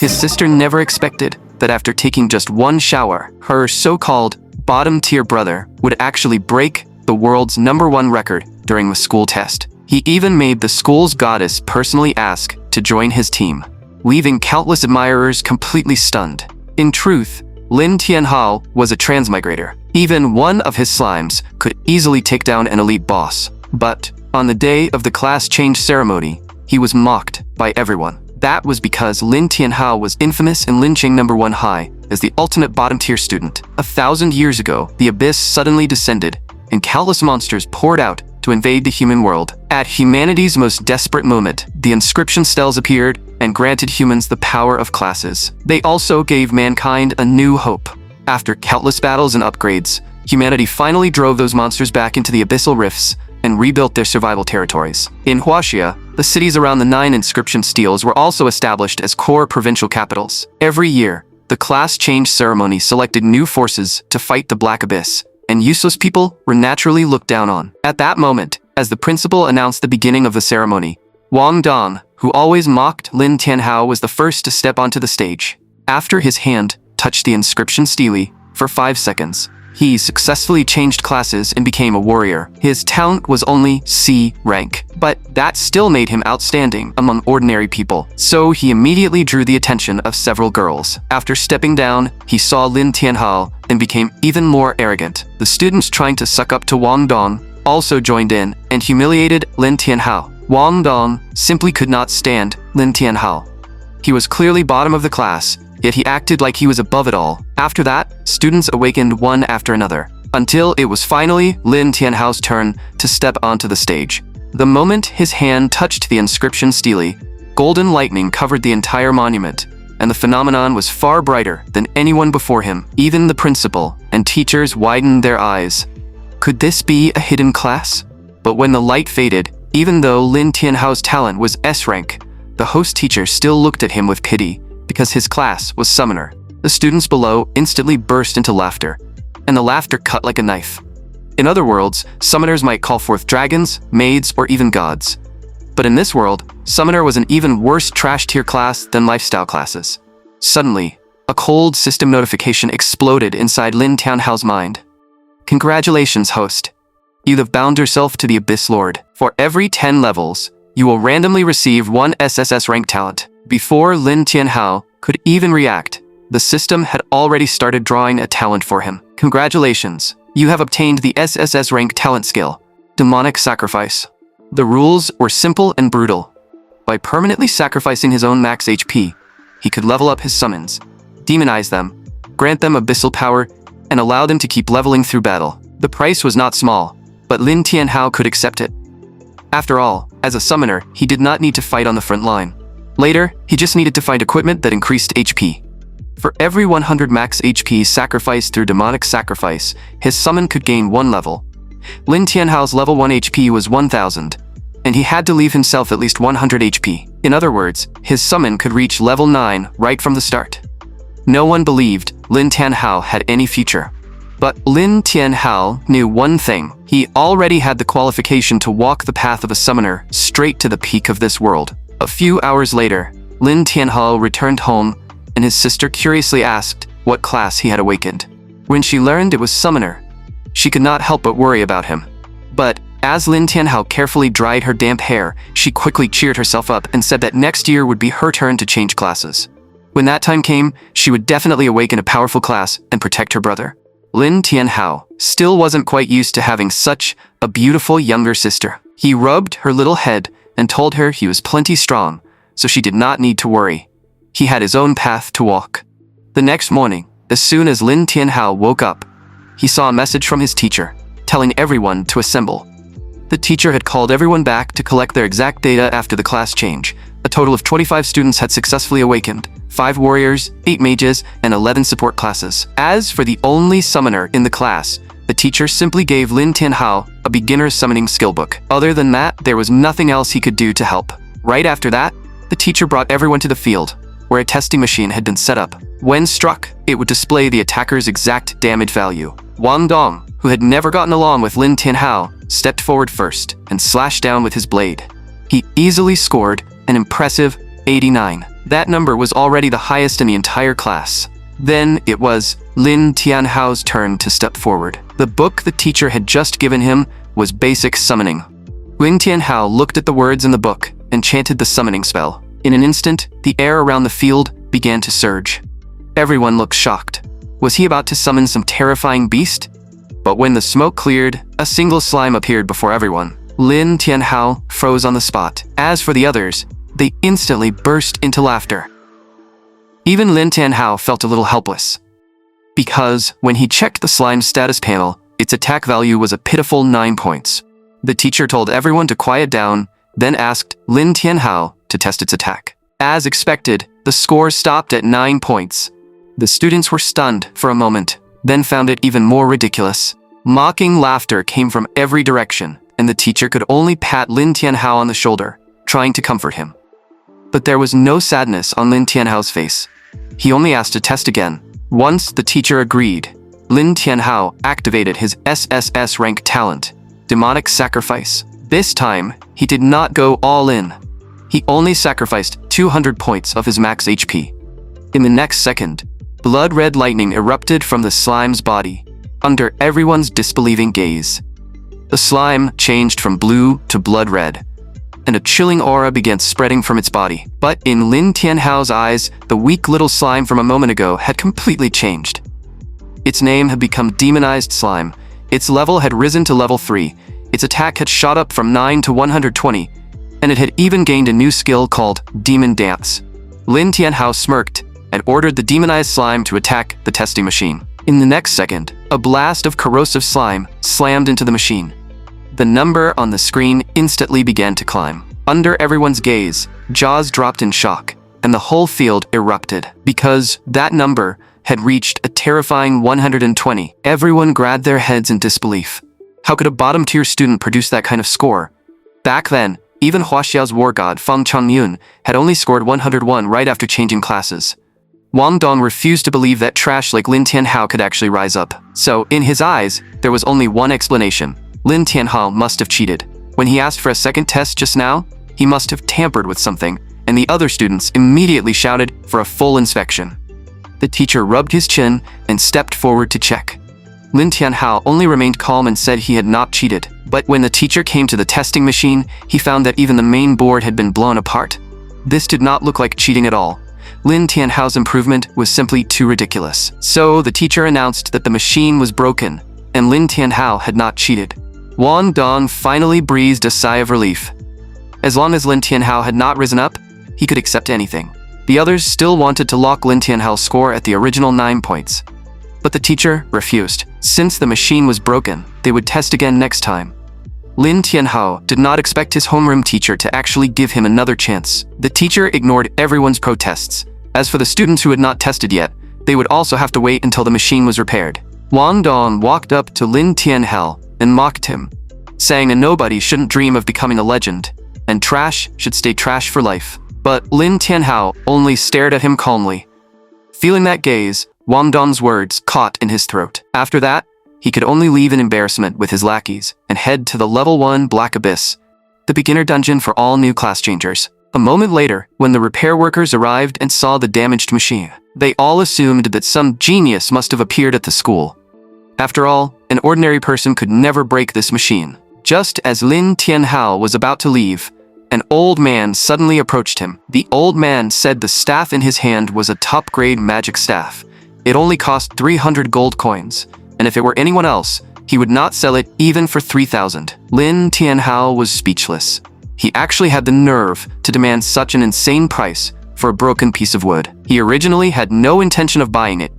His sister never expected that after taking just one shower, her so-called bottom-tier brother would actually break the world's #1 record during the school test. He even made the school's goddess personally ask to join his team, leaving countless admirers completely stunned. In truth, Lin Tianhao was a transmigrator. Even one of his slimes could easily take down an elite boss. But on the day of the class change ceremony, he was mocked by everyone. That was because Lin Tianhao was infamous in lynching #1 High as the ultimate bottom-tier student. 1,000 years ago, the abyss suddenly descended, and countless monsters poured out to invade the human world. At humanity's most desperate moment, the inscription stels appeared and granted humans the power of classes. They also gave mankind a new hope. After countless battles and upgrades, humanity finally drove those monsters back into the abyssal rifts and rebuilt their survival territories. In Huaxia, the cities around the 9 inscription steles were also established as core provincial capitals. Every year, the class change ceremony selected new forces to fight the Black Abyss, and useless people were naturally looked down on. At that moment, as the principal announced the beginning of the ceremony, Wang Dong, who always mocked Lin Tianhao, was the first to step onto the stage. After his hand touched the inscription stele for 5 seconds, he successfully changed classes and became a warrior. His talent was only C rank, but that still made him outstanding among ordinary people, so he immediately drew the attention of several girls. After stepping down, he saw Lin Tianhao and became even more arrogant. The students trying to suck up to Wang Dong also joined in and humiliated Lin Tianhao. Wang Dong simply could not stand Lin Tianhao. He was clearly bottom of the class, yet he acted like he was above it all. After that, students awakened one after another, until it was finally Lin Tianhao's turn to step onto the stage. The moment his hand touched the inscription stele, golden lightning covered the entire monument, and the phenomenon was far brighter than anyone before him. Even the principal and teachers widened their eyes. Could this be a hidden class? But when the light faded, even though Lin Tianhao's talent was S rank, the host teacher still looked at him with pity, because his class was Summoner. The students below instantly burst into laughter, and the laughter cut like a knife. In other worlds, Summoners might call forth dragons, maids, or even gods. But in this world, Summoner was an even worse trash-tier class than lifestyle classes. Suddenly, a cold system notification exploded inside Lin Tianhao's mind. Congratulations, host. You have bound yourself to the Abyss Lord. For every 10 levels, you will randomly receive 1 SSS rank talent. Before Lin Tianhao could even react, the system had already started drawing a talent for him. Congratulations, you have obtained the SSS rank talent skill, Demonic Sacrifice. The rules were simple and brutal. By permanently sacrificing his own max HP, he could level up his summons, demonize them, grant them abyssal power, and allow them to keep leveling through battle. The price was not small, but Lin Tianhao could accept it. After all, as a summoner, he did not need to fight on the front line. Later, he just needed to find equipment that increased HP. For every 100 max HP sacrificed through Demonic Sacrifice, his summon could gain 1 level. Lin Tianhao's level 1 HP was 1000, and he had to leave himself at least 100 HP. In other words, his summon could reach level 9 right from the start. No one believed Lin Tianhao had any future. But Lin Tianhao knew one thing. He already had the qualification to walk the path of a summoner straight to the peak of this world. A few hours later, Lin Tianhao returned home, and his sister curiously asked what class he had awakened. When she learned it was Summoner, she could not help but worry about him. But as Lin Tianhao carefully dried her damp hair, she quickly cheered herself up and said that next year would be her turn to change classes. When that time came, she would definitely awaken a powerful class and protect her brother. Lin Tianhao still wasn't quite used to having such a beautiful younger sister. He rubbed her little head and told her he was plenty strong, so she did not need to worry. He had his own path to walk. The next morning, as soon as Lin Tianhao woke up, he saw a message from his teacher, telling everyone to assemble. The teacher had called everyone back to collect their exact data after the class change. A total of 25 students had successfully awakened, 5 warriors, 8 mages, and 11 support classes. As for the only summoner in the class, the teacher simply gave Lin Tianhao a beginner's summoning skill book. Other than that, there was nothing else he could do to help. Right after that, the teacher brought everyone to the field, where a testing machine had been set up. When struck, it would display the attacker's exact damage value. Wang Dong, who had never gotten along with Lin Tianhao, stepped forward first and slashed down with his blade. He easily scored an impressive 89. That number was already the highest in the entire class. Then it was Lin Tianhao's turn to step forward. The book the teacher had just given him was Basic Summoning. Lin Tianhao looked at the words in the book and chanted the summoning spell. In an instant, the air around the field began to surge. Everyone looked shocked. Was he about to summon some terrifying beast? But when the smoke cleared, a single slime appeared before everyone. Lin Tianhao froze on the spot. As for the others, they instantly burst into laughter. Even Lin Tianhao felt a little helpless, because when he checked the slime's status panel, its attack value was a pitiful 9 points. The teacher told everyone to quiet down, then asked Lin Tianhao to test its attack. As expected, the score stopped at 9 points. The students were stunned for a moment, then found it even more ridiculous. Mocking laughter came from every direction, and the teacher could only pat Lin Tianhao on the shoulder, trying to comfort him. But there was no sadness on Lin Tianhao's face. He only asked to test again. Once the teacher agreed, Lin Tianhao activated his SSS rank talent, Demonic Sacrifice. This time, he did not go all in. He only sacrificed 200 points of his max HP. In the next second, blood-red lightning erupted from the slime's body, under everyone's disbelieving gaze. The slime changed from blue to blood-red, and a chilling aura began spreading from its body. But in Lin Tianhao's eyes, the weak little slime from a moment ago had completely changed. Its name had become Demonized Slime. Its level had risen to level 3. Its attack had shot up from 9 to 120, and it had even gained a new skill called Demon Dance. Lin Tianhao smirked and ordered the demonized slime to attack the testing machine. In the next second, a blast of corrosive slime slammed into the machine. The number on the screen instantly began to climb. Under everyone's gaze, jaws dropped in shock, and the whole field erupted, because that number had reached a terrifying 120. Everyone grabbed their heads in disbelief. How could a bottom-tier student produce that kind of score? Back then, even Huaxiao's war god Feng Changyun had only scored 101 right after changing classes. Wang Dong refused to believe that trash like Lin Tianhao could actually rise up. So, in his eyes, there was only one explanation. Lin Tianhao must have cheated. When he asked for a second test just now, he must have tampered with something, and the other students immediately shouted for a full inspection. The teacher rubbed his chin and stepped forward to check. Lin Tianhao only remained calm and said he had not cheated. But when the teacher came to the testing machine, he found that even the main board had been blown apart. This did not look like cheating at all. Lin Tianhao's improvement was simply too ridiculous. So the teacher announced that the machine was broken, and Lin Tianhao had not cheated. Wang Dong finally breathed a sigh of relief. As long as Lin Tianhao had not risen up, he could accept anything. The others still wanted to lock Lin Tianhao's score at the original 9 points. But the teacher refused. Since the machine was broken, they would test again next time. Lin Tianhao did not expect his homeroom teacher to actually give him another chance. The teacher ignored everyone's protests. As for the students who had not tested yet, they would also have to wait until the machine was repaired. Wang Dong walked up to Lin Tianhao and mocked him, saying a nobody shouldn't dream of becoming a legend, and trash should stay trash for life. But Lin Tianhao only stared at him calmly. Feeling that gaze, Wang Dong's words caught in his throat. After that, he could only leave in embarrassment with his lackeys and head to the level 1 Black Abyss, the beginner dungeon for all new class changers. A moment later, when the repair workers arrived and saw the damaged machine, they all assumed that some genius must have appeared at the school. After all, an ordinary person could never break this machine. Just as Lin Tianhao was about to leave, an old man suddenly approached him. The old man said the staff in his hand was a top-grade magic staff. It only cost 300 gold coins, and if it were anyone else, he would not sell it even for 3,000. Lin Tianhao was speechless. He actually had the nerve to demand such an insane price for a broken piece of wood. He originally had no intention of buying it,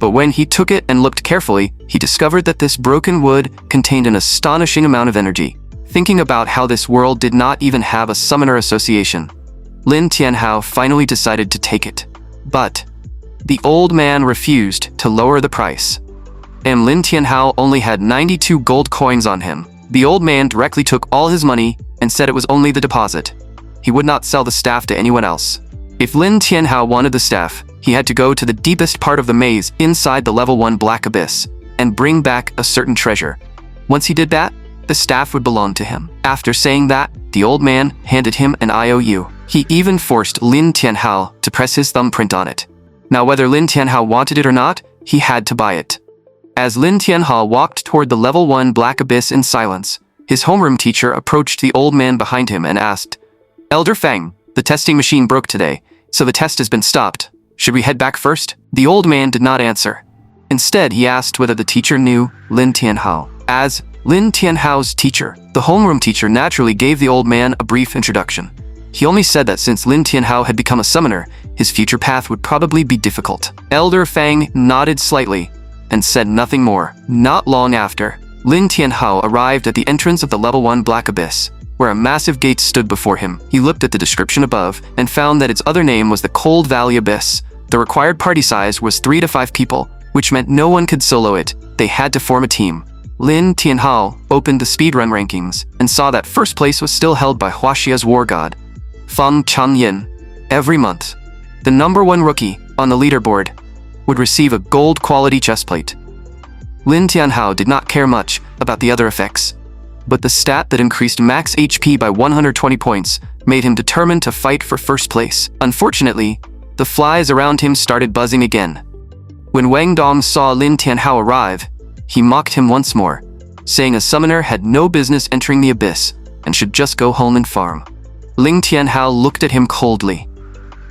but when he took it and looked carefully, he discovered that this broken wood contained an astonishing amount of energy. Thinking about how this world did not even have a summoner association, Lin Tianhao finally decided to take it. But the old man refused to lower the price, and Lin Tianhao only had 92 gold coins on him. The old man directly took all his money and said it was only the deposit. He would not sell the staff to anyone else. If Lin Tianhao wanted the staff, he had to go to the deepest part of the maze inside the level 1 Black Abyss and bring back a certain treasure. Once he did that, the staff would belong to him. After saying that, the old man handed him an IOU. He even forced Lin Tianhao to press his thumbprint on it. Now whether Lin Tianhao wanted it or not, he had to buy it. As Lin Tianhao walked toward the level 1 black abyss in silence, his homeroom teacher approached the old man behind him and asked, "Elder Feng, the testing machine broke today, so the test has been stopped. Should we head back first?" The old man did not answer. Instead, he asked whether the teacher knew Lin Tianhao. As Lin Tianhao's teacher, the homeroom teacher naturally gave the old man a brief introduction. He only said that since Lin Tianhao had become a summoner, his future path would probably be difficult. Elder Feng nodded slightly and said nothing more. Not long after, Lin Tianhao arrived at the entrance of the level 1 black abyss, where a massive gate stood before him. He looked at the description above and found that its other name was the Cold Valley Abyss. The required party size was 3 to 5 people, which meant no one could solo it. They had to form a team. Lin Tianhao opened the speedrun rankings and saw that first place was still held by Huaxia's war god, Feng Changyin. Every month, the number 1 rookie on the leaderboard would receive a gold quality chestplate. Lin Tianhao did not care much about the other effects, but the stat that increased max HP by 120 points made him determined to fight for first place. Unfortunately, the flies around him started buzzing again. When Wang Dong saw Lin Tianhao arrive, he mocked him once more, saying a summoner had no business entering the abyss and should just go home and farm. Lin Tianhao looked at him coldly.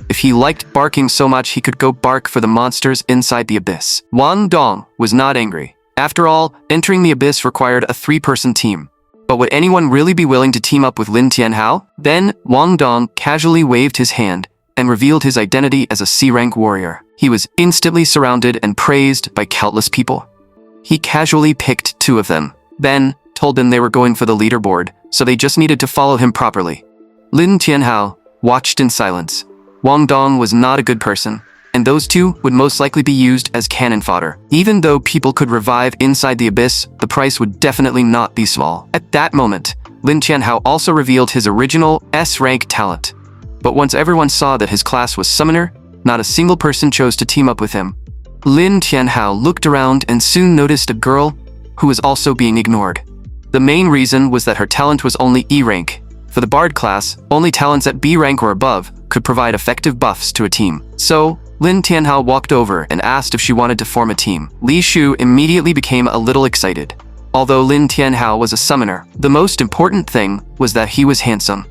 If he liked barking so much, he could go bark for the monsters inside the abyss. Wang Dong was not angry. After all, entering the abyss required a 3-person team. But would anyone really be willing to team up with Lin Tianhao? Then, Wang Dong casually waved his hand and revealed his identity as a C-rank warrior. He was instantly surrounded and praised by countless people. He casually picked 2 of them, then told them they were going for the leaderboard, so they just needed to follow him properly. Lin Tianhao watched in silence. Wang Dong was not a good person, and those 2 would most likely be used as cannon fodder. Even though people could revive inside the abyss, the price would definitely not be small. At that moment, Lin Tianhao also revealed his original S-rank talent. But once everyone saw that his class was summoner, not a single person chose to team up with him. Lin Tianhao looked around and soon noticed a girl who was also being ignored. The main reason was that her talent was only E rank. For the Bard class, only talents at B rank or above could provide effective buffs to a team. So, Lin Tianhao walked over and asked if she wanted to form a team. Li Shu immediately became a little excited. Although Lin Tianhao was a summoner, the most important thing was that he was handsome.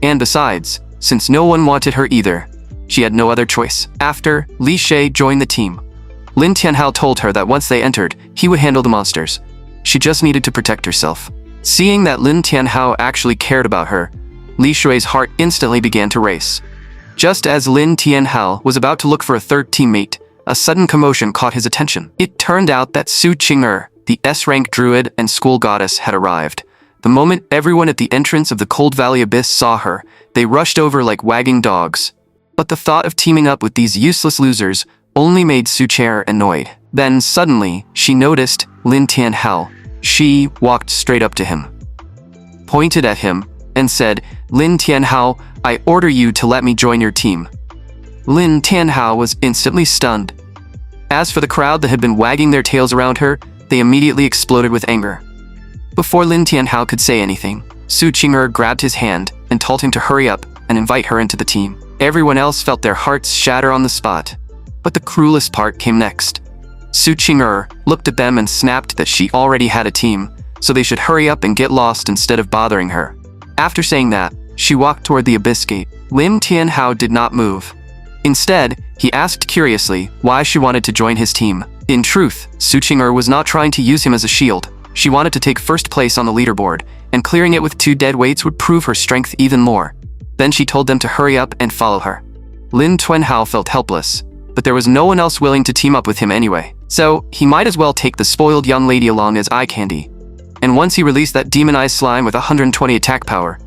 And besides, since no one wanted her either, she had no other choice. After Li Shui joined the team, Lin Tianhao told her that once they entered, he would handle the monsters. She just needed to protect herself. Seeing that Lin Tianhao actually cared about her, Li Shui's heart instantly began to race. Just as Lin Tianhao was about to look for a third teammate, a sudden commotion caught his attention. It turned out that Su Qing'er, the S-rank druid and school goddess, had arrived. The moment everyone at the entrance of the Cold Valley Abyss saw her, they rushed over like wagging dogs. But the thought of teaming up with these useless losers only made Su Qing'er annoyed. Then suddenly, she noticed Lin Tianhao. She walked straight up to him, pointed at him, and said, "Lin Tianhao, I order you to let me join your team." Lin Tianhao was instantly stunned. As for the crowd that had been wagging their tails around her, they immediately exploded with anger. Before Lin Tianhao could say anything, Su Qing'er grabbed his hand and told him to hurry up and invite her into the team. Everyone else felt their hearts shatter on the spot. But the cruelest part came next. Su Qing'er looked at them and snapped that she already had a team, so they should hurry up and get lost instead of bothering her. After saying that, she walked toward the abyss gate. Lin Tianhao did not move. Instead, he asked curiously why she wanted to join his team. In truth, Su Qing'er was not trying to use him as a shield. She wanted to take first place on the leaderboard, and clearing it with 2 dead weights would prove her strength even more. Then she told them to hurry up and follow her. Lin Tianhao felt helpless, but there was no one else willing to team up with him anyway. So, he might as well take the spoiled young lady along as eye candy. And once he released that demonized slime with 120 attack power,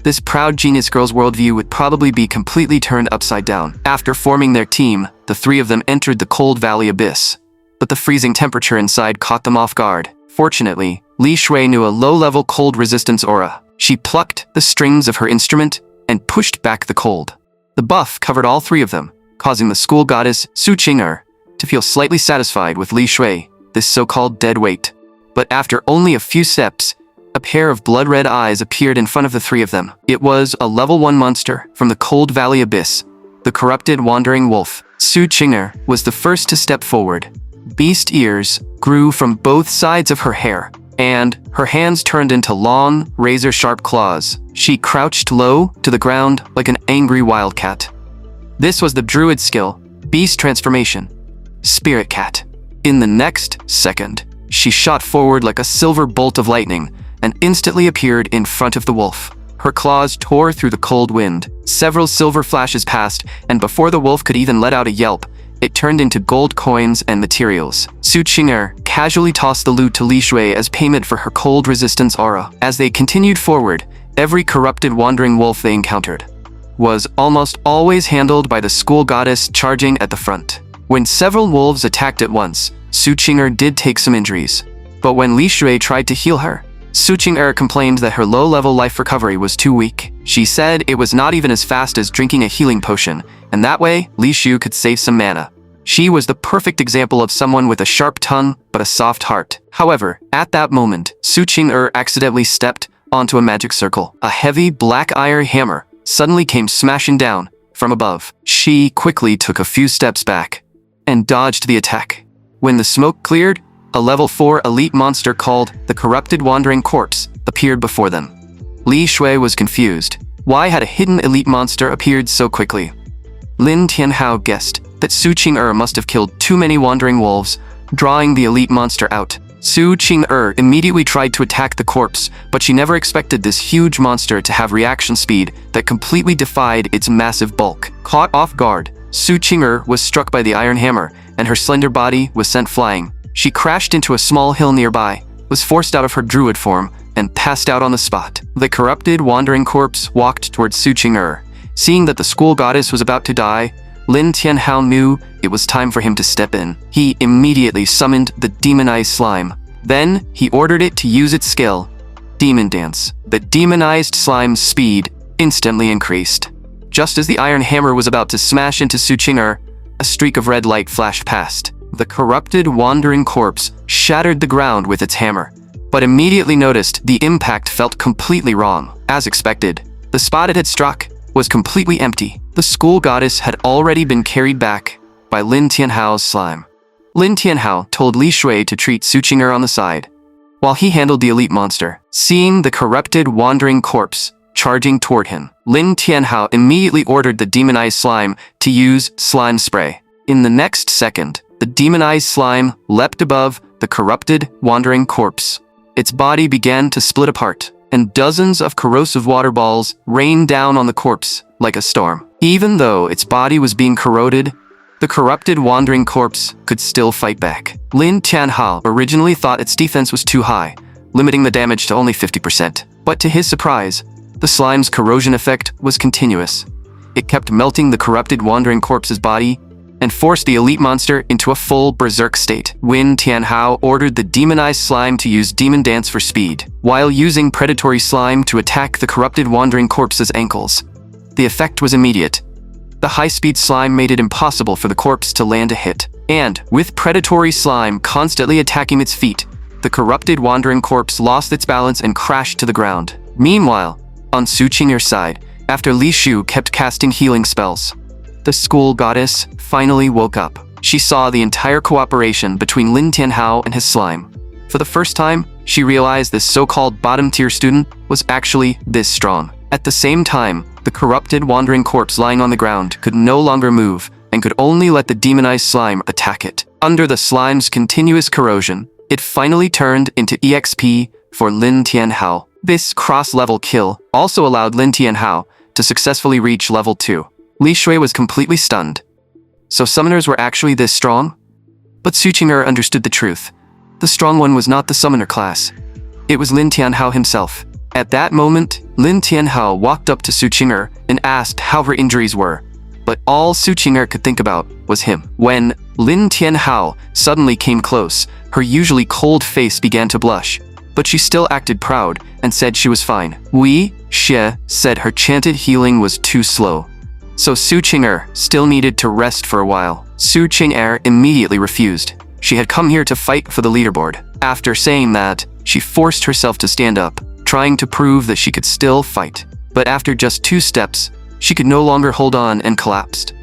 this proud genius girl's worldview would probably be completely turned upside down. After forming their team, the 3 of them entered the Cold Valley Abyss. But the freezing temperature inside caught them off guard. Fortunately, Li Shui knew a low-level cold resistance aura. She plucked the strings of her instrument and pushed back the cold. The buff covered all 3 of them, causing the school goddess Su Qing'er to feel slightly satisfied with Li Shui, this so-called dead weight. But after only a few steps, a pair of blood-red eyes appeared in front of the three of them. It was a level 1 monster from the Cold Valley Abyss, the corrupted wandering wolf. Su Qing'er was the first to step forward. Beast ears grew from both sides of her hair, and her hands turned into long, razor-sharp claws. She crouched low to the ground like an angry wildcat. This was the druid skill, Beast Transformation, Spirit Cat. In the next second, she shot forward like a silver bolt of lightning and instantly appeared in front of the wolf. Her claws tore through the cold wind. Several silver flashes passed, and before the wolf could even let out a yelp, it turned into gold coins and materials. Su Qing'er casually tossed the loot to Li Shui as payment for her cold resistance aura. As they continued forward, every corrupted wandering wolf they encountered was almost always handled by the school goddess charging at the front. When several wolves attacked at once, Su Qing'er did take some injuries. But when Li Shui tried to heal her, Su Qing'er complained that her low-level life recovery was too weak. She said it was not even as fast as drinking a healing potion, and that way, Li Shui could save some mana. She was the perfect example of someone with a sharp tongue but a soft heart. However, at that moment, Su Qing'er accidentally stepped onto a magic circle. A heavy black iron hammer suddenly came smashing down from above. She quickly took a few steps back and dodged the attack. When the smoke cleared, a level 4 elite monster called the Corrupted Wandering Corpse appeared before them. Li Shui was confused. Why had a hidden elite monster appeared so quickly? Lin Tianhao guessed that Su Qing'er must have killed too many wandering wolves, drawing the elite monster out. Su Qing'er immediately tried to attack the corpse, but she never expected this huge monster to have reaction speed that completely defied its massive bulk. Caught off guard, Su Qing'er was struck by the iron hammer, and her slender body was sent flying. She crashed into a small hill nearby, was forced out of her druid form, and passed out on the spot. The corrupted wandering corpse walked towards Su Qing'er. Seeing that the school goddess was about to die, Lin Tianhao knew it was time for him to step in. He immediately summoned the demonized slime. Then, he ordered it to use its skill, Demon Dance. The demonized slime's speed instantly increased. Just as the iron hammer was about to smash into Su Qing'er, a streak of red light flashed past. The corrupted wandering corpse shattered the ground with its hammer, but immediately noticed the impact felt completely wrong. As expected, the spot it had struck was completely empty. The school goddess had already been carried back by Lin Tianhao's slime. Lin Tianhao told Li Shui to treat Su Qing'er on the side, while he handled the elite monster. Seeing the corrupted wandering corpse charging toward him, Lin Tianhao immediately ordered the demonized slime to use slime spray. In the next second, the demonized slime leapt above the corrupted wandering corpse. Its body began to split apart, and dozens of corrosive water balls rained down on the corpse like a storm. Even though its body was being corroded, the corrupted wandering corpse could still fight back. Lin Tianhao originally thought its defense was too high, limiting the damage to only 50%. But to his surprise, the slime's corrosion effect was continuous. It kept melting the corrupted wandering corpse's body and forced the elite monster into a full berserk state. Lin Tianhao ordered the demonized slime to use Demon Dance for speed, while using predatory slime to attack the corrupted wandering corpse's ankles. The effect was immediate. The high-speed slime made it impossible for the corpse to land a hit, and with predatory slime constantly attacking its feet, the corrupted wandering corpse lost its balance and crashed to the ground. Meanwhile, on Su Qing'er's side, after Li Shu kept casting healing spells, the school goddess finally woke up. She saw the entire cooperation between Lin Tianhao and his slime. For the first time, she realized this so-called bottom-tier student was actually this strong. At the same time, the corrupted wandering corpse lying on the ground could no longer move and could only let the demonized slime attack it. Under the slime's continuous corrosion, it finally turned into EXP for Lin Tianhao. This cross-level kill also allowed Lin Tianhao to successfully reach level 2. Li Shui was completely stunned. So summoners were actually this strong? But Su Qing'er understood the truth. The strong one was not the summoner class. It was Lin Tianhao himself. At that moment, Lin Tianhao walked up to Su Qing'er and asked how her injuries were. But all Su Qing'er could think about was him. When Lin Tianhao suddenly came close, her usually cold face began to blush. But she still acted proud and said she was fine. Wei Xie said her chanted healing was too slow. So Su Qing'er still needed to rest for a while. Su Qing'er immediately refused. She had come here to fight for the leaderboard. After saying that, She forced herself to stand up, trying to prove that she could still fight. But after just 2 steps, she could no longer hold on and collapsed.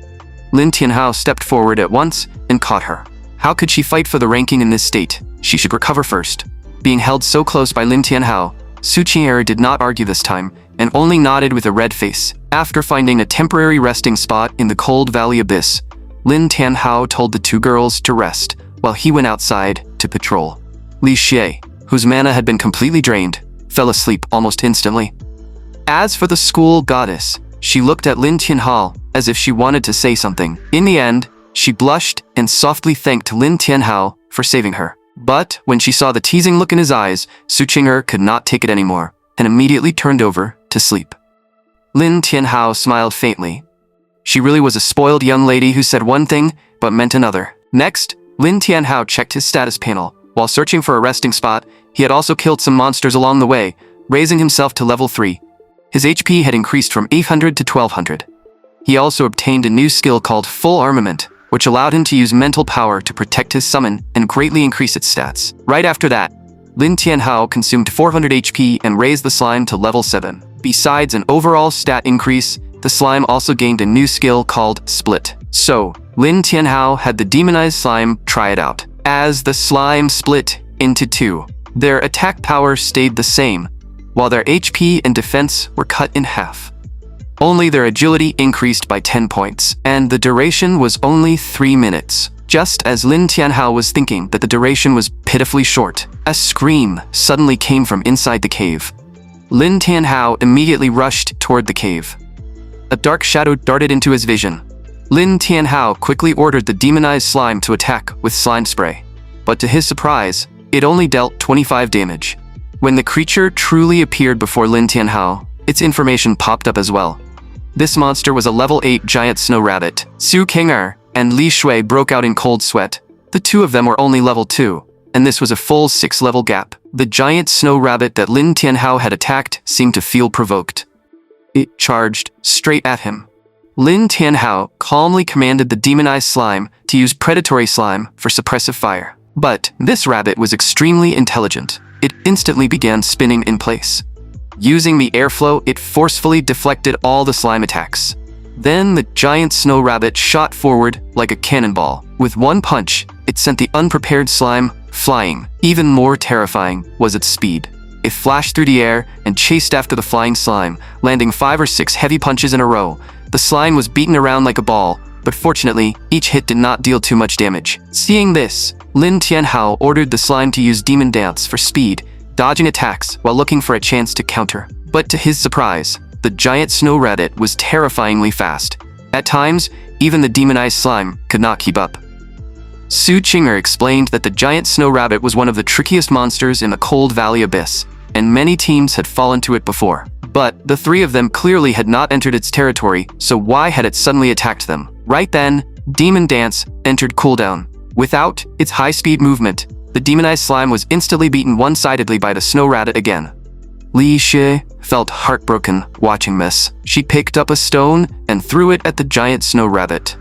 Lin Tianhao stepped forward at once and caught her. How could she fight for the ranking in this state? She should recover first. Being held so close by Lin Tianhao, Su Qing'er did not argue this time, and only nodded with a red face. After finding a temporary resting spot in the cold valley abyss, Lin Tianhao told the 2 girls to rest, while he went outside to patrol. Li Xie, whose mana had been completely drained, fell asleep almost instantly. As for the school goddess, she looked at Lin Tianhao as if she wanted to say something. In the end, she blushed and softly thanked Lin Tianhao for saving her. But when she saw the teasing look in his eyes, Su Qing'er could not take it anymore and immediately turned over to sleep. Lin Tianhao smiled faintly. She really was a spoiled young lady who said one thing but meant another. Next, Lin Tianhao checked his status panel. While searching for a resting spot, he had also killed some monsters along the way, raising himself to level 3. His HP had increased from 800 to 1200. He also obtained a new skill called Full Armament, which allowed him to use mental power to protect his summon and greatly increase its stats. Right after that, Lin Tianhao consumed 400 HP and raised the slime to level 7. Besides an overall stat increase, the slime also gained a new skill called Split. So, Lin Tianhao had the demonized slime try it out. As the slime split into 2, their attack power stayed the same, while their HP and defense were cut in half. Only their agility increased by 10 points, and the duration was only 3 minutes. Just as Lin Tianhao was thinking that the duration was pitifully short, a scream suddenly came from inside the cave. Lin Tianhao immediately rushed toward the cave. A dark shadow darted into his vision. Lin Tianhao quickly ordered the demonized slime to attack with slime spray, but to his surprise, it only dealt 25 damage. When the creature truly appeared before Lin Tianhao, its information popped up as well. This monster was a level 8 giant snow rabbit. Su Qing'er and Li Shui broke out in cold sweat. The 2 of them were only level 2, and this was a full 6-level gap. The giant snow rabbit that Lin Tianhao had attacked seemed to feel provoked. It charged straight at him. Lin Tianhao calmly commanded the demonized slime to use predatory slime for suppressive fire. But this rabbit was extremely intelligent. It instantly began spinning in place. Using the airflow, it forcefully deflected all the slime attacks. Then the giant snow rabbit shot forward like a cannonball. With one punch, it sent the unprepared slime flying. Even more terrifying was its speed. It flashed through the air and chased after the flying slime, landing 5 or 6 heavy punches in a row. The slime was beaten around like a ball, but fortunately, each hit did not deal too much damage. Seeing this, Lin Tianhao ordered the slime to use Demon Dance for speed, dodging attacks while looking for a chance to counter. But to his surprise, the giant snow rabbit was terrifyingly fast. At times, even the demonized slime could not keep up. Su Qing'er explained that the giant snow rabbit was one of the trickiest monsters in the Cold Valley Abyss, and many teams had fallen to it before. But the 3 of them clearly had not entered its territory, so why had it suddenly attacked them? Right then, Demon Dance entered cooldown. Without its high-speed movement, the demonized slime was instantly beaten one-sidedly by the snow rabbit again. Li Xie felt heartbroken watching this. She picked up a stone and threw it at the giant snow rabbit.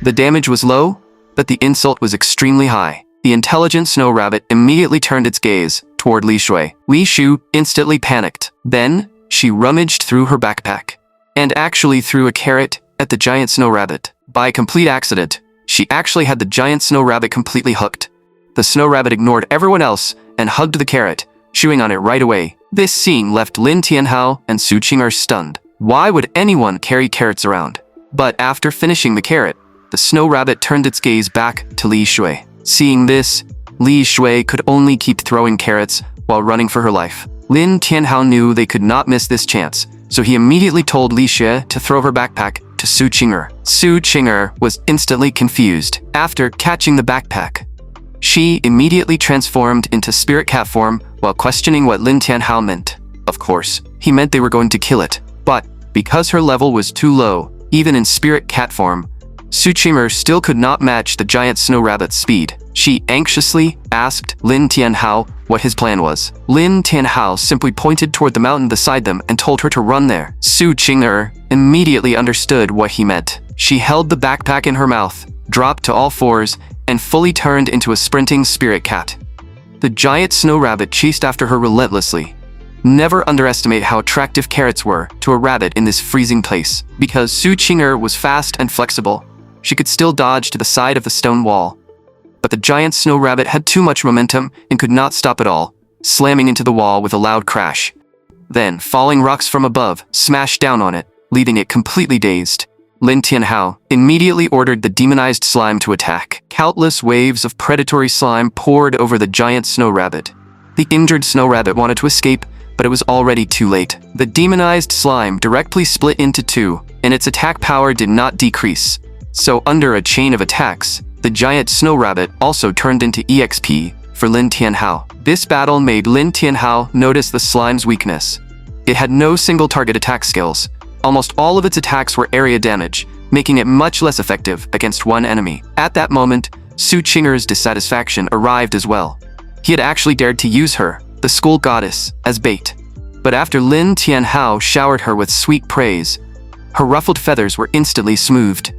The damage was low, but the insult was extremely high. The intelligent snow rabbit immediately turned its gaze toward Li Shui. Li Shu instantly panicked. Then, she rummaged through her backpack and actually threw a carrot at the giant snow rabbit. By complete accident, she actually had the giant snow rabbit completely hooked. The snow rabbit ignored everyone else and hugged the carrot, chewing on it right away. This scene left Lin Tianhao and Su Qing'er stunned. Why would anyone carry carrots around? But after finishing the carrot, the snow rabbit turned its gaze back to Li Shui. Seeing this, Li Shui could only keep throwing carrots while running for her life. Lin Tianhao knew they could not miss this chance, so he immediately told Li Xie to throw her backpack to Su Qing'er. Su Qing'er was instantly confused. After catching the backpack, she immediately transformed into spirit cat form while questioning what Lin Tianhao meant. Of course, he meant they were going to kill it. But because her level was too low, even in spirit cat form, Su Qing'er still could not match the giant snow rabbit's speed. She anxiously asked Lin Tianhao what his plan was. Lin Tianhao simply pointed toward the mountain beside them and told her to run there. Su Qing'er immediately understood what he meant. She held the backpack in her mouth, dropped to all fours, and fully turned into a sprinting spirit cat. The giant snow rabbit chased after her relentlessly. Never underestimate how attractive carrots were to a rabbit in this freezing place. Because Su Qing'er was fast and flexible, she could still dodge to the side of the stone wall. But the giant snow rabbit had too much momentum and could not stop at all, slamming into the wall with a loud crash. Then, falling rocks from above smashed down on it, leaving it completely dazed. Lin Tianhao immediately ordered the demonized slime to attack. Countless waves of predatory slime poured over the giant snow rabbit. The injured snow rabbit wanted to escape, but it was already too late. The demonized slime directly split into two, and its attack power did not decrease. So under a chain of attacks, the giant snow rabbit also turned into EXP for Lin Tianhao. This battle made Lin Tianhao notice the slime's weakness. It had no single target attack skills. Almost all of its attacks were area damage, making it much less effective against one enemy. At that moment, Su Qing'er's dissatisfaction arrived as well. He had actually dared to use her, the school goddess, as bait. But after Lin Tianhao showered her with sweet praise, her ruffled feathers were instantly smoothed.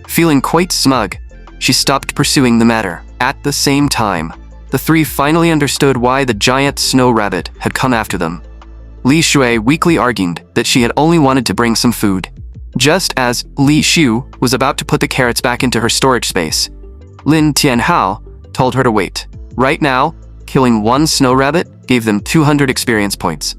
Feeling quite smug, she stopped pursuing the matter. At the same time, the three finally understood why the giant snow rabbit had come after them. Li Shui weakly argued that she had only wanted to bring some food. Just as Li Shu was about to put the carrots back into her storage space, Lin Tianhao told her to wait. Right now, killing one snow rabbit gave them 200 experience points.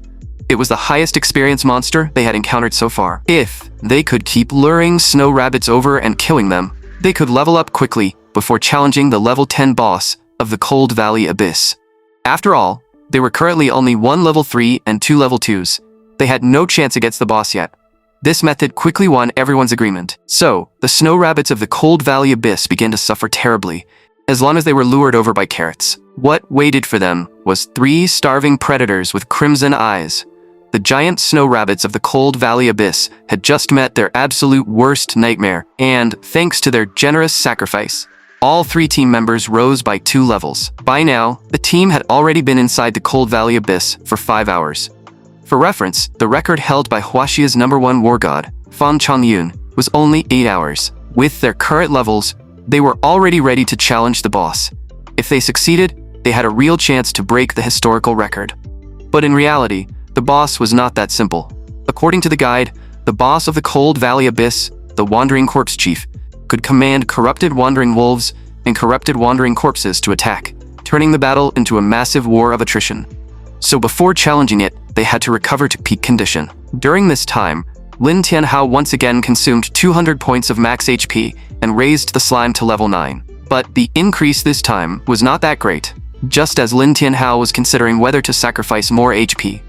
It was the highest experience monster they had encountered so far. If they could keep luring snow rabbits over and killing them, they could level up quickly before challenging the level 10 boss of the Cold Valley Abyss. After all, they were currently only 1 level 3 and 2 level 2s. They had no chance against the boss yet. This method quickly won everyone's agreement. So, the snow rabbits of the Cold Valley Abyss began to suffer terribly, as long as they were lured over by carrots. What waited for them was 3 starving predators with crimson eyes. The giant snow rabbits of the Cold Valley Abyss had just met their absolute worst nightmare, and, thanks to their generous sacrifice, all 3 team members rose by 2 levels. By now, the team had already been inside the Cold Valley Abyss for 5 hours. For reference, the record held by Huaxia's #1 war god, Fan Changyun, was only 8 hours. With their current levels, they were already ready to challenge the boss. If they succeeded, they had a real chance to break the historical record. But in reality, the boss was not that simple. According to the guide, the boss of the Cold Valley Abyss, the Wandering Corpse Chief, could command corrupted wandering wolves and corrupted wandering corpses to attack, turning the battle into a massive war of attrition. So before challenging it, they had to recover to peak condition. During this time, Lin Tianhao once again consumed 200 points of max HP and raised the slime to level 9. But the increase this time was not that great, just as Lin Tianhao was considering whether to sacrifice more HP.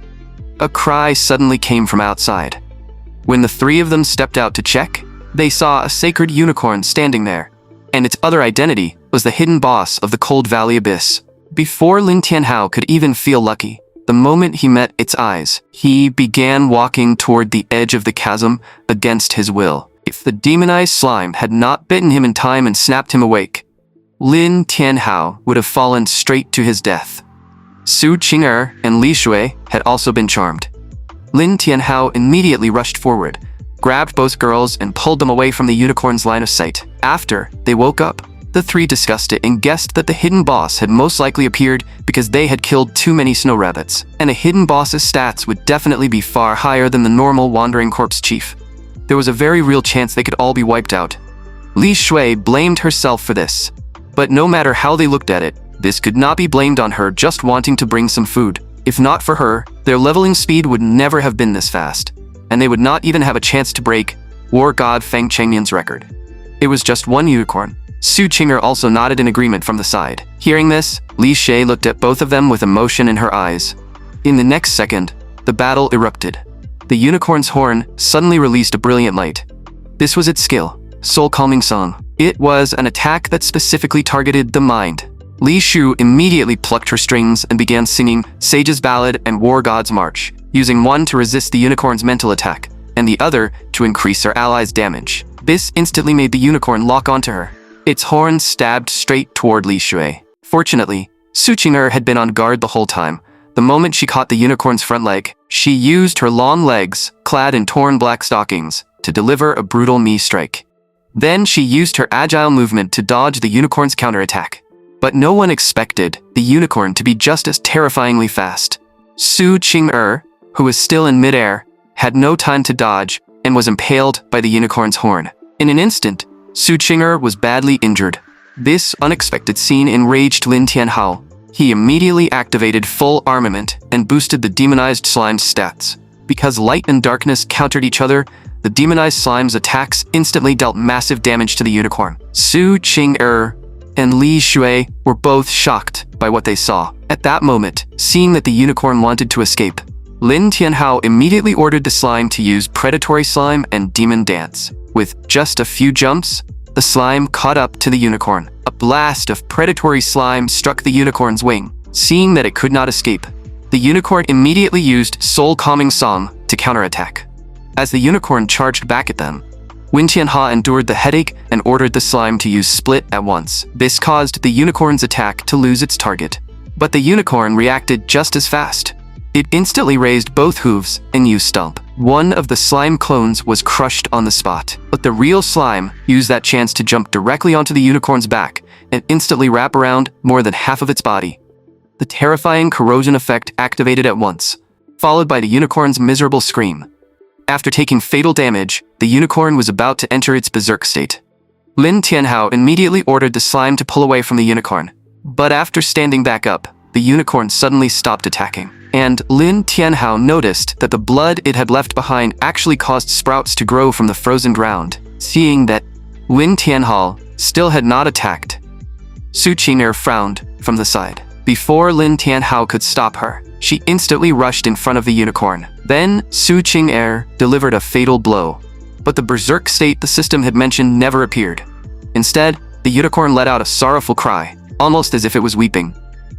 A cry suddenly came from outside. When the 3 of them stepped out to check, they saw a sacred unicorn standing there, and its other identity was the hidden boss of the Cold Valley Abyss. Before Lin Tianhao could even feel lucky, the moment he met its eyes, he began walking toward the edge of the chasm against his will. If the demonized slime had not bitten him in time and snapped him awake, Lin Tianhao would have fallen straight to his death. Su Qing'er and Li Shui had also been charmed. Lin Tianhao immediately rushed forward, grabbed both girls and pulled them away from the unicorn's line of sight. After they woke up, the 3 discussed it and guessed that the hidden boss had most likely appeared because they had killed too many snow rabbits, and a hidden boss's stats would definitely be far higher than the normal Wandering Corpse Chief. There was a very real chance they could all be wiped out. Li Shui blamed herself for this, but no matter how they looked at it, this could not be blamed on her just wanting to bring some food. If not for her, their leveling speed would never have been this fast, and they would not even have a chance to break War God Feng Chengyan's record. It was just one unicorn. Su Qing'er also nodded in agreement from the side. Hearing this, Li Shui looked at both of them with emotion in her eyes. In the next second, the battle erupted. The unicorn's horn suddenly released a brilliant light. This was its skill, Soul Calming Song. It was an attack that specifically targeted the mind. Li Shu immediately plucked her strings and began singing Sage's Ballad and War God's March, using one to resist the unicorn's mental attack, and the other to increase her allies' damage. This instantly made the unicorn lock onto her. Its horn stabbed straight toward Li Shui. Fortunately, Su Qing'er had been on guard the whole time. The moment she caught the unicorn's front leg, she used her long legs, clad in torn black stockings, to deliver a brutal knee strike. Then she used her agile movement to dodge the unicorn's counterattack. But no one expected the unicorn to be just as terrifyingly fast. Su Qing-er, who was still in midair, had no time to dodge and was impaled by the unicorn's horn. In an instant, Su Qing-er was badly injured. This unexpected scene enraged Lin Tianhao. He immediately activated full armament and boosted the demonized slime's stats. Because light and darkness countered each other, the demonized slime's attacks instantly dealt massive damage to the unicorn. Su Qing-er and Li Shui were both shocked by what they saw. At that moment, seeing that the unicorn wanted to escape, Lin Tianhao immediately ordered the slime to use predatory slime and demon dance. With just a few jumps, the slime caught up to the unicorn. A blast of predatory slime struck the unicorn's wing. Seeing that it could not escape, the unicorn immediately used Soul Calming Song to counterattack. As the unicorn charged back at them, Lin Tianhao endured the headache and ordered the slime to use Split at once. This caused the unicorn's attack to lose its target. But the unicorn reacted just as fast. It instantly raised both hooves and used Stomp. One of the slime clones was crushed on the spot, but the real slime used that chance to jump directly onto the unicorn's back and instantly wrap around more than half of its body. The terrifying corrosion effect activated at once, followed by the unicorn's miserable scream. After taking fatal damage, the unicorn was about to enter its berserk state. Lin Tianhao immediately ordered the slime to pull away from the unicorn. But after standing back up, the unicorn suddenly stopped attacking. And Lin Tianhao noticed that the blood it had left behind actually caused sprouts to grow from the frozen ground. Seeing that Lin Tianhao still had not attacked, Su Qing-er frowned from the side. Before Lin Tianhao could stop her, she instantly rushed in front of the unicorn. Then Su Qing-er delivered a fatal blow. But the berserk state the system had mentioned never appeared. Instead, the unicorn let out a sorrowful cry, almost as if it was weeping.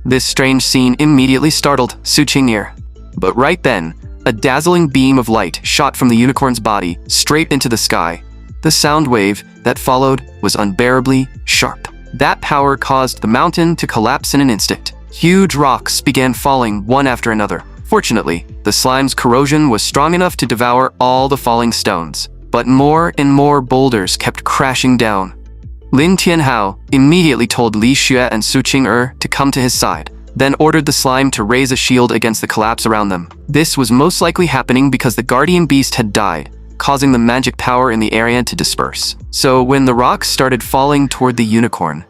This strange scene immediately startled Su Qing-er. But right then, a dazzling beam of light shot from the unicorn's body straight into the sky. The sound wave that followed was unbearably sharp. That power caused the mountain to collapse in an instant. Huge rocks began falling one after another. Fortunately, the slime's corrosion was strong enough to devour all the falling stones. But more and more boulders kept crashing down. Lin Tianhao immediately told Li Shui and Su Qing-er to come to his side, then ordered the slime to raise a shield against the collapse around them. This was most likely happening because the guardian beast had died, causing the magic power in the area to disperse. So when the rocks started falling toward the unicorn,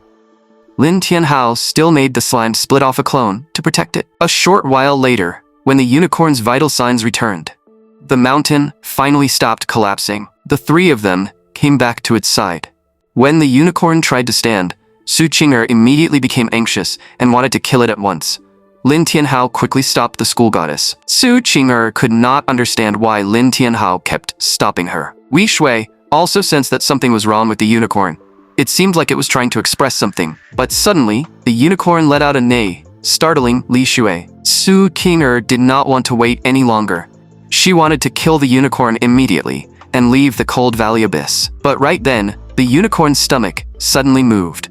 Lin Tianhao still made the slime split off a clone to protect it. A short while later, when the unicorn's vital signs returned, the mountain finally stopped collapsing. The three of them came back to its side. When the unicorn tried to stand, Su Qing-er immediately became anxious and wanted to kill it at once. Lin Tianhao quickly stopped the school goddess. Su Qing-er could not understand why Lin Tianhao kept stopping her. Li Shui also sensed that something was wrong with the unicorn. It seemed like it was trying to express something, but suddenly, the unicorn let out a neigh, startling Li Shui. Su Qing-er did not want to wait any longer. She wanted to kill the unicorn immediately and leave the cold valley abyss. But right then, the unicorn's stomach suddenly moved.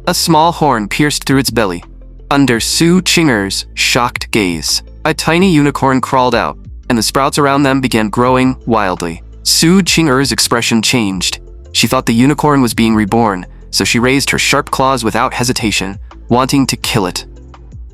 A small horn pierced through its belly. Under Su Qing-er's shocked gaze, a tiny unicorn crawled out, and the sprouts around them began growing wildly. Su Qing-er's expression changed. She thought the unicorn was being reborn, so she raised her sharp claws without hesitation, wanting to kill it.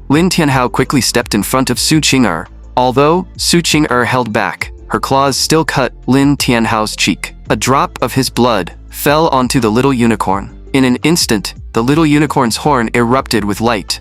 Lin Tianhao quickly stepped in front of Su Qing-er. Although Su Qing-er held back, her claws still cut Lin Tianhao's cheek. A drop of his blood fell onto the little unicorn. In an instant, the little unicorn's horn erupted with light.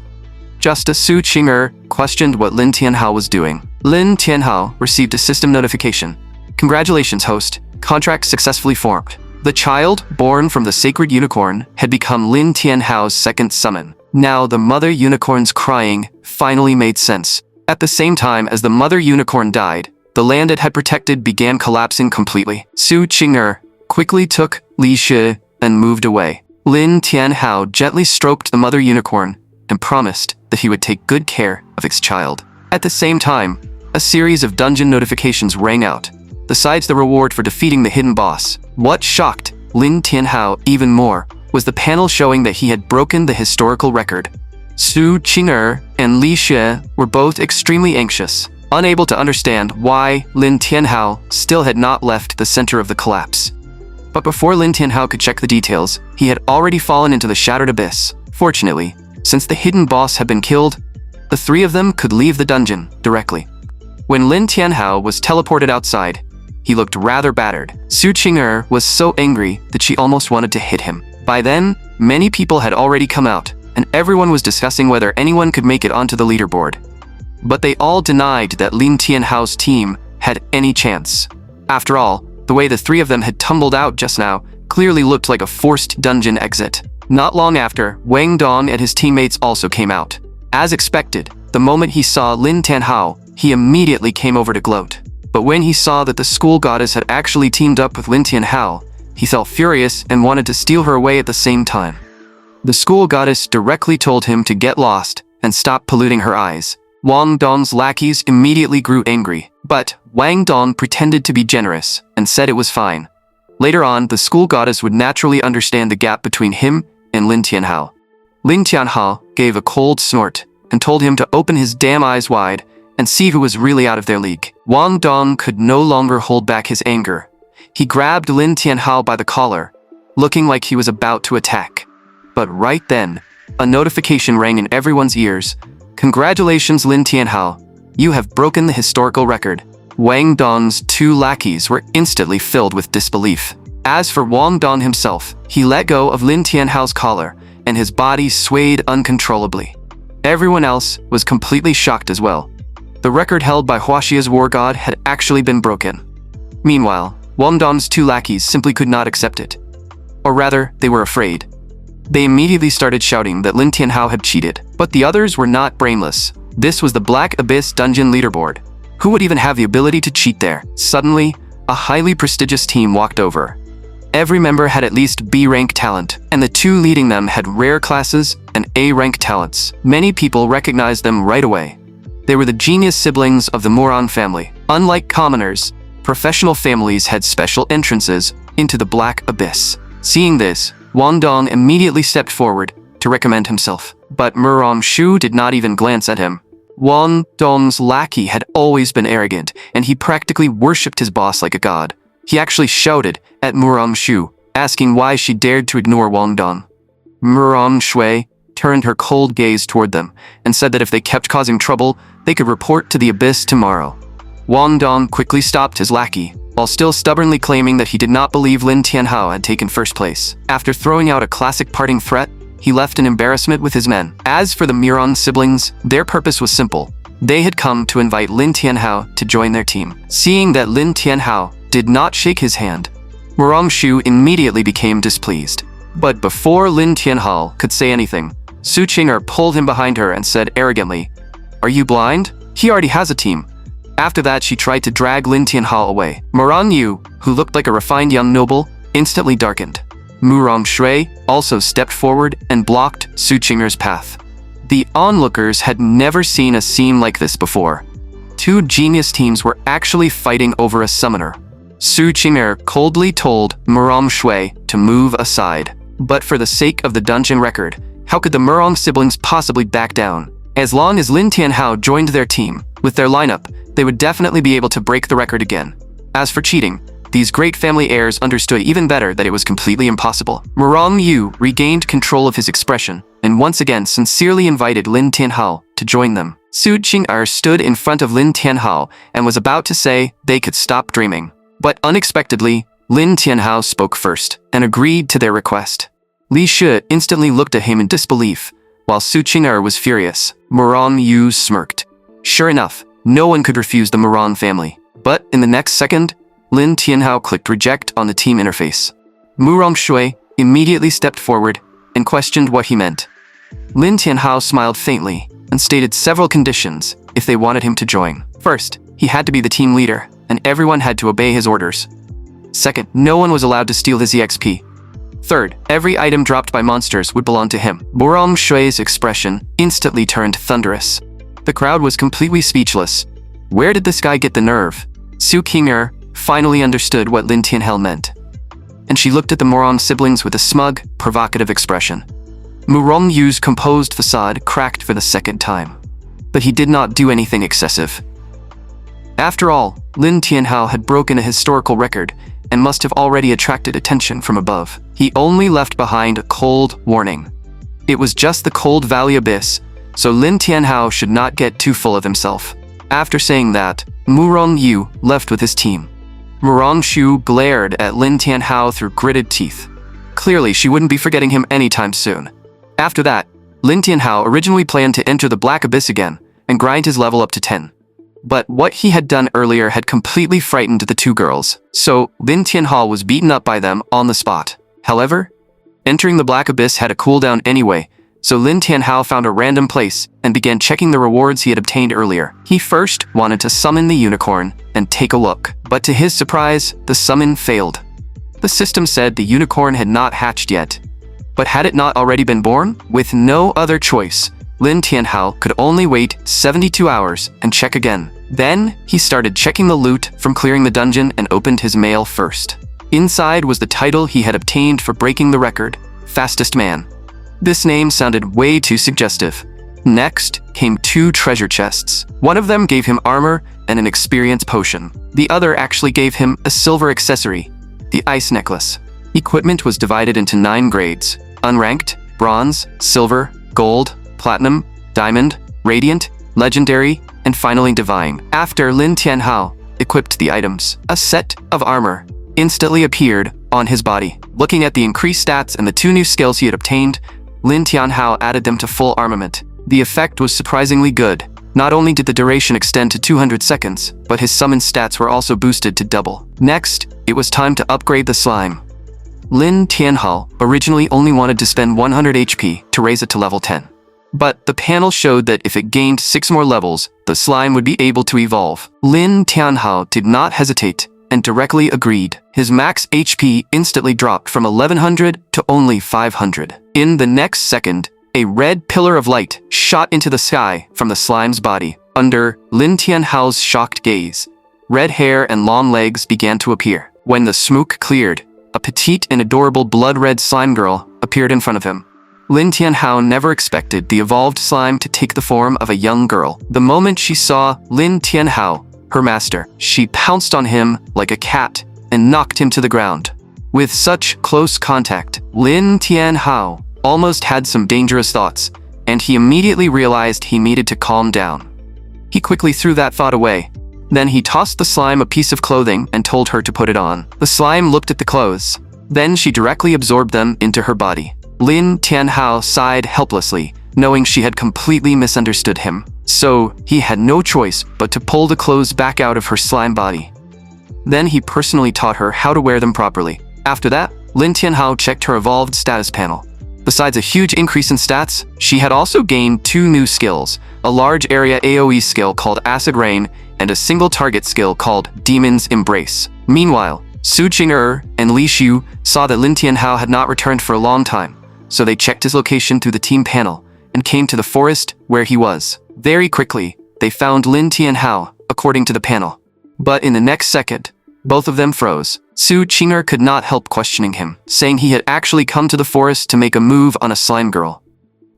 Just as Su Qing-er questioned what Lin Tianhao was doing, Lin Tianhao received a system notification. Congratulations, host. Contract successfully formed. The child, born from the sacred unicorn, had become Lin Tianhao's second summon. Now the mother unicorn's crying finally made sense. At the same time as the mother unicorn died, the land it had protected began collapsing completely. Su Qing-er quickly took Li Shui and moved away. Lin Tianhao gently stroked the mother unicorn and promised that he would take good care of its child. At the same time, a series of dungeon notifications rang out, besides the reward for defeating the hidden boss. What shocked Lin Tianhao even more was the panel showing that he had broken the historical record. Su Qing-er and Li Shui were both extremely anxious, unable to understand why Lin Tianhao still had not left the center of the collapse. But before Lin Tianhao could check the details, he had already fallen into the shattered abyss. Fortunately, Since the hidden boss had been killed, the three of them could leave the dungeon directly. When Lin Tianhao was teleported outside, he looked rather battered. Su Qing'er was so angry that she almost wanted to hit him. By then, many people had already come out, and everyone was discussing whether anyone could make it onto the leaderboard. But they all denied that Lin Tianhao's team had any chance. After all, the way the three of them had tumbled out just now clearly looked like a forced dungeon exit. Not long after, Wang Dong and his teammates also came out. As expected, the moment he saw Lin Tianhao, he immediately came over to gloat. But when he saw that the school goddess had actually teamed up with Lin Tianhao, he felt furious and wanted to steal her away at the same time. The school goddess directly told him to get lost and stop polluting her eyes. Wang Dong's lackeys immediately grew angry, but Wang Dong pretended to be generous and said it was fine. Later on, the school goddess would naturally understand the gap between him and Lin Tianhao. Lin Tianhao gave a cold snort and told him to open his damn eyes wide and see who was really out of their league. Wang Dong could no longer hold back his anger. He grabbed Lin Tianhao by the collar, looking like he was about to attack. But right then, a notification rang in everyone's ears. "Congratulations, Lin Tianhao. You have broken the historical record." Wang Dong's two lackeys were instantly filled with disbelief. As for Wang Dong himself, he let go of Lin Tianhao's collar, and his body swayed uncontrollably. Everyone else was completely shocked as well. The record held by Huaxia's war god had actually been broken. Meanwhile, Wang Dong's two lackeys simply could not accept it. Or rather, they were afraid. They immediately started shouting that Lin Tianhao had cheated, but the others were not brainless. This was the Black Abyss dungeon leaderboard. Who would even have the ability to cheat there? Suddenly, a highly prestigious team walked over. Every member had at least B-rank talent, and the two leading them had rare classes and A-rank talents. Many people recognized them right away. They were the genius siblings of the Moron family. Unlike commoners, professional families had special entrances into the Black Abyss. Seeing this, Wang Dong immediately stepped forward to recommend himself. But Murong Shu did not even glance at him. Wang Dong's lackey had always been arrogant, and he practically worshipped his boss like a god. He actually shouted at Murong Shu, asking why she dared to ignore Wang Dong. Murong Shui turned her cold gaze toward them and said that if they kept causing trouble, they could report to the abyss tomorrow. Wang Dong quickly stopped his lackey, while still stubbornly claiming that he did not believe Lin Tianhao had taken first place. After throwing out a classic parting threat, he left in embarrassment with his men. As for the Muron siblings, their purpose was simple. They had come to invite Lin Tianhao to join their team. Seeing that Lin Tianhao did not shake his hand, Murong Shu immediately became displeased. But before Lin Tianhao could say anything, Su Qing'er pulled him behind her and said arrogantly, "Are you blind? He already has a team." After that, she tried to drag Lin Tianhao away. Murong Yu, who looked like a refined young noble, instantly darkened. Murong Shui also stepped forward and blocked Su Qing'er's path. The onlookers had never seen a scene like this before. Two genius teams were actually fighting over a summoner. Su Qing'er coldly told Murong Shui to move aside. But for the sake of the dungeon record, how could the Murong siblings possibly back down? As long as Lin Tianhao joined their team, with their lineup, they would definitely be able to break the record again. As for cheating, these great family heirs understood even better that it was completely impossible. Murong Yu regained control of his expression, and once again sincerely invited Lin Tianhao to join them. Su Qing'er stood in front of Lin Tianhao and was about to say they could stop dreaming. But unexpectedly, Lin Tianhao spoke first and agreed to their request. Li Shi instantly looked at him in disbelief, while Su Qing'er was furious. Murong Yu smirked. Sure enough, no one could refuse the Murong family. But in the next second, Lin Tianhao clicked reject on the team interface. Murong Shui immediately stepped forward and questioned what he meant. Lin Tianhao smiled faintly and stated several conditions if they wanted him to join. First, he had to be the team leader, and everyone had to obey his orders. Second, no one was allowed to steal his EXP. Third, every item dropped by monsters would belong to him. Murong Shui's expression instantly turned thunderous. The crowd was completely speechless. Where did this guy get the nerve? Su Qing'er finally understood what Lin Tianhao meant, and she looked at the Murong siblings with a smug, provocative expression. Murong Yu's composed facade cracked for the second time, but he did not do anything excessive. After all, Lin Tianhao had broken a historical record and must have already attracted attention from above. He only left behind a cold warning. It was just the Cold Valley Abyss, so Lin Tianhao should not get too full of himself. After saying that, Murong Yu left with his team. Murong Shu glared at Lin Tianhao through gritted teeth. Clearly, she wouldn't be forgetting him anytime soon. After that, Lin Tianhao originally planned to enter the Black Abyss again and grind his level up to 10. But what he had done earlier had completely frightened the two girls, so Lin Tianhao was beaten up by them on the spot. However, entering the Black Abyss had a cooldown anyway, so Lin Tianhao found a random place and began checking the rewards he had obtained earlier. He first wanted to summon the unicorn and take a look, but to his surprise, the summon failed. The system said the unicorn had not hatched yet. But had it not already been born? With no other choice, Lin Tianhao could only wait 72 hours and check again. Then, he started checking the loot from clearing the dungeon and opened his mail first. Inside was the title he had obtained for breaking the record, Fastest Man. This name sounded way too suggestive. Next came 2 treasure chests. One of them gave him armor and an experience potion. The other actually gave him a silver accessory, the ice necklace. Equipment was divided into 9 grades: unranked, bronze, silver, gold, platinum, diamond, radiant, legendary, and finally divine. After Lin Tianhao equipped the items, a set of armor instantly appeared on his body. Looking at the increased stats and the 2 new skills he had obtained, Lin Tianhao added them to full armament. The effect was surprisingly good. Not only did the duration extend to 200 seconds, but his summon stats were also boosted to double. Next, it was time to upgrade the slime. Lin Tianhao originally only wanted to spend 100 HP to raise it to level 10. But the panel showed that if it gained 6 more levels, the slime would be able to evolve. Lin Tianhao did not hesitate and directly agreed. His max HP instantly dropped from 1100 to only 500. In the next second, a red pillar of light shot into the sky from the slime's body. Under Lin Tianhao's shocked gaze, red hair and long legs began to appear. When the smoke cleared, a petite and adorable blood-red slime girl appeared in front of him. Lin Tianhao never expected the evolved slime to take the form of a young girl. The moment she saw Lin Tianhao, her master, she pounced on him like a cat and knocked him to the ground. With such close contact, Lin Tianhao almost had some dangerous thoughts, and he immediately realized he needed to calm down. He quickly threw that thought away. Then he tossed the slime a piece of clothing and told her to put it on. The slime looked at the clothes. Then she directly absorbed them into her body. Lin Tianhao sighed helplessly, knowing she had completely misunderstood him. So he had no choice but to pull the clothes back out of her slime body. Then he personally taught her how to wear them properly. After that, Lin Tianhao checked her evolved status panel. Besides a huge increase in stats, she had also gained 2 new skills, a large area AoE skill called Acid Rain and a single target skill called Demon's Embrace. Meanwhile, Su Qing'er and Li Xiu saw that Lin Tianhao had not returned for a long time, so they checked his location through the team panel and came to the forest where he was. Very quickly, they found Lin Tianhao, according to the panel. But in the next second, both of them froze. Su Qing'er could not help questioning him, saying he had actually come to the forest to make a move on a slime girl.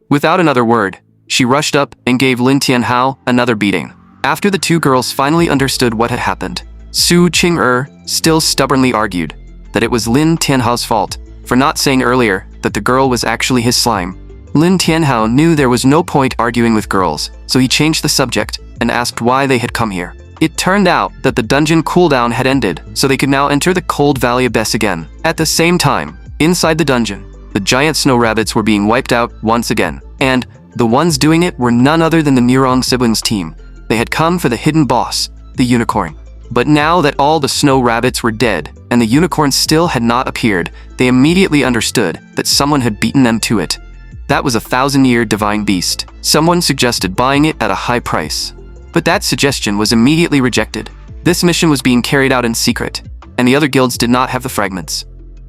Without another word, she rushed up and gave Lin Tianhao another beating. After the 2 girls finally understood what had happened, Su Qing'er still stubbornly argued that it was Lin Tianhao's fault for not saying earlier that the girl was actually his slime. Lin Tianhao knew there was no point arguing with girls, so he changed the subject and asked why they had come here. It turned out that the dungeon cooldown had ended, so they could now enter the Cold Valley Abyss again. At the same time, inside the dungeon, the giant snow rabbits were being wiped out once again, and the ones doing it were none other than the Murong siblings team. They had come for the hidden boss, the unicorn. But now that all the snow rabbits were dead, and the unicorn still had not appeared, they immediately understood that someone had beaten them to it. That was a 1,000-year divine beast. Someone suggested buying it at a high price. But that suggestion was immediately rejected. This mission was being carried out in secret, and the other guilds did not have the fragments.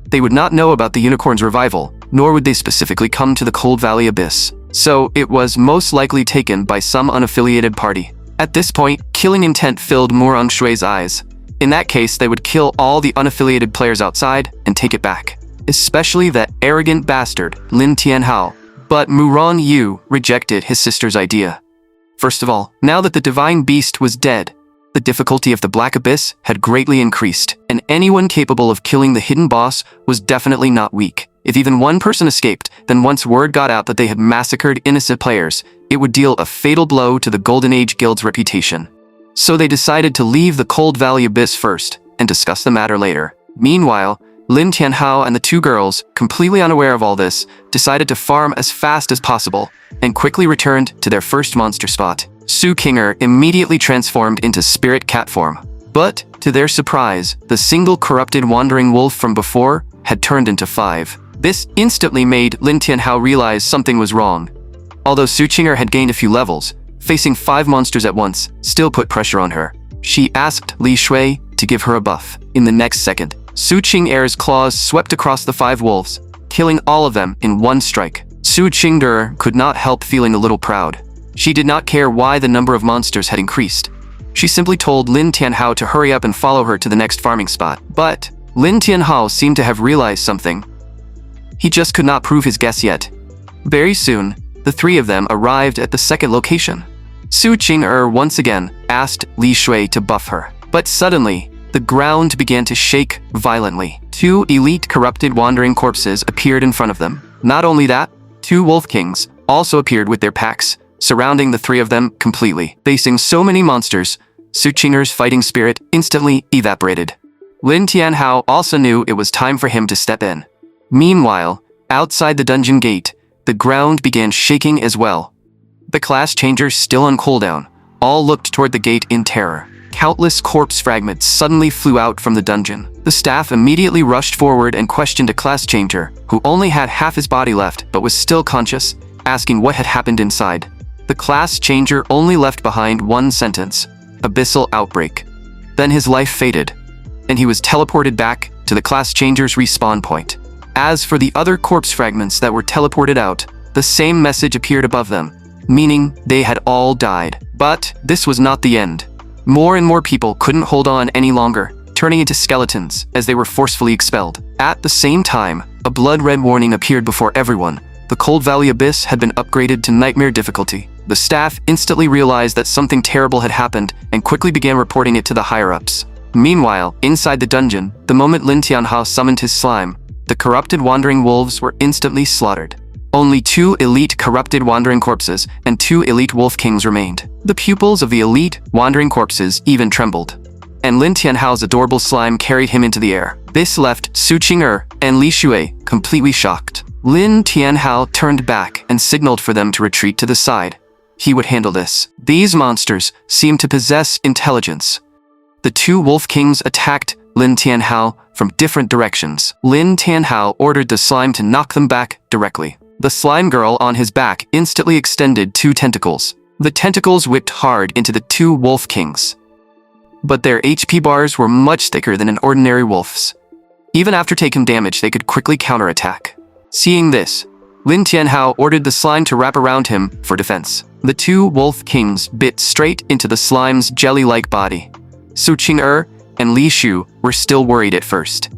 They would not know about the unicorn's revival, nor would they specifically come to the Cold Valley Abyss. So it was most likely taken by some unaffiliated party. At this point, killing intent filled Murong Shui's eyes. In that case, they would kill all the unaffiliated players outside and take it back. Especially that arrogant bastard, Lin Tianhao. But Murong Yu rejected his sister's idea. First of all, now that the divine beast was dead, the difficulty of the Black Abyss had greatly increased, and anyone capable of killing the hidden boss was definitely not weak. If even one person escaped, then once word got out that they had massacred innocent players, it would deal a fatal blow to the Golden Age Guild's reputation. So they decided to leave the Cold Valley Abyss first, and discuss the matter later. Meanwhile, Lin Tianhao and the two girls, completely unaware of all this, decided to farm as fast as possible, and quickly returned to their first monster spot. Su Qinger immediately transformed into spirit cat form. But, to their surprise, the single corrupted wandering wolf from before had turned into 5. This instantly made Lin Tianhao realize something was wrong. Although Su Qinger had gained a few levels, facing 5 monsters at once still put pressure on her. She asked Li Shui to give her a buff. In the next second, Su Qinger's claws swept across the 5 wolves, killing all of them in one strike. Su Qingder could not help feeling a little proud. She did not care why the number of monsters had increased. She simply told Lin Tianhao to hurry up and follow her to the next farming spot. But Lin Tianhao seemed to have realized something. He just could not prove his guess yet. Very soon, the 3 of them arrived at the second location. Su Qinger once again asked Li Shui to buff her. But suddenly, the ground began to shake violently. 2 elite corrupted wandering corpses appeared in front of them. Not only that, 2 wolf kings also appeared with their packs, surrounding the 3 of them completely. Facing so many monsters, Su Qinger's fighting spirit instantly evaporated. Lin Tianhao also knew it was time for him to step in. Meanwhile, outside the dungeon gate, the ground began shaking as well. The class changers still on cooldown, all looked toward the gate in terror. Countless corpse fragments suddenly flew out from the dungeon. The staff immediately rushed forward and questioned a class changer, who only had half his body left but was still conscious, asking what had happened inside. The class changer only left behind one sentence: abyssal outbreak. Then his life faded, and he was teleported back to the class changer's respawn point. As for the other corpse fragments that were teleported out, the same message appeared above them, meaning they had all died. But this was not the end. More and more people couldn't hold on any longer, turning into skeletons as they were forcefully expelled. At the same time, a blood-red warning appeared before everyone. The Cold Valley Abyss had been upgraded to nightmare difficulty. The staff instantly realized that something terrible had happened and quickly began reporting it to the higher-ups. Meanwhile, inside the dungeon, the moment Lin Tianhao summoned his slime, the corrupted wandering wolves were instantly slaughtered. Only 2 elite corrupted wandering corpses and 2 elite wolf kings remained. The pupils of the elite wandering corpses even trembled, and Lin Tianhao's adorable slime carried him into the air. This left Su Qinger and Li Shui completely shocked. Lin Tianhao turned back and signaled for them to retreat to the side. He would handle this. These monsters seemed to possess intelligence. The 2 wolf kings attacked Lin Tianhao from different directions. Lin Tianhao ordered the slime to knock them back directly. The slime girl on his back instantly extended 2 tentacles. The tentacles whipped hard into the 2 wolf kings, but their HP bars were much thicker than an ordinary wolf's. Even after taking damage, they could quickly counterattack. Seeing this, Lin Tianhao ordered the slime to wrap around him for defense. The 2 wolf kings bit straight into the slime's jelly-like body. Su Qinger and Li Shu were still worried at first,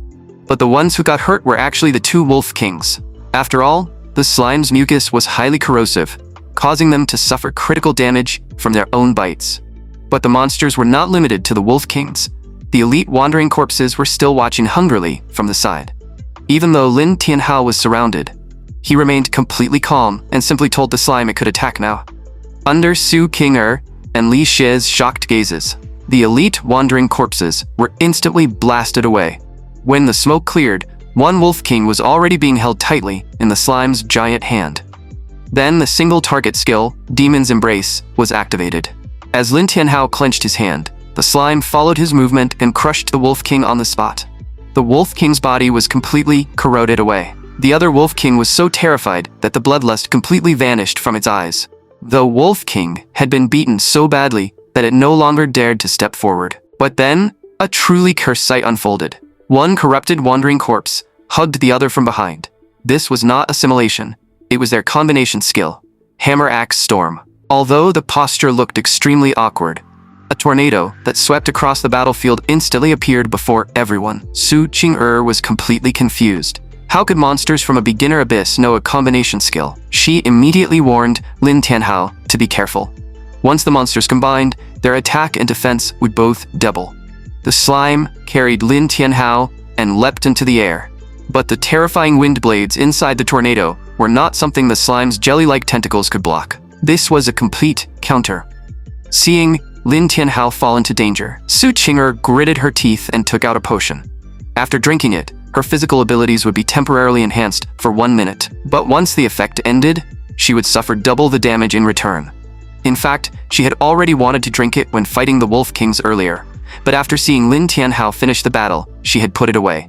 but the ones who got hurt were actually the 2 wolf kings. After all, the slime's mucus was highly corrosive, causing them to suffer critical damage from their own bites. But the monsters were not limited to the wolf kings. The elite wandering corpses were still watching hungrily from the side. Even though Lin Tianhao was surrounded, he remained completely calm and simply told the slime it could attack now. Under Su Qinger and Li Shi's shocked gazes, the elite wandering corpses were instantly blasted away. When the smoke cleared, one wolf king was already being held tightly in the slime's giant hand. Then the single target skill, Demon's Embrace, was activated. As Lin Tianhao clenched his hand, the slime followed his movement and crushed the wolf king on the spot. The wolf king's body was completely corroded away. The other wolf king was so terrified that the bloodlust completely vanished from its eyes. The wolf king had been beaten so badly that it no longer dared to step forward. But then, a truly cursed sight unfolded. One corrupted wandering corpse hugged the other from behind. This was not assimilation. It was their combination skill, Hammer Axe Storm. Although the posture looked extremely awkward, a tornado that swept across the battlefield instantly appeared before everyone. Su Qinger was completely confused. How could monsters from a beginner abyss know a combination skill? She immediately warned Lin Tianhao to be careful. Once the monsters combined, their attack and defense would both double. The slime carried Lin Tianhao and leapt into the air. But the terrifying wind blades inside the tornado were not something the slime's jelly-like tentacles could block. This was a complete counter. Seeing Lin Tianhao fall into danger, Su Qing'er gritted her teeth and took out a potion. After drinking it, her physical abilities would be temporarily enhanced for 1 minute. But once the effect ended, she would suffer double the damage in return. In fact, she had already wanted to drink it when fighting the Wolf Kings earlier, but after seeing Lin Tianhao finish the battle, she had put it away.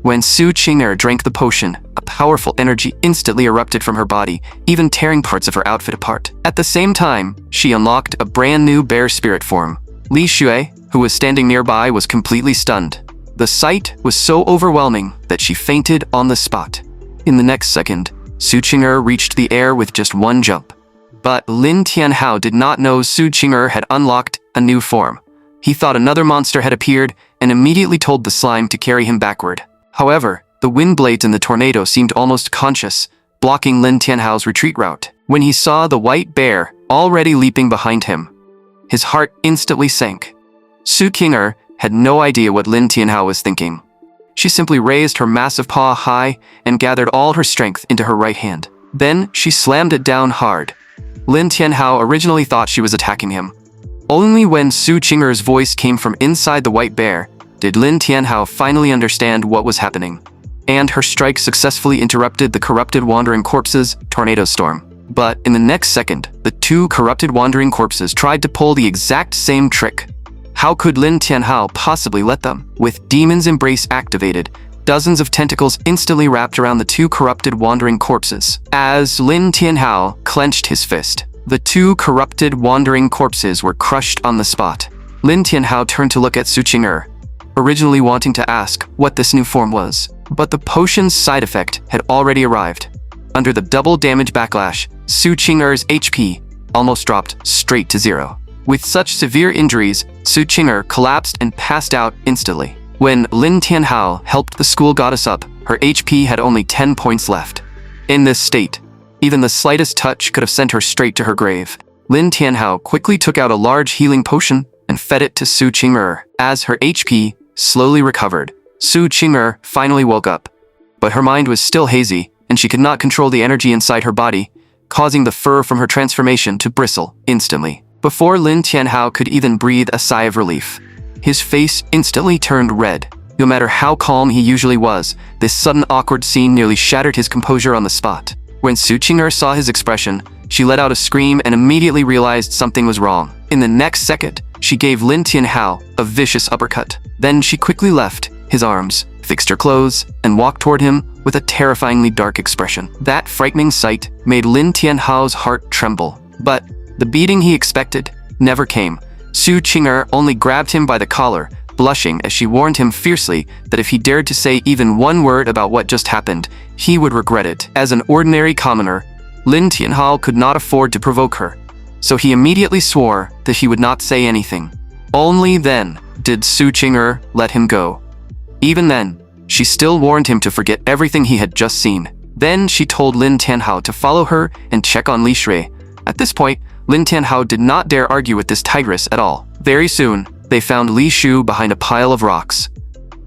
When Su Qing'er drank the potion, a powerful energy instantly erupted from her body, even tearing parts of her outfit apart. At the same time, she unlocked a brand new bear spirit form. Li Shui, who was standing nearby, was completely stunned. The sight was so overwhelming that she fainted on the spot. In the next second, Su Qing'er reached the air with just one jump. But Lin Tianhao did not know Su Qing'er had unlocked a new form. He thought another monster had appeared and immediately told the slime to carry him backward. However, the wind blades in the tornado seemed almost conscious, blocking Lin Tianhao's retreat route. When he saw the white bear already leaping behind him, his heart instantly sank. Su Qing'er had no idea what Lin Tianhao was thinking. She simply raised her massive paw high and gathered all her strength into her right hand. Then she slammed it down hard. Lin Tianhao originally thought she was attacking him. Only when Su Qing'er's voice came from inside the white bear did Lin Tianhao finally understand what was happening. And her strike successfully interrupted the corrupted wandering corpses' tornado storm. But in the next second, the two corrupted wandering corpses tried to pull the exact same trick. How could Lin Tianhao possibly let them? With Demon's Embrace activated, dozens of tentacles instantly wrapped around the two corrupted wandering corpses. As Lin Tianhao clenched his fist, the two corrupted wandering corpses were crushed on the spot. Lin Tianhao turned to look at Su Qing'er, originally wanting to ask what this new form was. But the potion's side effect had already arrived. Under the double damage backlash, Su Qing'er's HP almost dropped straight to 0. With such severe injuries, Su Qing'er collapsed and passed out instantly. When Lin Tianhao helped the school goddess up, her HP had only 10 points left. In this state, even the slightest touch could have sent her straight to her grave. Lin Tianhao quickly took out a large healing potion and fed it to Su Qing'er. As her HP slowly recovered, Su Qing'er finally woke up. But her mind was still hazy, and she could not control the energy inside her body, causing the fur from her transformation to bristle instantly. Before Lin Tianhao could even breathe a sigh of relief, his face instantly turned red. No matter how calm he usually was, this sudden awkward scene nearly shattered his composure on the spot. When Su Qing'er saw his expression, she let out a scream and immediately realized something was wrong. In the next second, she gave Lin Tianhao a vicious uppercut. Then she quickly left his arms, fixed her clothes, and walked toward him with a terrifyingly dark expression. That frightening sight made Lin Tianhao's heart tremble. But the beating he expected never came. Su Qing'er only grabbed him by the collar, blushing as she warned him fiercely that if he dared to say even one word about what just happened, he would regret it. As an ordinary commoner, Lin Tianhao could not afford to provoke her, so he immediately swore that he would not say anything. Only then did Su Qing'er let him go. Even then, she still warned him to forget everything he had just seen. Then she told Lin Tianhao to follow her and check on Li Shui. At this point, Lin Tianhao did not dare argue with this tigress at all. Very soon, they found Li Shu behind a pile of rocks.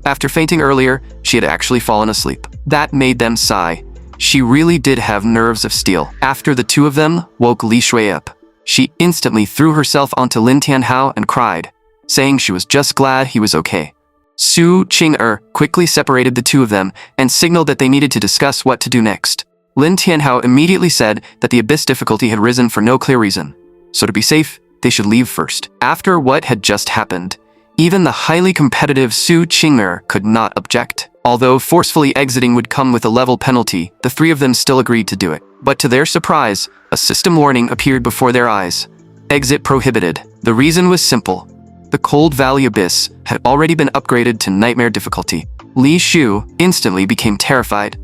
After fainting earlier, she had actually fallen asleep. That made them sigh. She really did have nerves of steel. After the two of them woke Li Shui up, she instantly threw herself onto Lin Tianhao and cried, saying she was just glad he was okay. Su Qing'er quickly separated the two of them and signaled that they needed to discuss what to do next. Lin Tianhao immediately said that the abyss difficulty had risen for no clear reason, so to be safe, they should leave first. After what had just happened, even the highly competitive Su Qing'er could not object. Although forcefully exiting would come with a level penalty, the three of them still agreed to do it. But to their surprise, a system warning appeared before their eyes. Exit prohibited. The reason was simple. The Cold Valley Abyss had already been upgraded to Nightmare difficulty. Li Shu instantly became terrified.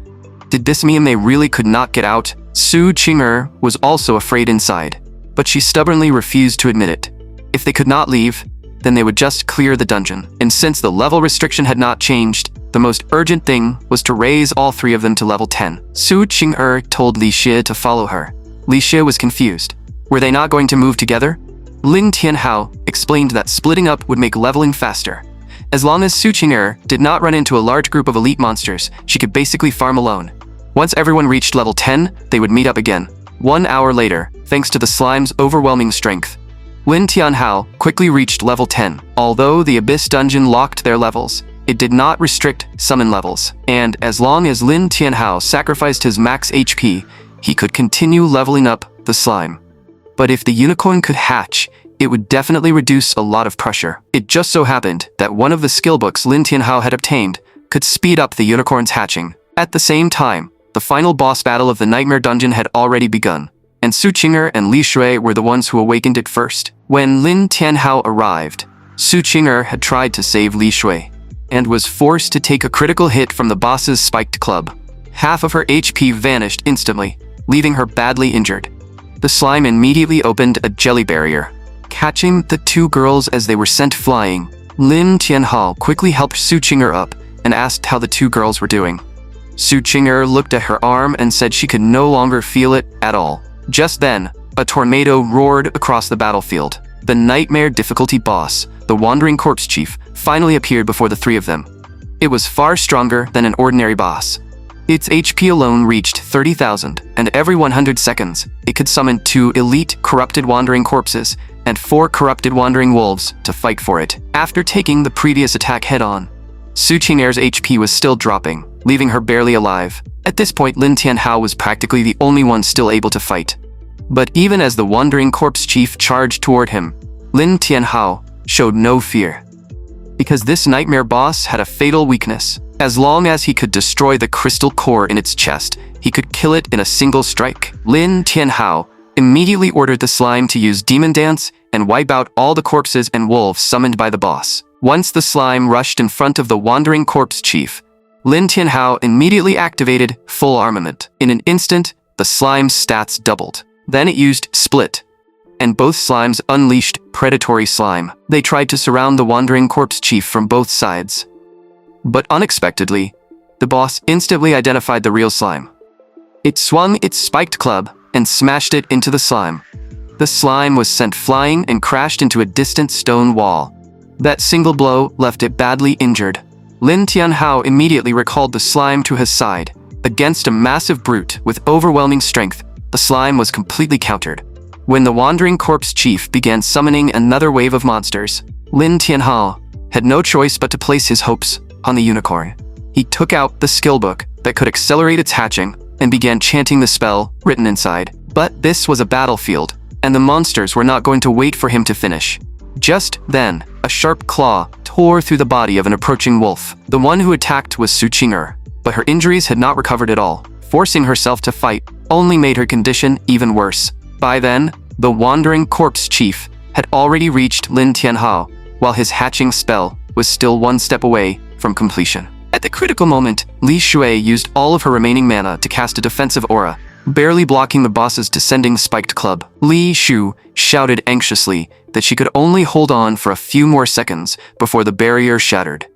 Did this mean they really could not get out? Su Qing'er was also afraid inside, but she stubbornly refused to admit it. If they could not leave, then they would just clear the dungeon. And since the level restriction had not changed, the most urgent thing was to raise all three of them to level 10. Su Qing'er told Li Xie to follow her. Li Xie was confused. Were they not going to move together? Lin Tianhao explained that splitting up would make leveling faster, As long as Su Qing'er did not run into a large group of elite monsters, she could basically farm alone. Once everyone reached level 10, they would meet up again. 1 hour later, thanks to the slime's overwhelming strength, Lin Tianhao quickly reached level 10. Although the Abyss Dungeon locked their levels, it did not restrict summon levels, and as long as Lin Tianhao sacrificed his max HP, he could continue leveling up the slime. But if the unicorn could hatch, it would definitely reduce a lot of pressure. It just so happened that one of the skill books Lin Tianhao had obtained could speed up the unicorn's hatching. At the same time, the final boss battle of the Nightmare Dungeon had already begun, and Su Qing'er and Li Shui were the ones who awakened it first. When Lin Tianhao arrived, Su Qing'er had tried to save Li Shui, and was forced to take a critical hit from the boss's spiked club. Half of her HP vanished instantly, leaving her badly injured. The slime immediately opened a jelly barrier. Catching the two girls as they were sent flying, Lin Tianhao quickly helped Su Qing'er up and asked how the two girls were doing. Su Qing'er looked at her arm and said she could no longer feel it at all. Just then, a tornado roared across the battlefield. The nightmare difficulty boss, the Wandering Corpse Chief, finally appeared before the three of them. It was far stronger than an ordinary boss. Its HP alone reached 30,000, and every 100 seconds, it could summon 2 elite corrupted wandering corpses and 4 corrupted wandering wolves to fight for it. After taking the previous attack head-on, Su Qing'er's HP was still dropping, leaving her barely alive. At this point, Lin Tianhao was practically the only one still able to fight. But even as the Wandering Corpse Chief charged toward him, Lin Tianhao showed no fear. Because this nightmare boss had a fatal weakness. As long as he could destroy the crystal core in its chest, he could kill it in a single strike. Lin Tianhao immediately ordered the slime to use Demon Dance and wipe out all the corpses and wolves summoned by the boss. Once the slime rushed in front of the Wandering Corpse Chief, Lin Tianhao immediately activated full armament. In an instant, the slime's stats doubled. Then it used Split, and both slimes unleashed Predatory Slime. They tried to surround the Wandering Corpse Chief from both sides. But unexpectedly, the boss instantly identified the real slime. It swung its spiked club and smashed it into the slime. The slime was sent flying and crashed into a distant stone wall. That single blow left it badly injured. Lin Tianhao immediately recalled the slime to his side. Against a massive brute with overwhelming strength, the slime was completely countered. When the Wandering Corpse Chief began summoning another wave of monsters, Lin Tianhao had no choice but to place his hopes on the unicorn. He took out the skill book that could accelerate its hatching and began chanting the spell written inside. But this was a battlefield, and the monsters were not going to wait for him to finish. Just then, a sharp claw tore through the body of an approaching wolf. The one who attacked was Su Qing'er, but her injuries had not recovered at all. Forcing herself to fight only made her condition even worse. By then, the Wandering Corpse Chief had already reached Lin Tianhao, while his hatching spell was still one step away from completion. At the critical moment, Li Shui used all of her remaining mana to cast a defensive aura, barely blocking the boss's descending spiked club. Li Shu shouted anxiously that she could only hold on for a few more seconds before the barrier shattered.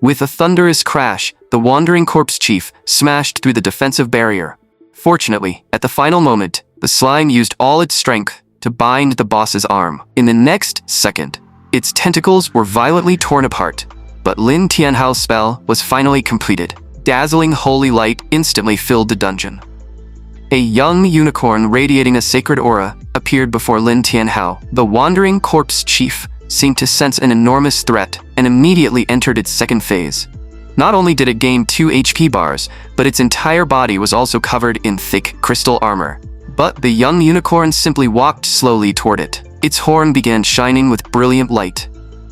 With a thunderous crash, the Wandering Corpse Chief smashed through the defensive barrier. Fortunately, at the final moment, the slime used all its strength to bind the boss's arm. In the next second, its tentacles were violently torn apart, but Lin Tianhao's spell was finally completed. Dazzling holy light instantly filled the dungeon. A young unicorn radiating a sacred aura appeared before Lin Tianhao. The Wandering Corpse Chief seemed to sense an enormous threat and immediately entered its second phase. Not only did it gain 2 HP bars, but its entire body was also covered in thick crystal armor. But the young unicorn simply walked slowly toward it. Its horn began shining with brilliant light.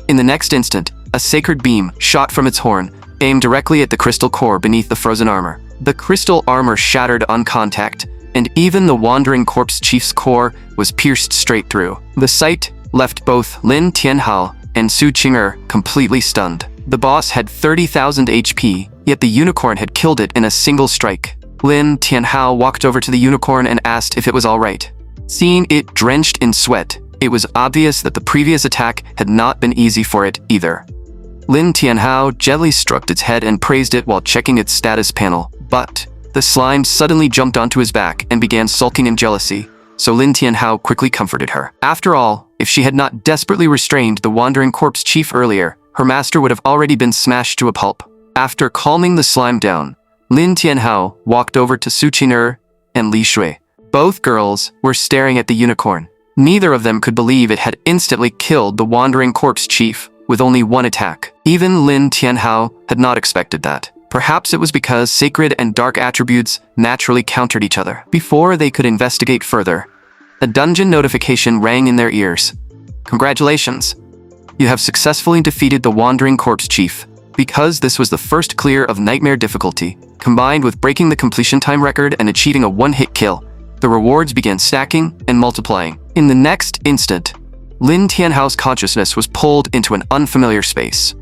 In the next instant, a sacred beam shot from its horn, aimed directly at the crystal core beneath the frozen armor. The crystal armor shattered on contact, and even the Wandering Corpse Chief's core was pierced straight through. The sight left both Lin Tianhao and Su Qing'er completely stunned. The boss had 30,000 HP, yet the unicorn had killed it in a single strike. Lin Tianhao walked over to the unicorn and asked if it was alright. Seeing it drenched in sweat, it was obvious that the previous attack had not been easy for it either. Lin Tianhao gently stroked its head and praised it while checking its status panel, but the slime suddenly jumped onto his back and began sulking in jealousy, so Lin Tianhao quickly comforted her. After all, if she had not desperately restrained the Wandering Corpse Chief earlier, her master would have already been smashed to a pulp. After calming the slime down, Lin Tianhao walked over to Su Qing'er and Li Shui. Both girls were staring at the unicorn. Neither of them could believe it had instantly killed the wandering corpse chief with only one attack. Even Lin Tianhao had not expected that. Perhaps it was because sacred and dark attributes naturally countered each other. Before they could investigate further, a dungeon notification rang in their ears. Congratulations! You have successfully defeated the Wandering Corpse Chief. Because this was the first clear of Nightmare difficulty, combined with breaking the completion time record and achieving a one-hit kill, the rewards began stacking and multiplying. In the next instant, Lin Tianhao's consciousness was pulled into an unfamiliar space.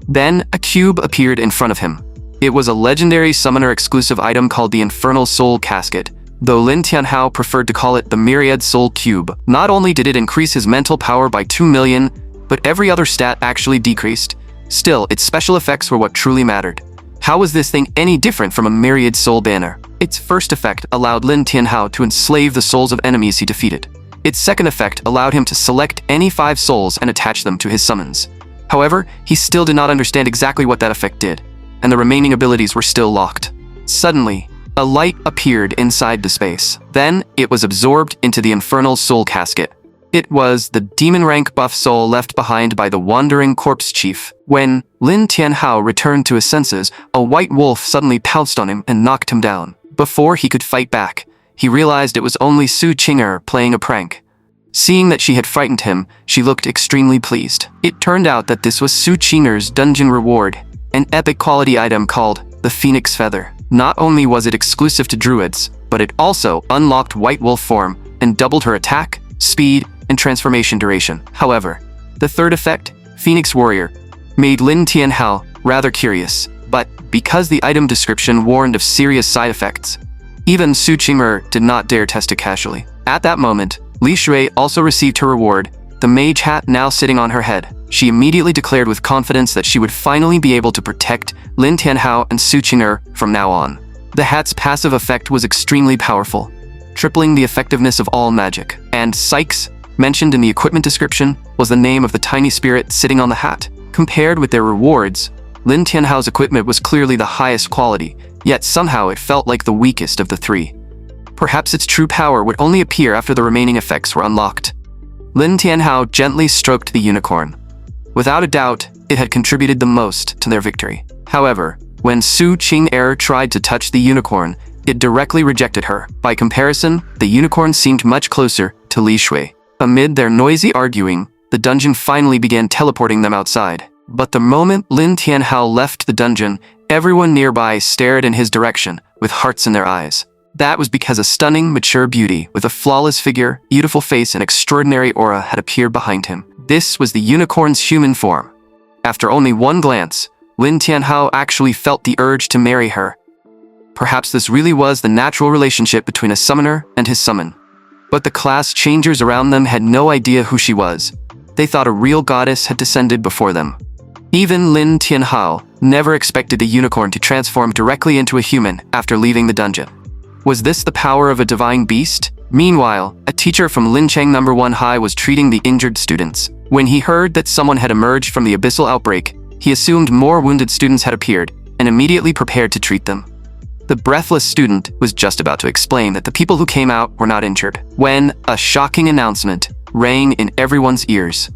Then, a cube appeared in front of him. It was a legendary summoner-exclusive item called the Infernal Soul Casket, though Lin Tianhao preferred to call it the Myriad Soul Cube. Not only did it increase his mental power by 2 million, but every other stat actually decreased. Still, its special effects were what truly mattered. How was this thing any different from a Myriad Soul banner? Its first effect allowed Lin Tianhao to enslave the souls of enemies he defeated. Its second effect allowed him to select any 5 souls and attach them to his summons. However, he still did not understand exactly what that effect did, and the remaining abilities were still locked. Suddenly, a light appeared inside the space. Then, it was absorbed into the Infernal Soul Casket. It was the demon rank buff soul left behind by the Wandering Corpse Chief. When Lin Tianhao returned to his senses, a white wolf suddenly pounced on him and knocked him down. Before he could fight back, he realized it was only Su Qing'er playing a prank. Seeing that she had frightened him, she looked extremely pleased. It turned out that this was Su Qing'er's dungeon reward, an epic quality item called the Phoenix Feather. Not only was it exclusive to druids, but it also unlocked White Wolf form and doubled her attack, speed, and transformation duration. However, the third effect, Phoenix Warrior, made Lin Tianhao rather curious, but because the item description warned of serious side effects, even Su Qing'er did not dare test it casually. At that moment, Li Shui also received her reward, the mage hat now sitting on her head. She immediately declared with confidence that she would finally be able to protect Lin Tianhao and Su Qing'er from now on. The hat's passive effect was extremely powerful, tripling the effectiveness of all magic. And Sykes, mentioned in the equipment description, was the name of the tiny spirit sitting on the hat. Compared with their rewards, Lin Tianhao's equipment was clearly the highest quality, yet somehow it felt like the weakest of the 3. Perhaps its true power would only appear after the remaining effects were unlocked. Lin Tianhao gently stroked the unicorn. Without a doubt, it had contributed the most to their victory. However, when Su Qing'er tried to touch the unicorn, it directly rejected her. By comparison, the unicorn seemed much closer to Li Shui. Amid their noisy arguing, the dungeon finally began teleporting them outside. But the moment Lin Tianhao left the dungeon, everyone nearby stared in his direction, with hearts in their eyes. That was because a stunning, mature beauty with a flawless figure, beautiful face, and extraordinary aura had appeared behind him. This was the unicorn's human form. After only one glance, Lin Tianhao actually felt the urge to marry her. Perhaps this really was the natural relationship between a summoner and his summon. But the class changers around them had no idea who she was. They thought a real goddess had descended before them. Even Lin Tianhao never expected the unicorn to transform directly into a human after leaving the dungeon. Was this the power of a divine beast? Meanwhile, a teacher from Lincheng No. 1 High was treating the injured students. When he heard that someone had emerged from the abyssal outbreak, he assumed more wounded students had appeared and immediately prepared to treat them. The breathless student was just about to explain that the people who came out were not injured, when a shocking announcement rang in everyone's ears.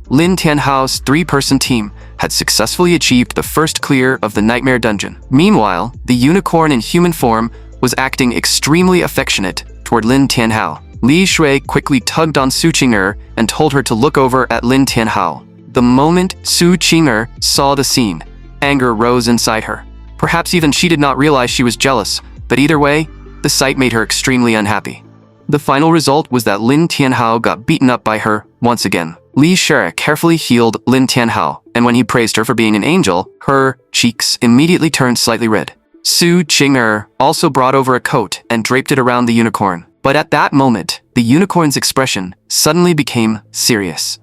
Lin Tianhao's 3-person team had successfully achieved the first clear of the Nightmare Dungeon. Meanwhile, the unicorn in human form was acting extremely affectionate toward Lin Tianhao. Li Shui quickly tugged on Su Qing'er and told her to look over at Lin Tianhao. The moment Su Qing'er saw the scene, anger rose inside her. Perhaps even she did not realize she was jealous, but either way, the sight made her extremely unhappy. The final result was that Lin Tianhao got beaten up by her once again. Li Shui carefully healed Lin Tianhao, and when he praised her for being an angel, her cheeks immediately turned slightly red. Su Qing'er also brought over a coat and draped it around the unicorn. But at that moment, the unicorn's expression suddenly became serious.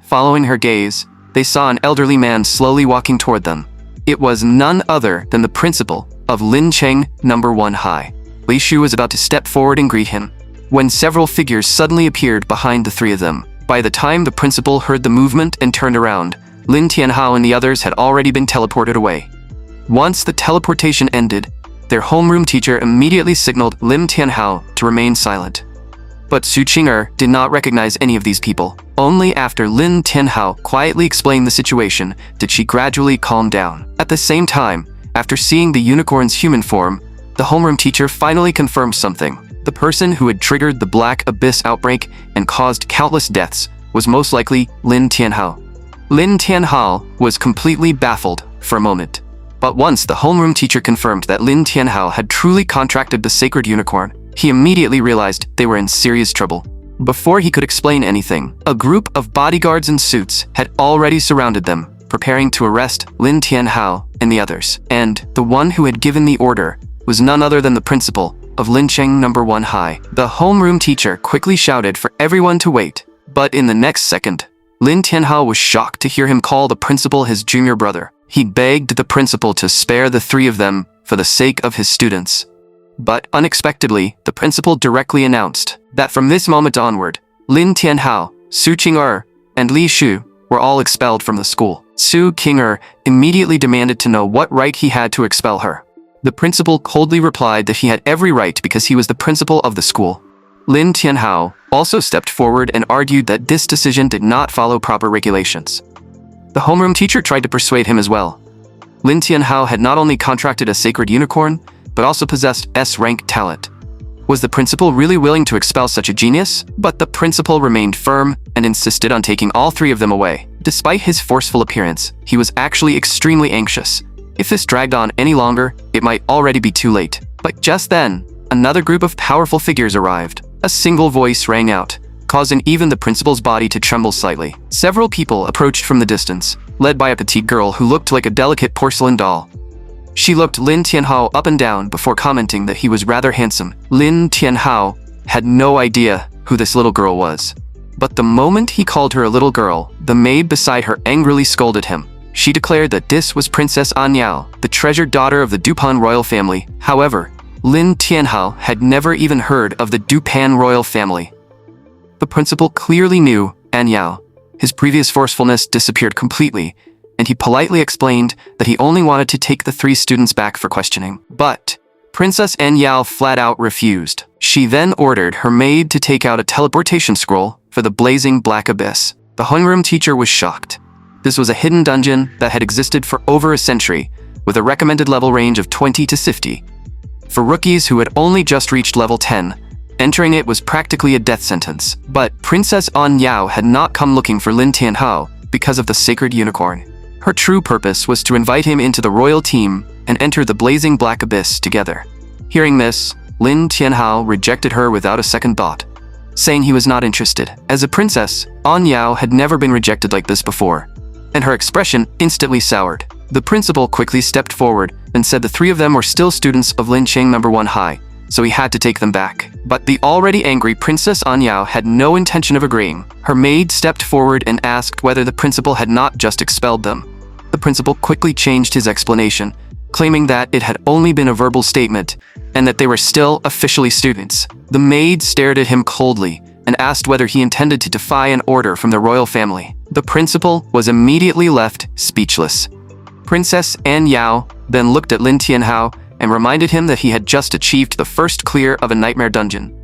Following her gaze, they saw an elderly man slowly walking toward them. It was none other than the principal of Lincheng No. 1 High. Li Shu was about to step forward and greet him, when several figures suddenly appeared behind the 3 of them. By the time the principal heard the movement and turned around, Lin Tianhao and the others had already been teleported away. Once the teleportation ended, their homeroom teacher immediately signaled Lin Tianhao to remain silent. But Su Qing'er did not recognize any of these people. Only after Lin Tianhao quietly explained the situation did she gradually calm down. At the same time, after seeing the unicorn's human form, the homeroom teacher finally confirmed something. The person who had triggered the Black Abyss outbreak and caused countless deaths was most likely Lin Tianhao. Lin Tianhao was completely baffled for a moment. But once the homeroom teacher confirmed that Lin Tianhao had truly contracted the sacred unicorn, he immediately realized they were in serious trouble. Before he could explain anything, a group of bodyguards in suits had already surrounded them, preparing to arrest Lin Tianhao and the others. And the one who had given the order was none other than the principal of Lincheng No. 1 High. The homeroom teacher quickly shouted for everyone to wait, but in the next second, Lin Tianhao was shocked to hear him call the principal his junior brother. He begged the principal to spare the three of them for the sake of his students. But unexpectedly, the principal directly announced that from this moment onward, Lin Tianhao, Su Qing'er, and Li Shu were all expelled from the school. Su Qing'er immediately demanded to know what right he had to expel her. The principal coldly replied that he had every right because he was the principal of the school. Lin Tianhao also stepped forward and argued that this decision did not follow proper regulations. The homeroom teacher tried to persuade him as well. Lin Tianhao had not only contracted a sacred unicorn, but also possessed S-rank talent. Was the principal really willing to expel such a genius? But the principal remained firm and insisted on taking all three of them away. Despite his forceful appearance, he was actually extremely anxious. If this dragged on any longer, it might already be too late. But just then, another group of powerful figures arrived. A single voice rang out, causing even the principal's body to tremble slightly. Several people approached from the distance, led by a petite girl who looked like a delicate porcelain doll. She looked Lin Tianhao up and down before commenting that he was rather handsome. Lin Tianhao had no idea who this little girl was. But the moment he called her a little girl, the maid beside her angrily scolded him. She declared that this was Princess Anyao, the treasured daughter of the Dupan royal family. However, Lin Tianhao had never even heard of the Dupan royal family. The principal clearly knew Anyao. His previous forcefulness disappeared completely, and he politely explained that he only wanted to take the three students back for questioning. But Princess Anyao flat out refused. She then ordered her maid to take out a teleportation scroll for the blazing Black Abyss. The homeroom teacher was shocked. This was a hidden dungeon that had existed for over a century, with a recommended level range of 20 to 50. For rookies who had only just reached level 10, entering it was practically a death sentence. But Princess Anyao had not come looking for Lin Tianhao because of the sacred unicorn. Her true purpose was to invite him into the royal team and enter the blazing Black Abyss together. Hearing this, Lin Tianhao rejected her without a second thought, saying he was not interested. As a princess, Anyao had never been rejected like this before, and her expression instantly soured. The principal quickly stepped forward and said the three of them were still students of Lincheng No. 1 High, so he had to take them back. But the already angry Princess Anyao had no intention of agreeing. Her maid stepped forward and asked whether the principal had not just expelled them. The principal quickly changed his explanation, claiming that it had only been a verbal statement and that they were still officially students. The maid stared at him coldly and asked whether he intended to defy an order from the royal family. The principal was immediately left speechless. Princess Anyao then looked at Lin Tianhao and reminded him that he had just achieved the first clear of a nightmare dungeon.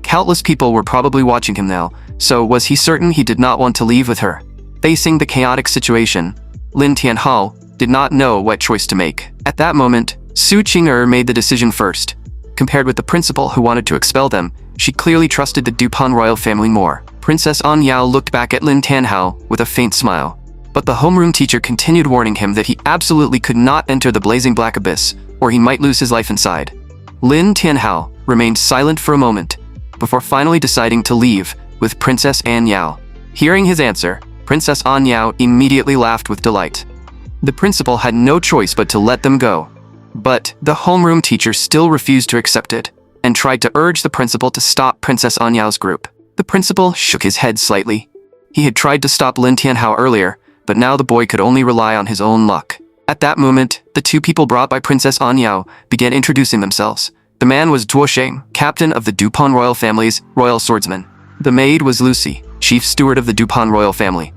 Countless people were probably watching him now, so was he certain he did not want to leave with her? Facing the chaotic situation, Lin Tianhao did not know what choice to make. At that moment, Su Qing'er made the decision first. Compared with the principal who wanted to expel them, she clearly trusted the Dupan royal family more. Princess Anyao looked back at Lin Tianhao with a faint smile. But the homeroom teacher continued warning him that he absolutely could not enter the blazing Black Abyss, or he might lose his life inside. Lin Tianhao remained silent for a moment, before finally deciding to leave with Princess Anyao. Hearing his answer, Princess Anyao immediately laughed with delight. The principal had no choice but to let them go. But the homeroom teacher still refused to accept it, and tried to urge the principal to stop Princess Anyao's group. The principal shook his head slightly. He had tried to stop Lin Tianhao earlier, but now the boy could only rely on his own luck. At that moment, the two people brought by Princess Anyao began introducing themselves. The man was Duosheng, captain of the Dupan royal family's royal swordsman. The maid was Lucy, chief steward of the Dupan royal family.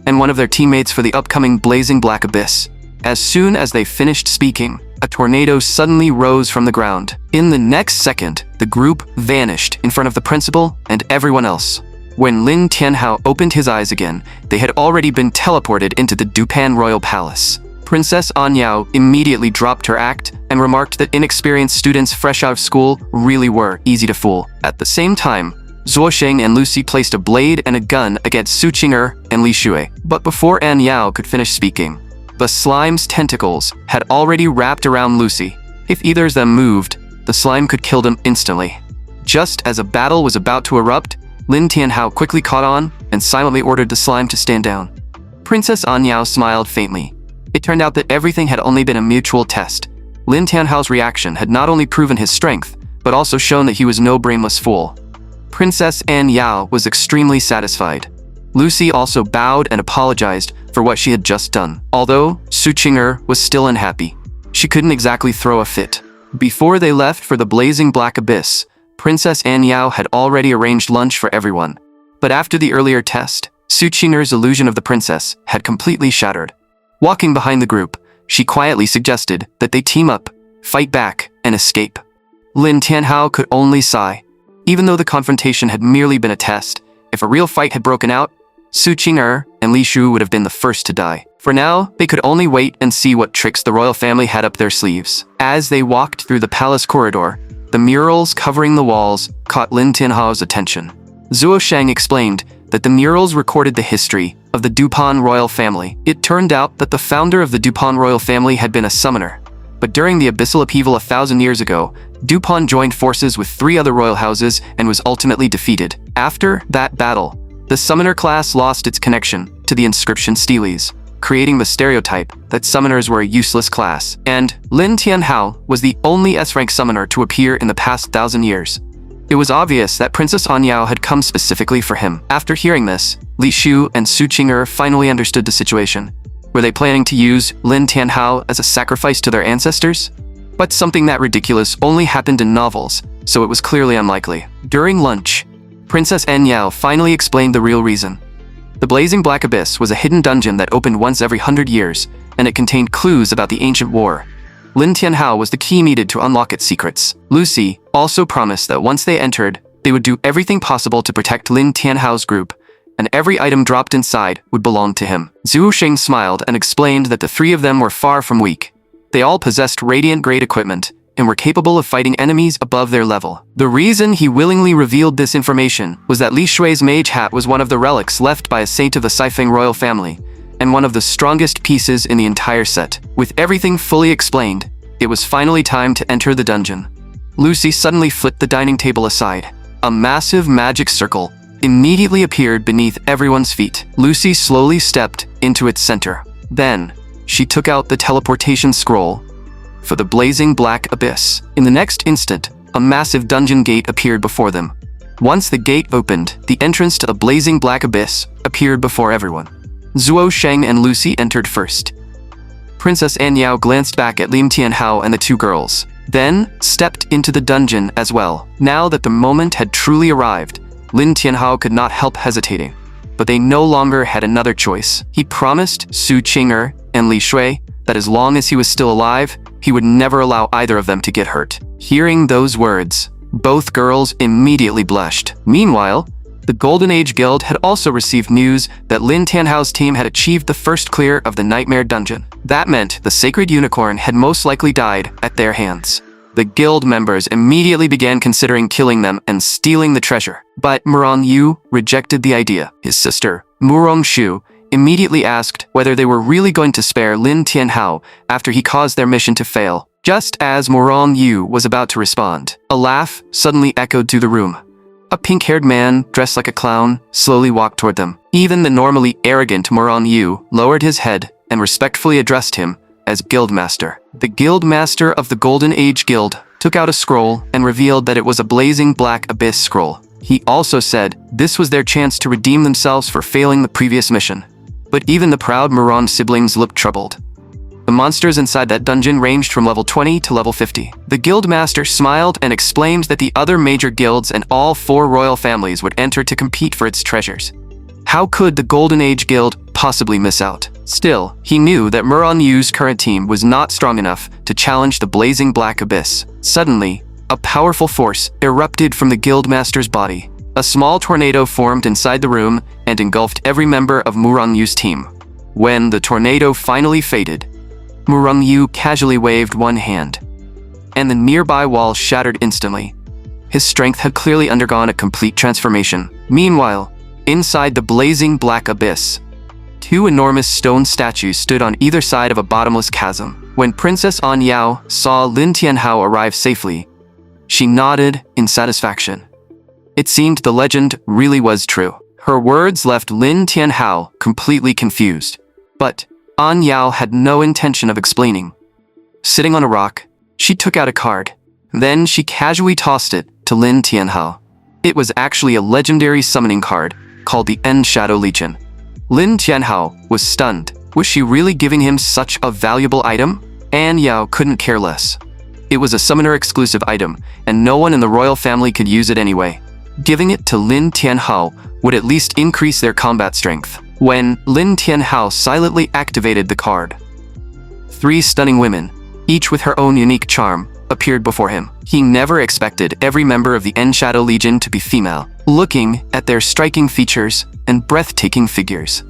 and one of their teammates for the upcoming Blazing Black Abyss. As soon as they finished speaking, a tornado suddenly rose from the ground. In the next second, the group vanished in front of the principal and everyone else. When Lin Tianhao opened his eyes again, they had already been teleported into the Dupan Royal Palace. Princess Anyao immediately dropped her act and remarked that inexperienced students fresh out of school really were easy to fool. At the same time, Zuo Sheng and Lucy placed a blade and a gun against Su Qing'er and Li Shui. But before Anyao could finish speaking, the slime's tentacles had already wrapped around Lucy. If either of them moved, the slime could kill them instantly. Just as a battle was about to erupt, Lin Tianhao quickly caught on and silently ordered the slime to stand down. Princess Anyao smiled faintly. It turned out that everything had only been a mutual test. Lin Tianhao's reaction had not only proven his strength, but also shown that he was no brainless fool. Princess Anyao was extremely satisfied. Lucy also bowed and apologized for what she had just done. Although Su Qing'er was still unhappy, she couldn't exactly throw a fit. Before they left for the Blazing Black Abyss, Princess Anyao had already arranged lunch for everyone. But after the earlier test, Su Qing'er's illusion of the princess had completely shattered. Walking behind the group, she quietly suggested that they team up, fight back, and escape. Lin Tianhao could only sigh. Even though the confrontation had merely been a test, if a real fight had broken out, Su Qing'er and Li Shu would have been the first to die. For now, they could only wait and see what tricks the royal family had up their sleeves. As they walked through the palace corridor, the murals covering the walls caught Lin Tianhao's attention. Zuo Sheng explained that the murals recorded the history of the Dupan royal family. It turned out that the founder of the Dupan royal family had been a summoner. But during the abyssal upheaval 1,000 years ago, Dupan joined forces with 3 other royal houses and was ultimately defeated. After that battle, the summoner class lost its connection to the inscription steles, creating the stereotype that summoners were a useless class. And Lin Tianhao was the only S-rank summoner to appear in the past 1,000 years. It was obvious that Princess Anyao had come specifically for him. After hearing this, Li Shu and Su Qing'er finally understood the situation. Were they planning to use Lin Tianhao as a sacrifice to their ancestors? But something that ridiculous only happened in novels, so it was clearly unlikely. During lunch, Princess Anyao finally explained the real reason. The Blazing Black Abyss was a hidden dungeon that opened once every 100 years, and it contained clues about the ancient war. Lin Tianhao was the key needed to unlock its secrets. Lucy also promised that once they entered, they would do everything possible to protect Lin Tianhao's group, and every item dropped inside would belong to him. Zuo Sheng smiled and explained that the 3 of them were far from weak. They all possessed radiant-grade equipment and were capable of fighting enemies above their level. The reason he willingly revealed this information was that Li Shui's mage hat was one of the relics left by a saint of the Saifeng royal family, and one of the strongest pieces in the entire set. With everything fully explained, it was finally time to enter the dungeon. Lucy suddenly flipped the dining table aside. A massive magic circle immediately appeared beneath everyone's feet. Lucy slowly stepped into its center. Then, she took out the teleportation scroll for the Blazing Black Abyss. In the next instant, a massive dungeon gate appeared before them. Once the gate opened, the entrance to the Blazing Black Abyss appeared before everyone. Zuo Sheng and Lucy entered first. Princess Anyao glanced back at Lin Tianhao and the 2 girls, then stepped into the dungeon as well. Now that the moment had truly arrived, Lin Tianhao could not help hesitating. But they no longer had another choice. He promised Su Qing'er and Li Shui that as long as he was still alive, he would never allow either of them to get hurt. Hearing those words, both girls immediately blushed. Meanwhile, the Golden Age Guild had also received news that Lin Tianhao's team had achieved the first clear of the Nightmare Dungeon. That meant the Sacred Unicorn had most likely died at their hands. The guild members immediately began considering killing them and stealing the treasure. But Murong Yu rejected the idea. His sister, Murong Shu, immediately asked whether they were really going to spare Lin Tianhao after he caused their mission to fail. Just as Murong Yu was about to respond, a laugh suddenly echoed through the room. A pink-haired man, dressed like a clown, slowly walked toward them. Even the normally arrogant Murong Yu lowered his head and respectfully addressed him as Guildmaster. The Guildmaster of the Golden Age Guild took out a scroll and revealed that it was a Blazing Black Abyss scroll. He also said this was their chance to redeem themselves for failing the previous mission. But even the proud Murong siblings looked troubled. The monsters inside that dungeon ranged from level 20 to level 50. The Guildmaster smiled and explained that the other major guilds and all 4 royal families would enter to compete for its treasures. How could the Golden Age Guild possibly miss out? Still, he knew that Murangyu's current team was not strong enough to challenge the blazing black abyss. Suddenly, a powerful force erupted from the Guildmaster's body. A small tornado formed inside the room and engulfed every member of Murangyu's team. When the tornado finally faded, Murangyu casually waved one hand, and the nearby wall shattered instantly. His strength had clearly undergone a complete transformation. Meanwhile, inside the blazing black abyss, two enormous stone statues stood on either side of a bottomless chasm. When Princess An Yao saw Lin Tianhao arrive safely, she nodded in satisfaction. It seemed the legend really was true. Her words left Lin Tianhao completely confused. But An Yao had no intention of explaining. Sitting on a rock, she took out a card. Then she casually tossed it to Lin Tianhao. It was actually a legendary summoning card called the Shadow Legion. Lin Tianhao was stunned. Was she really giving him such a valuable item? An Yao couldn't care less. It was a summoner-exclusive item, and no one in the royal family could use it anyway. Giving it to Lin Tianhao would at least increase their combat strength. When Lin Tianhao silently activated the card, 3 stunning women, each with her own unique charm, appeared before him. He never expected every member of the Shadow Legion to be female. Looking at their striking features and breathtaking figures,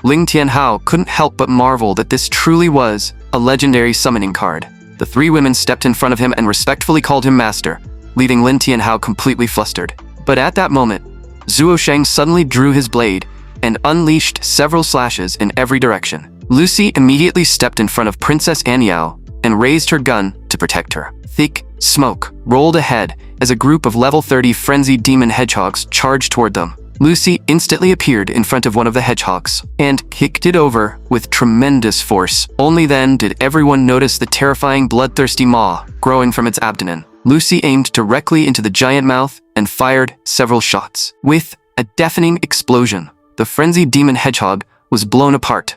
Lin Tianhao couldn't help but marvel that this truly was a legendary summoning card. The 3 women stepped in front of him and respectfully called him master, leaving Lin Tianhao completely flustered. But at that moment, Zuo Sheng suddenly drew his blade and unleashed several slashes in every direction. Lucy immediately stepped in front of Princess An Yao and raised her gun to protect her. Thick smoke rolled ahead as a group of level 30 frenzied demon hedgehogs charged toward them. Lucy instantly appeared in front of one of the hedgehogs and kicked it over with tremendous force. Only then did everyone notice the terrifying bloodthirsty maw growing from its abdomen. Lucy aimed directly into the giant mouth and fired several shots. With a deafening explosion, the frenzied demon hedgehog was blown apart.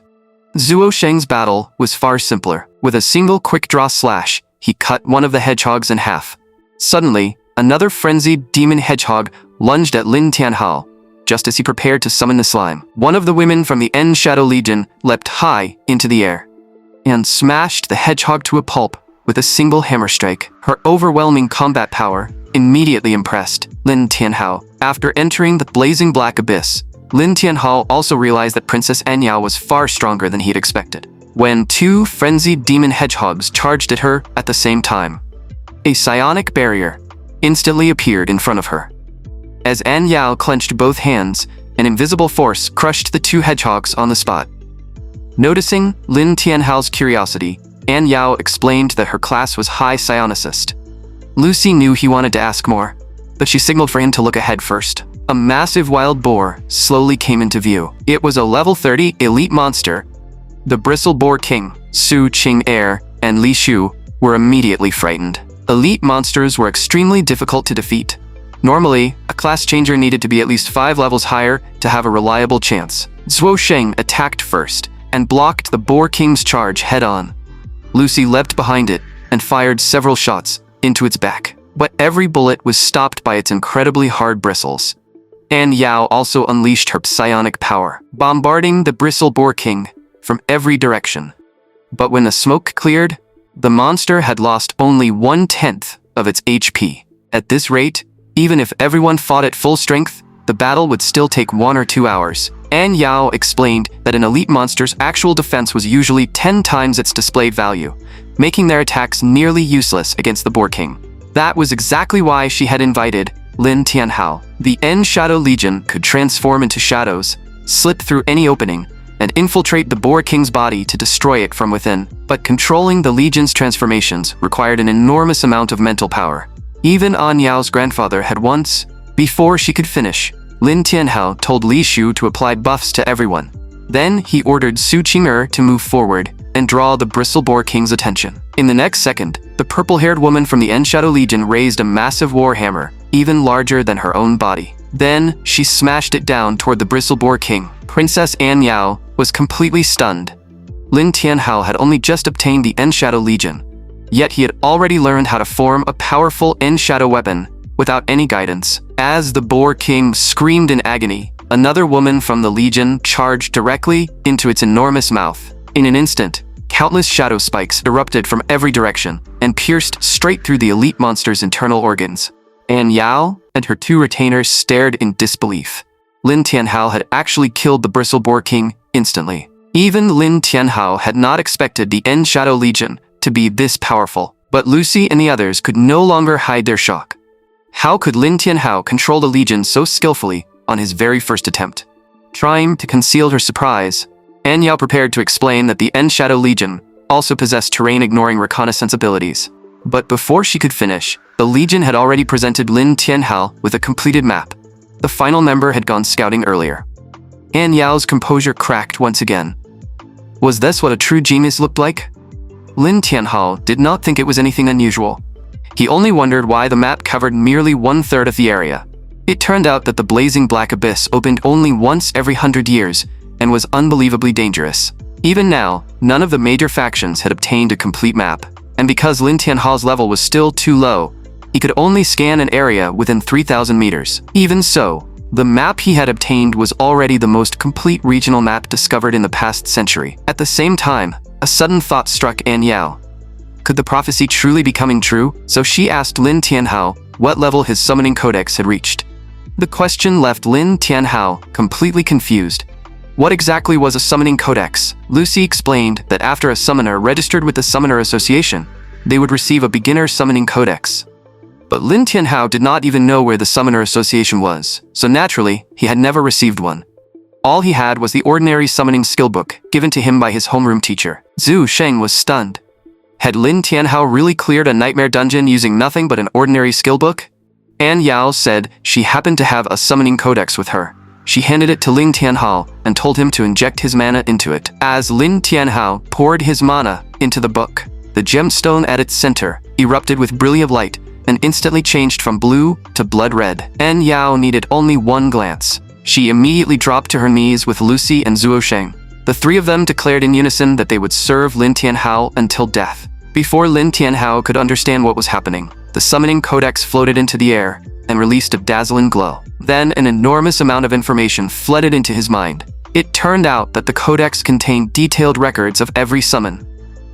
Zuo Sheng's battle was far simpler. With a single quick draw slash, he cut one of the hedgehogs in half. Suddenly, another frenzied demon hedgehog lunged at Lin Tianhao, just as he prepared to summon the slime. One of the women from the Shadow Legion leapt high into the air and smashed the hedgehog to a pulp with a single hammer strike. Her overwhelming combat power immediately impressed Lin Tianhao. After entering the blazing black abyss, Lin Tianhao also realized that Princess An Yao was far stronger than he'd expected. When 2 frenzied demon hedgehogs charged at her at the same time, a psionic barrier instantly appeared in front of her. As An Yao clenched both hands, an invisible force crushed the 2 hedgehogs on the spot. Noticing Lin Tianhao's curiosity, An Yao explained that her class was high psionicist. Lucy knew he wanted to ask more, but she signaled for him to look ahead first. A massive wild boar slowly came into view. It was a level 30 elite monster. The Bristle Boar King, Su Qing-er, and Li Shu were immediately frightened. Elite monsters were extremely difficult to defeat. Normally, a class changer needed to be at least 5 levels higher to have a reliable chance. Zuo Sheng attacked first and blocked the Boar King's charge head-on. Lucy leapt behind it and fired several shots into its back, but every bullet was stopped by its incredibly hard bristles. An Yao also unleashed her psionic power, bombarding the Bristle Boar King from every direction. But when the smoke cleared, the monster had lost only 1/10 of its HP. At this rate, even if everyone fought at full strength, the battle would still take 1 or 2 hours. An Yao explained that an elite monster's actual defense was usually 10 times its displayed value, making their attacks nearly useless against the Boar King. That was exactly why she had invited Lin Tianhao. The Shadow Legion could transform into shadows, slip through any opening, and infiltrate the Boar King's body to destroy it from within. But controlling the Legion's transformations required an enormous amount of mental power. Even An Yao's grandfather had once. Before she could finish, Lin Tianhao told Li Shu to apply buffs to everyone. Then he ordered Su Qing-er to move forward and draw the Bristle Boar King's attention. In the next second, the purple-haired woman from the Shadow Legion raised a massive warhammer, even larger than her own body. Then, she smashed it down toward the Bristle Boar King. Princess An Yao was completely stunned. Lin Tianhao had only just obtained the Shadow Legion, yet he had already learned how to form a powerful Shadow weapon without any guidance. As the Boar King screamed in agony, another woman from the Legion charged directly into its enormous mouth. In an instant, countless shadow spikes erupted from every direction and pierced straight through the elite monster's internal organs. An Yao and her two retainers stared in disbelief. Lin Tianhao had actually killed the Bristle Boar King instantly. Even Lin Tianhao had not expected the N Shadow Legion to be this powerful, but Lucy and the others could no longer hide their shock. How could Lin Tianhao control the Legion so skillfully on his very first attempt? Trying to conceal her surprise, An Yao prepared to explain that the N Shadow Legion also possessed terrain-ignoring reconnaissance abilities. But before she could finish, the Legion had already presented Lin Tianhao with a completed map. The final member had gone scouting earlier. An Yao's composure cracked once again. Was this what a true genius looked like? Lin Tianhao did not think it was anything unusual. He only wondered why the map covered merely 1/3 of the area. It turned out that the blazing black abyss opened only once every 100 years and was unbelievably dangerous. Even now, none of the major factions had obtained a complete map, and because Lin Tianhao's level was still too low, he could only scan an area within 3,000 meters. Even so, the map he had obtained was already the most complete regional map discovered in the past century. At the same time, a sudden thought struck An Yao. Could the prophecy truly be coming true? So she asked Lin Tianhao what level his summoning codex had reached. The question left Lin Tianhao completely confused. What exactly was a summoning codex? Lucy explained that after a summoner registered with the Summoner Association, they would receive a beginner summoning codex. But Lin Tianhao did not even know where the Summoner Association was, so naturally, he had never received one. All he had was the ordinary summoning skill book given to him by his homeroom teacher. Zhu Sheng was stunned. Had Lin Tianhao really cleared a nightmare dungeon using nothing but an ordinary skill book? An Yao said she happened to have a summoning codex with her. She handed it to Lin Tianhao and told him to inject his mana into it. As Lin Tianhao poured his mana into the book, the gemstone at its center erupted with brilliant light and instantly changed from blue to blood red. An Yao needed only one glance. She immediately dropped to her knees with Lucy and Zhuo Sheng. The three of them declared in unison that they would serve Lin Tianhao until death. Before Lin Tianhao could understand what was happening, the summoning codex floated into the air and released a dazzling glow. Then an enormous amount of information flooded into his mind. It turned out that the codex contained detailed records of every summon.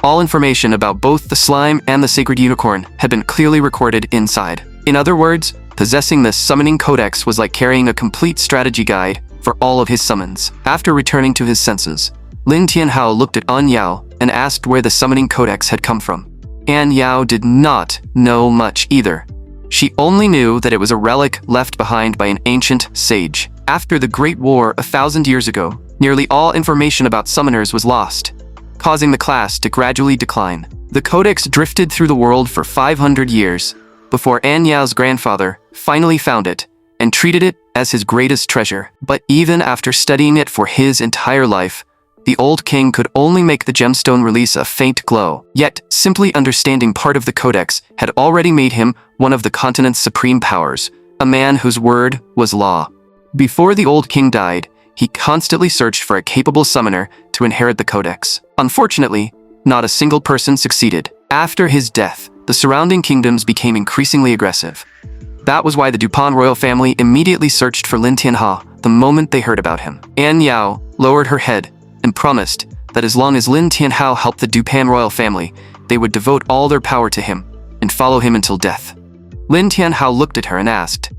All information about both the slime and the sacred unicorn had been clearly recorded inside. In other words, possessing this summoning codex was like carrying a complete strategy guide for all of his summons. After returning to his senses, Lin Tianhao looked at An Yao and asked where the summoning codex had come from. An Yao did not know much either. She only knew that it was a relic left behind by an ancient sage. After the Great War 1,000 years ago, nearly all information about summoners was lost, causing the class to gradually decline. The codex drifted through the world for 500 years before An Yao's grandfather finally found it and treated it as his greatest treasure. But even after studying it for his entire life, the old king could only make the gemstone release a faint glow. Yet, simply understanding part of the codex had already made him one of the continent's supreme powers, a man whose word was law. Before the old king died, he constantly searched for a capable summoner to inherit the codex. Unfortunately, not a single person succeeded. After his death, the surrounding kingdoms became increasingly aggressive. That was why the Dupont royal family immediately searched for Lin Tianhao the moment they heard about him. An Yao lowered her head and promised that as long as Lin Tianhao helped the Dupont royal family, they would devote all their power to him and follow him until death. Lin Tianhao looked at her and asked,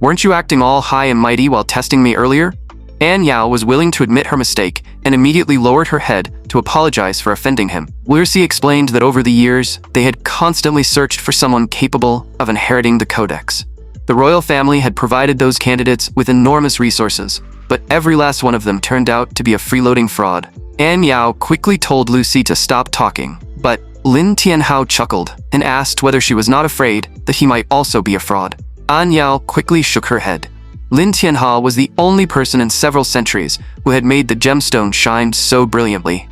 "Weren't you acting all high and mighty while testing me earlier?" An Yao was willing to admit her mistake and immediately lowered her head to apologize for offending him. Lucy explained that over the years, they had constantly searched for someone capable of inheriting the codex. The royal family had provided those candidates with enormous resources, but every last one of them turned out to be a freeloading fraud. An Yao quickly told Lucy to stop talking, but Lin Tianhao chuckled and asked whether she was not afraid that he might also be a fraud. An Yao quickly shook her head. Lin Tianhao was the only person in several centuries who had made the gemstone shine so brilliantly.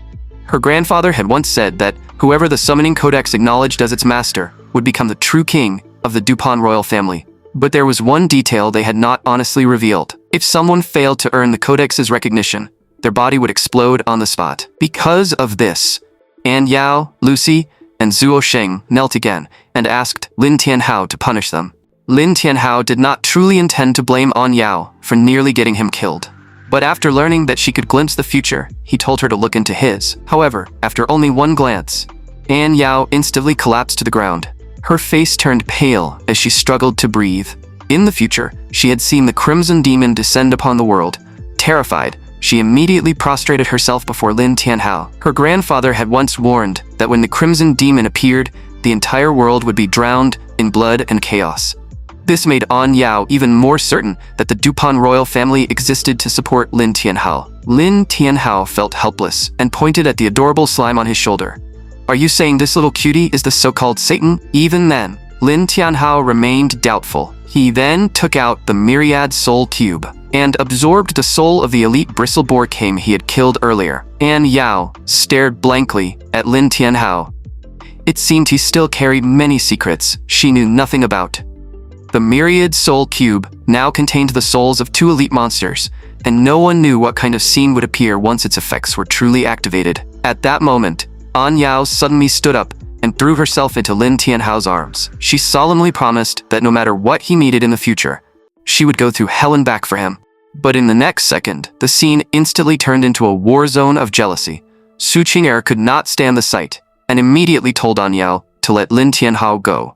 Her grandfather had once said that whoever the summoning codex acknowledged as its master would become the true king of the Dupont royal family. But there was one detail they had not honestly revealed. If someone failed to earn the codex's recognition, their body would explode on the spot. Because of this, An Yao, Lucy, and Zhuo Sheng knelt again and asked Lin Tianhao to punish them. Lin Tianhao did not truly intend to blame An Yao for nearly getting him killed. But after learning that she could glimpse the future, he told her to look into his. However, after only one glance, An Yao instantly collapsed to the ground. Her face turned pale as she struggled to breathe. In the future, she had seen the Crimson Demon descend upon the world. Terrified, she immediately prostrated herself before Lin Tianhao. Her grandfather had once warned that when the Crimson Demon appeared, the entire world would be drowned in blood and chaos. This made An Yao even more certain that the Dupont royal family existed to support Lin Tianhao. Lin Tianhao felt helpless and pointed at the adorable slime on his shoulder. "Are you saying this little cutie is the so-called Satan?" Even then, Lin Tianhao remained doubtful. He then took out the Myriad Soul Cube and absorbed the soul of the elite bristleboar king he had killed earlier. An Yao stared blankly at Lin Tianhao. It seemed he still carried many secrets she knew nothing about. The Myriad Soul Cube now contained the souls of 2 elite monsters, and no one knew what kind of scene would appear once its effects were truly activated. At that moment, An Yao suddenly stood up and threw herself into Lin Tianhao's arms. She solemnly promised that no matter what he needed in the future, she would go through hell and back for him. But in the next second, the scene instantly turned into a war zone of jealousy. Su Qing'er could not stand the sight and immediately told An Yao to let Lin Tianhao go.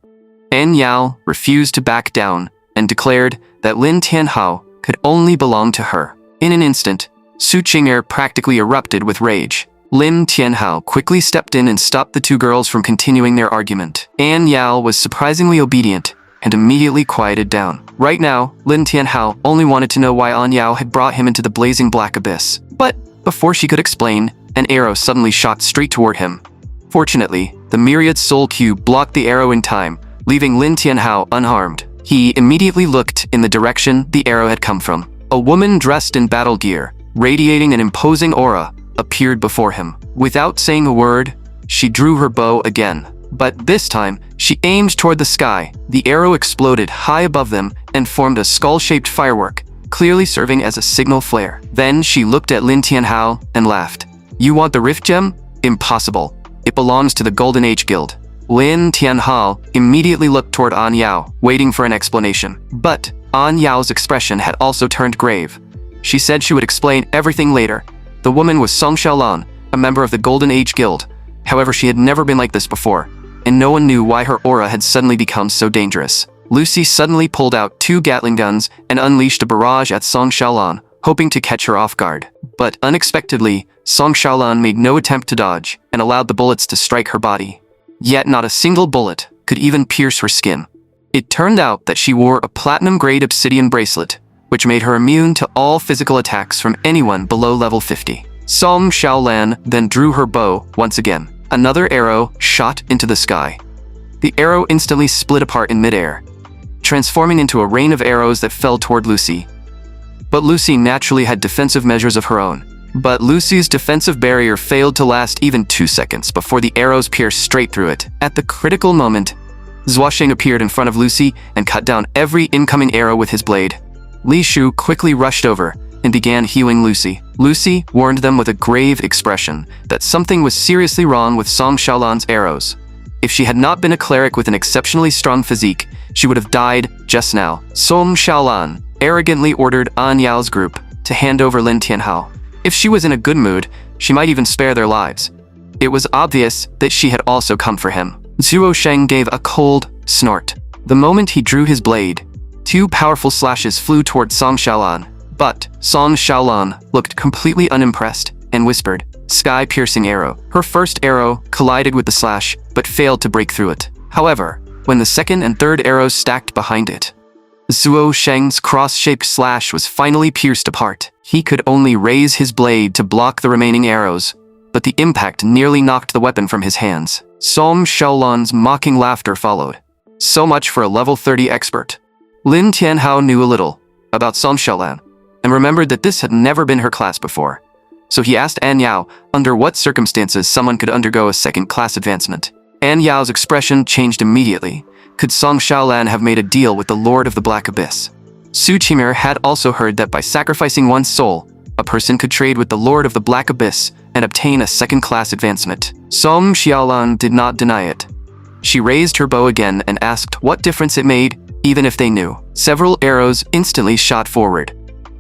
An Yao refused to back down and declared that Lin Tianhao could only belong to her. In an instant, Su Qing'er practically erupted with rage. Lin Tianhao quickly stepped in and stopped the 2 girls from continuing their argument. An Yao was surprisingly obedient and immediately quieted down. Right now, Lin Tianhao only wanted to know why An Yao had brought him into the blazing black abyss. But before she could explain, an arrow suddenly shot straight toward him. Fortunately, the Myriad Soul Cube blocked the arrow in time, leaving Lin Tianhao unharmed. He immediately looked in the direction the arrow had come from. A woman dressed in battle gear, radiating an imposing aura, appeared before him. Without saying a word, she drew her bow again. But this time, she aimed toward the sky. The arrow exploded high above them and formed a skull-shaped firework, clearly serving as a signal flare. Then she looked at Lin Tianhao and laughed. "You want the Rift Gem? Impossible. It belongs to the Golden Age Guild." Lin Tianhao immediately looked toward An Yao, waiting for an explanation. But An Yao's expression had also turned grave. She said she would explain everything later. The woman was Song Xiaolan, a member of the Golden Age Guild. However, she had never been like this before, and no one knew why her aura had suddenly become so dangerous. Lucy suddenly pulled out 2 Gatling guns and unleashed a barrage at Song Xiaolan, hoping to catch her off guard. But unexpectedly, Song Xiaolan made no attempt to dodge and allowed the bullets to strike her body. Yet not a single bullet could even pierce her skin. It turned out that she wore a platinum-grade obsidian bracelet, which made her immune to all physical attacks from anyone below level 50. Song Xiaolan then drew her bow once again. Another arrow shot into the sky. The arrow instantly split apart in midair, transforming into a rain of arrows that fell toward Lucy. But Lucy naturally had defensive measures of her own. But Lucy's defensive barrier failed to last even 2 seconds before the arrows pierced straight through it. At the critical moment, Zhuosheng appeared in front of Lucy and cut down every incoming arrow with his blade. Li Shu quickly rushed over and began healing Lucy. Lucy warned them with a grave expression that something was seriously wrong with Song Xiaolan's arrows. If she had not been a cleric with an exceptionally strong physique, she would have died just now. Song Xiaolan arrogantly ordered An Yao's group to hand over Lin Tianhao. If she was in a good mood, she might even spare their lives. It was obvious that she had also come for him. Zhuosheng gave a cold snort. The moment he drew his blade, 2 powerful slashes flew toward Song Xiaolan. But Song Xiaolan looked completely unimpressed and whispered, "Sky-piercing arrow." Her first arrow collided with the slash, but failed to break through it. However, when the second and third arrows stacked behind it, Zhuosheng's cross-shaped slash was finally pierced apart. He could only raise his blade to block the remaining arrows, but the impact nearly knocked the weapon from his hands. Song Xiaolan's mocking laughter followed. So much for a level 30 expert. Lin Tianhao knew a little about Song Xiaolan, and remembered that this had never been her class before. So he asked An Yao under what circumstances someone could undergo a second-class advancement. An Yao's expression changed immediately. Could Song Xiaolan have made a deal with the Lord of the Black Abyss? Su Qing'er had also heard that by sacrificing one's soul, a person could trade with the Lord of the Black Abyss and obtain a second-class advancement. Song Xiaolan did not deny it. She raised her bow again and asked what difference it made even if they knew. Several arrows instantly shot forward.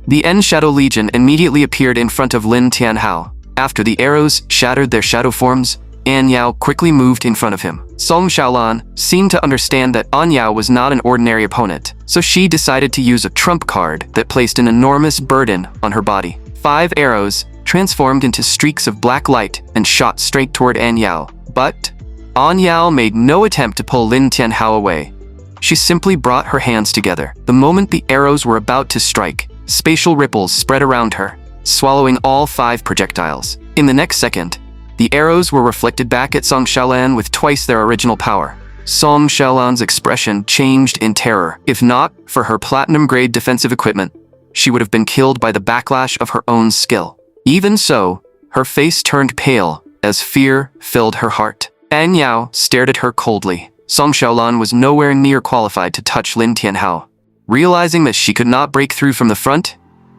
The Shadow Legion immediately appeared in front of Lin Tianhao. After the arrows shattered their shadow forms, An Yao quickly moved in front of him. Song Xiaolan seemed to understand that An Yao was not an ordinary opponent, so she decided to use a trump card that placed an enormous burden on her body. 5 arrows transformed into streaks of black light and shot straight toward An Yao. But An Yao made no attempt to pull Lin Tianhao away. She simply brought her hands together. The moment the arrows were about to strike, spatial ripples spread around her, swallowing all 5 projectiles. In the next second, the arrows were reflected back at Song Xiaolan with twice their original power. Song Xiaolan's expression changed in terror. If not for her platinum-grade defensive equipment, she would have been killed by the backlash of her own skill. Even so, her face turned pale as fear filled her heart. An Yao stared at her coldly. Song Xiaolan was nowhere near qualified to touch Lin Tianhao. Realizing that she could not break through from the front,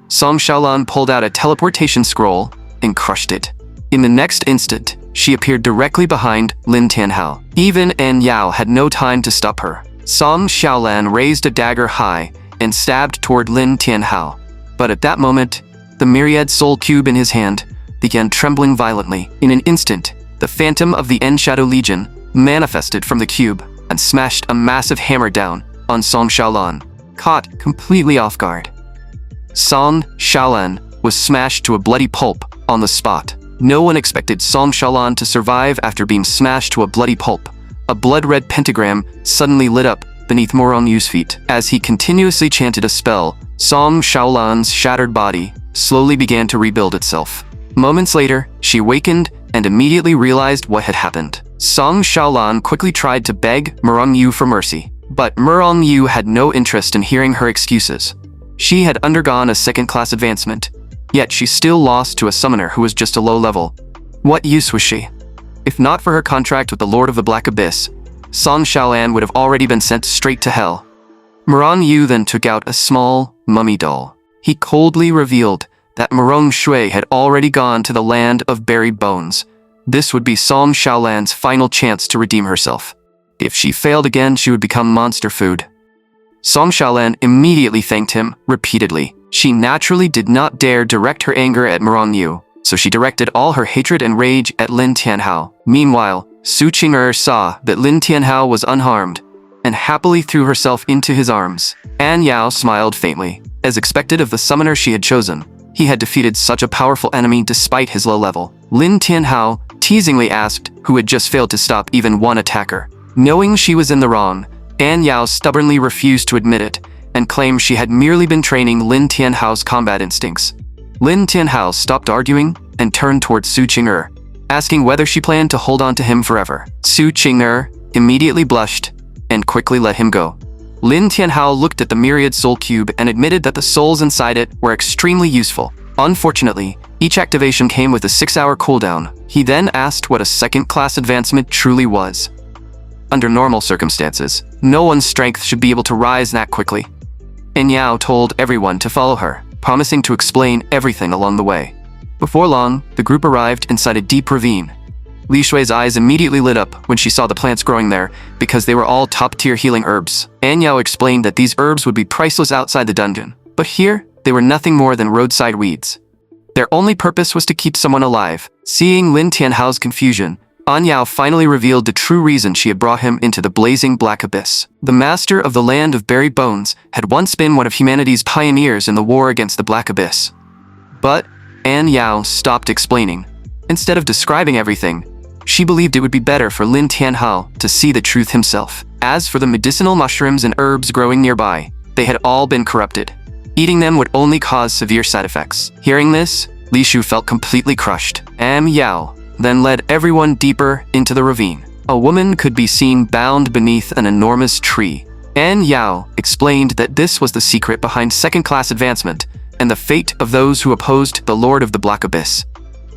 Song Xiaolan pulled out a teleportation scroll and crushed it. In the next instant, she appeared directly behind Lin Tianhao. Even An Yao had no time to stop her. Song Xiaolan raised a dagger high and stabbed toward Lin Tianhao. But at that moment, the myriad soul cube in his hand began trembling violently. In an instant, the phantom of the Shadow Legion manifested from the cube and smashed a massive hammer down on Song Xiaolan. Caught completely off guard, Song Xiaolan was smashed to a bloody pulp on the spot. No one expected Song Xiaolan to survive after being smashed to a bloody pulp. A blood-red pentagram suddenly lit up beneath Morong Yu's feet. As he continuously chanted a spell, Song Xiaolan's shattered body slowly began to rebuild itself. Moments later, she awakened and immediately realized what had happened. Song Xiaolan quickly tried to beg Morong Yu for mercy, but Morong Yu had no interest in hearing her excuses. She had undergone a second-class advancement, yet she still lost to a summoner who was just a low level. What use was she? If not for her contract with the Lord of the Black Abyss, Song Xiaolan would have already been sent straight to hell. Morong Yu then took out a small mummy doll. He coldly revealed that Morong Shui had already gone to the land of buried bones. This would be Song Xiaolan's final chance to redeem herself. If she failed again, she would become monster food. Song Xiaolan immediately thanked him repeatedly. She naturally did not dare direct her anger at Morong Yu, so she directed all her hatred and rage at Lin Tianhao. Meanwhile, Su Qing'er saw that Lin Tianhao was unharmed and happily threw herself into his arms. An Yao smiled faintly. As expected of the summoner she had chosen, he had defeated such a powerful enemy despite his low level. Lin Tianhao teasingly asked who had just failed to stop even one attacker. Knowing she was in the wrong, An Yao stubbornly refused to admit it and claimed she had merely been training Lin Tianhao's combat instincts. Lin Tianhao stopped arguing and turned toward Su Qing'er, asking whether she planned to hold on to him forever. Su Qing'er immediately blushed and quickly let him go. Lin Tianhao looked at the myriad soul cube and admitted that the souls inside it were extremely useful. Unfortunately, each activation came with a 6-hour cooldown. He then asked what a second-class advancement truly was. Under normal circumstances, no one's strength should be able to rise that quickly. An Yao told everyone to follow her, promising to explain everything along the way. Before long, the group arrived inside a deep ravine. Li Shui's eyes immediately lit up when she saw the plants growing there because they were all top-tier healing herbs. An Yao explained that these herbs would be priceless outside the dungeon, but here, they were nothing more than roadside weeds. Their only purpose was to keep someone alive. Seeing Lin Tianhao's confusion, An Yao finally revealed the true reason she had brought him into the blazing black abyss. The master of the land of buried bones had once been one of humanity's pioneers in the war against the black abyss. But An Yao stopped explaining. Instead of describing everything, she believed it would be better for Lin Tianhao to see the truth himself. As for the medicinal mushrooms and herbs growing nearby, they had all been corrupted. Eating them would only cause severe side effects. Hearing this, Li Shu felt completely crushed. An Yao then led everyone deeper into the ravine. A woman could be seen bound beneath an enormous tree. An Yao explained that this was the secret behind second-class advancement and the fate of those who opposed the Lord of the Black Abyss.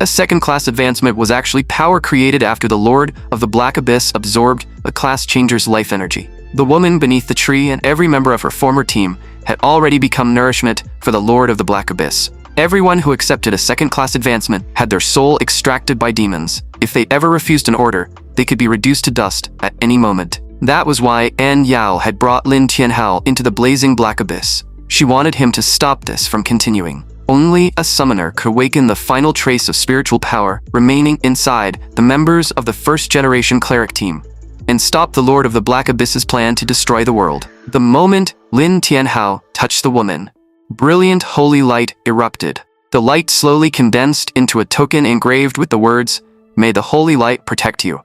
A second-class advancement was actually power created after the Lord of the Black Abyss absorbed a class changer's life energy. The woman beneath the tree and every member of her former team had already become nourishment for the Lord of the Black Abyss. Everyone who accepted a second-class advancement had their soul extracted by demons. If they ever refused an order, they could be reduced to dust at any moment. That was why An Yao had brought Lin Tianhao into the blazing black abyss. She wanted him to stop this from continuing. Only a summoner could awaken the final trace of spiritual power remaining inside the members of the first-generation cleric team, and stop the Lord of the Black Abyss's plan to destroy the world. The moment Lin Tianhao touched the woman, brilliant holy light erupted. The light slowly condensed into a token engraved with the words, "May the holy light protect you."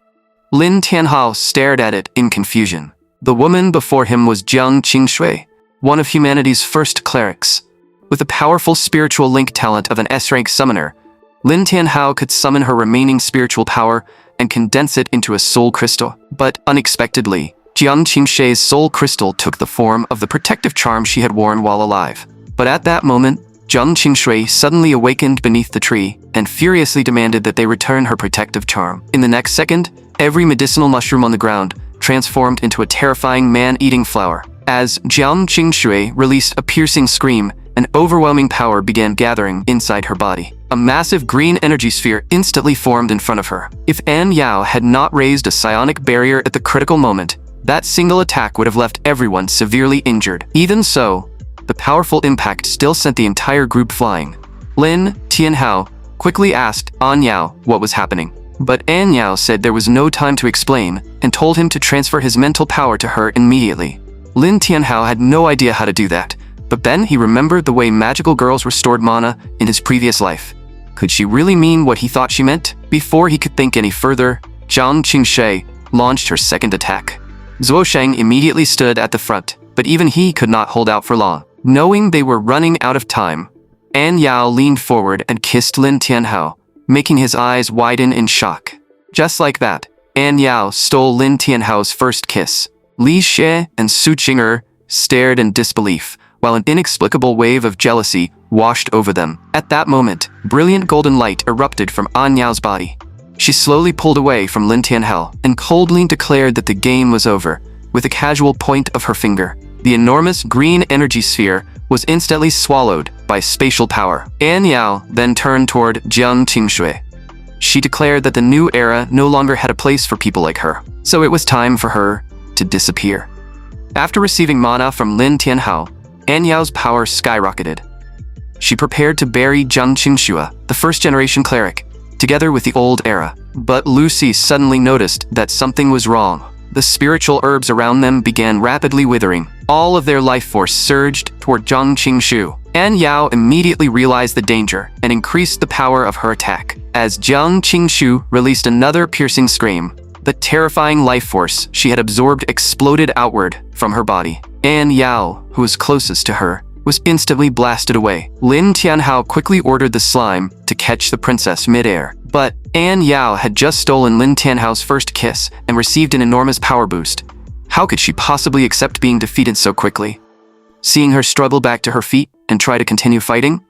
Lin Tianhao stared at it in confusion. The woman before him was Jiang Qingshui, one of humanity's first clerics. With the powerful spiritual link talent of an S-rank summoner, Lin Tianhao could summon her remaining spiritual power and condense it into a soul crystal. But unexpectedly, Jiang Qingshui's soul crystal took the form of the protective charm she had worn while alive. But at that moment, Jiang Qingshui suddenly awakened beneath the tree and furiously demanded that they return her protective charm. In the next second, every medicinal mushroom on the ground transformed into a terrifying man-eating flower. As Jiang Qingshui released a piercing scream, an overwhelming power began gathering inside her body. A massive green energy sphere instantly formed in front of her. If An Yao had not raised a psionic barrier at the critical moment, that single attack would have left everyone severely injured. Even so, the powerful impact still sent the entire group flying. Lin Tianhao quickly asked An Yao what was happening. But An Yao said there was no time to explain and told him to transfer his mental power to her immediately. Lin Tianhao had no idea how to do that, but then he remembered the way magical girls restored mana in his previous life. Could she really mean what he thought she meant? Before he could think any further, Jiang Qingshui launched her second attack. Zhuo Sheng immediately stood at the front, but even he could not hold out for long. Knowing they were running out of time, An Yao leaned forward and kissed Lin Tianhao, making his eyes widen in shock. Just like that, An Yao stole Lin Tianhao's first kiss. Li Xie and Su Qing'er stared in disbelief, while an inexplicable wave of jealousy washed over them. At that moment, brilliant golden light erupted from An Yao's body. She slowly pulled away from Lin Tianhao and coldly declared that the game was over, with a casual point of her finger. The enormous green energy sphere was instantly swallowed by spatial power. An Yao then turned toward Jiang Qingshui. She declared that the new era no longer had a place for people like her, so it was time for her to disappear. After receiving mana from Lin Tianhao, An Yao's power skyrocketed. She prepared to bury Jiang Qingshui, the first-generation cleric, together with the old era. But Lucy suddenly noticed that something was wrong. The spiritual herbs around them began rapidly withering. All of their life force surged toward Jiang Qingshui. An Yao immediately realized the danger and increased the power of her attack. As Jiang Qingshui released another piercing scream, the terrifying life force she had absorbed exploded outward from her body. An Yao, who was closest to her, was instantly blasted away. Lin Tianhao quickly ordered the slime to catch the princess midair. But An Yao had just stolen Lin Tianhao's first kiss and received an enormous power boost. How could she possibly accept being defeated so quickly? Seeing her struggle back to her feet and try to continue fighting,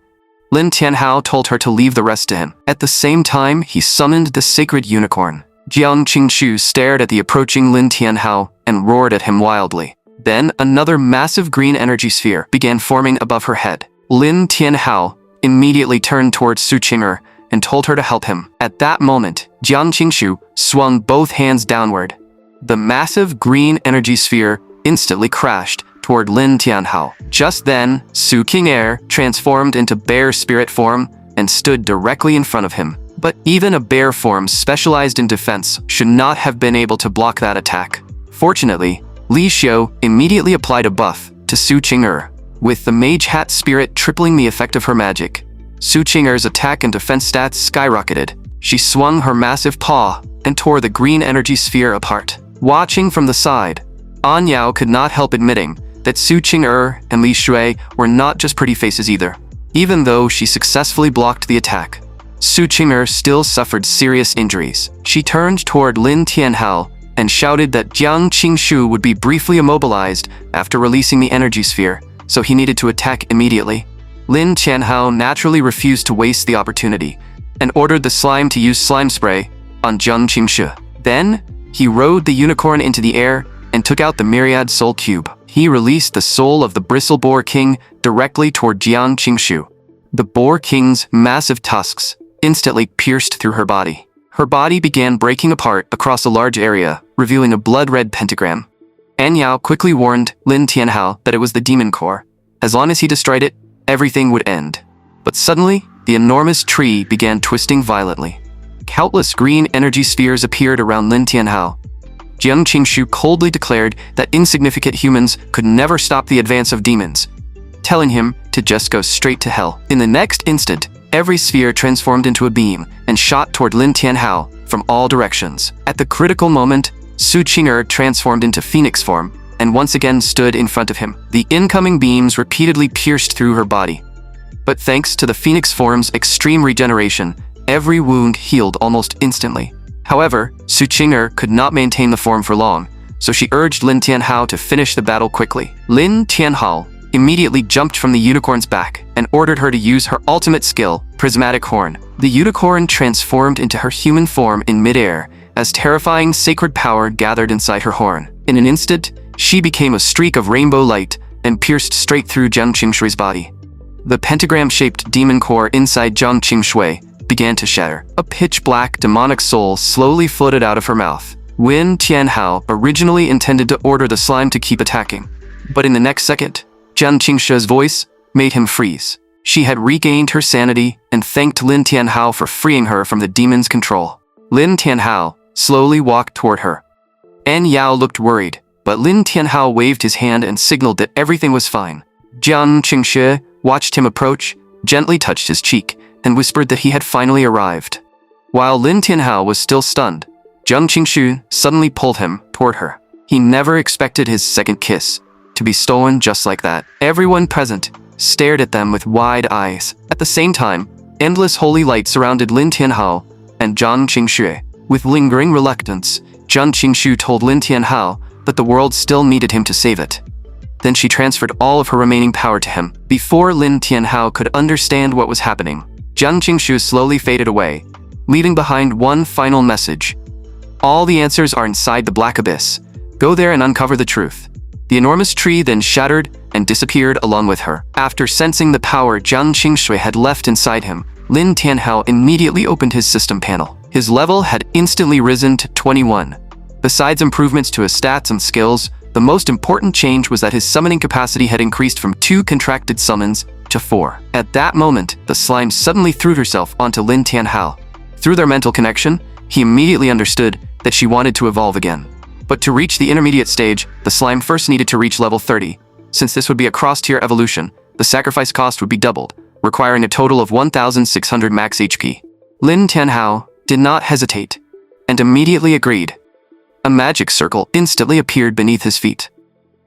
Lin Tianhao told her to leave the rest to him. At the same time, he summoned the sacred unicorn. Jiang Qingshui stared at the approaching Lin Tianhao and roared at him wildly. Then another massive green energy sphere began forming above her head. Lin Tianhao immediately turned towards Su Qing'er and told her to help him. At that moment, Jiang Qingshui swung both hands downward. The massive green energy sphere instantly crashed toward Lin Tianhao. Just then, Su Qing'er transformed into bear spirit form and stood directly in front of him. But even a bear form specialized in defense should not have been able to block that attack. Fortunately, Li Xiu immediately applied a buff to Su Qing'er, with the Mage Hat Spirit tripling the effect of her magic. Su Qing'er's attack and defense stats skyrocketed. She swung her massive paw and tore the green energy sphere apart. Watching from the side, An Yao could not help admitting that Su Qing'er and Li Shui were not just pretty faces either. Even though she successfully blocked the attack, Su Qing'er still suffered serious injuries. She turned toward Lin Tianhao and shouted that Jiang Qingshui would be briefly immobilized after releasing the energy sphere, so he needed to attack immediately. Lin Tianhao naturally refused to waste the opportunity and ordered the slime to use slime spray on Jiang Qingshui. Then, he rode the unicorn into the air and took out the myriad soul cube. He released the soul of the bristle boar king directly toward Jiang Qingshui. The boar king's massive tusks instantly pierced through her body. Her body began breaking apart across a large area, revealing a blood-red pentagram. An Yao quickly warned Lin Tianhao that it was the demon core. As long as he destroyed it, everything would end. But suddenly, the enormous tree began twisting violently. Countless green energy spheres appeared around Lin Tianhao. Jiang Qingshu coldly declared that insignificant humans could never stop the advance of demons, telling him to just go straight to hell. In the next instant, every sphere transformed into a beam and shot toward Lin Tianhao from all directions. At the critical moment, Su Qing'er transformed into phoenix form and once again stood in front of him. The incoming beams repeatedly pierced through her body. But thanks to the phoenix form's extreme regeneration, every wound healed almost instantly. However, Su Qing'er could not maintain the form for long, so she urged Lin Tianhao to finish the battle quickly. Lin Tianhao immediately jumped from the unicorn's back and ordered her to use her ultimate skill, Prismatic Horn. The unicorn transformed into her human form in midair as terrifying sacred power gathered inside her horn. In an instant, she became a streak of rainbow light and pierced straight through Jiang Qingshui's body. The pentagram-shaped demon core inside Jiang Qingshui began to shatter. A pitch-black demonic soul slowly floated out of her mouth. Lin Tianhao originally intended to order the slime to keep attacking, but in the next second, Jiang Qingshui's voice made him freeze. She had regained her sanity and thanked Lin Tianhao for freeing her from the demon's control. Lin Tianhao slowly walked toward her. An Yao looked worried, but Lin Tianhao waved his hand and signaled that everything was fine. Jiang Qingshui watched him approach, gently touched his cheek, and whispered that he had finally arrived. While Lin Tianhao was still stunned, Jiang Qingshu suddenly pulled him toward her. He never expected his second kiss to be stolen just like that. Everyone present stared at them with wide eyes. At the same time, endless holy light surrounded Lin Tianhao and Jiang Qingshu. With lingering reluctance, Jiang Qingshu told Lin Tianhao that the world still needed him to save it. Then she transferred all of her remaining power to him. Before Lin Tianhao could understand what was happening, Jiang Qingshu slowly faded away, leaving behind one final message. All the answers are inside the black abyss. Go there and uncover the truth. The enormous tree then shattered and disappeared along with her. After sensing the power Jiang Qingshui had left inside him, Lin Tianhao immediately opened his system panel. His level had instantly risen to 21. Besides improvements to his stats and skills, the most important change was that his summoning capacity had increased from 2 contracted summons to 4. At that moment, the slime suddenly threw herself onto Lin Tianhao. Through their mental connection, he immediately understood that she wanted to evolve again. But to reach the intermediate stage, the slime first needed to reach level 30. Since this would be a cross-tier evolution, the sacrifice cost would be doubled, requiring a total of 1,600 max HP. Lin Tianhao did not hesitate, and immediately agreed. A magic circle instantly appeared beneath his feet.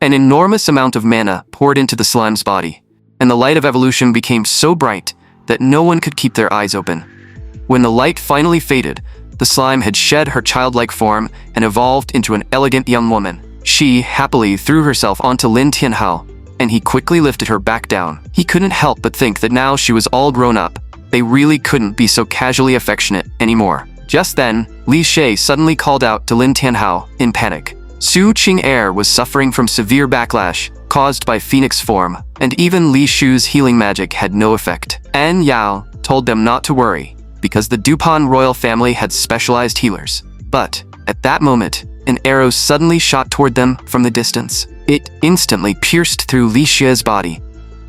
An enormous amount of mana poured into the slime's body, and the light of evolution became so bright that no one could keep their eyes open. When the light finally faded, the slime had shed her childlike form and evolved into an elegant young woman. She happily threw herself onto Lin Tianhao, and he quickly lifted her back down. He couldn't help but think that now she was all grown up, they really couldn't be so casually affectionate anymore. Just then, Li Shui suddenly called out to Lin Tianhao in panic. Su Qing'er was suffering from severe backlash caused by phoenix form, and even Li Shu's healing magic had no effect. An Yao told them not to worry, because the Dupont royal family had specialized healers. But, at that moment, an arrow suddenly shot toward them from the distance. It instantly pierced through Li Shu's body.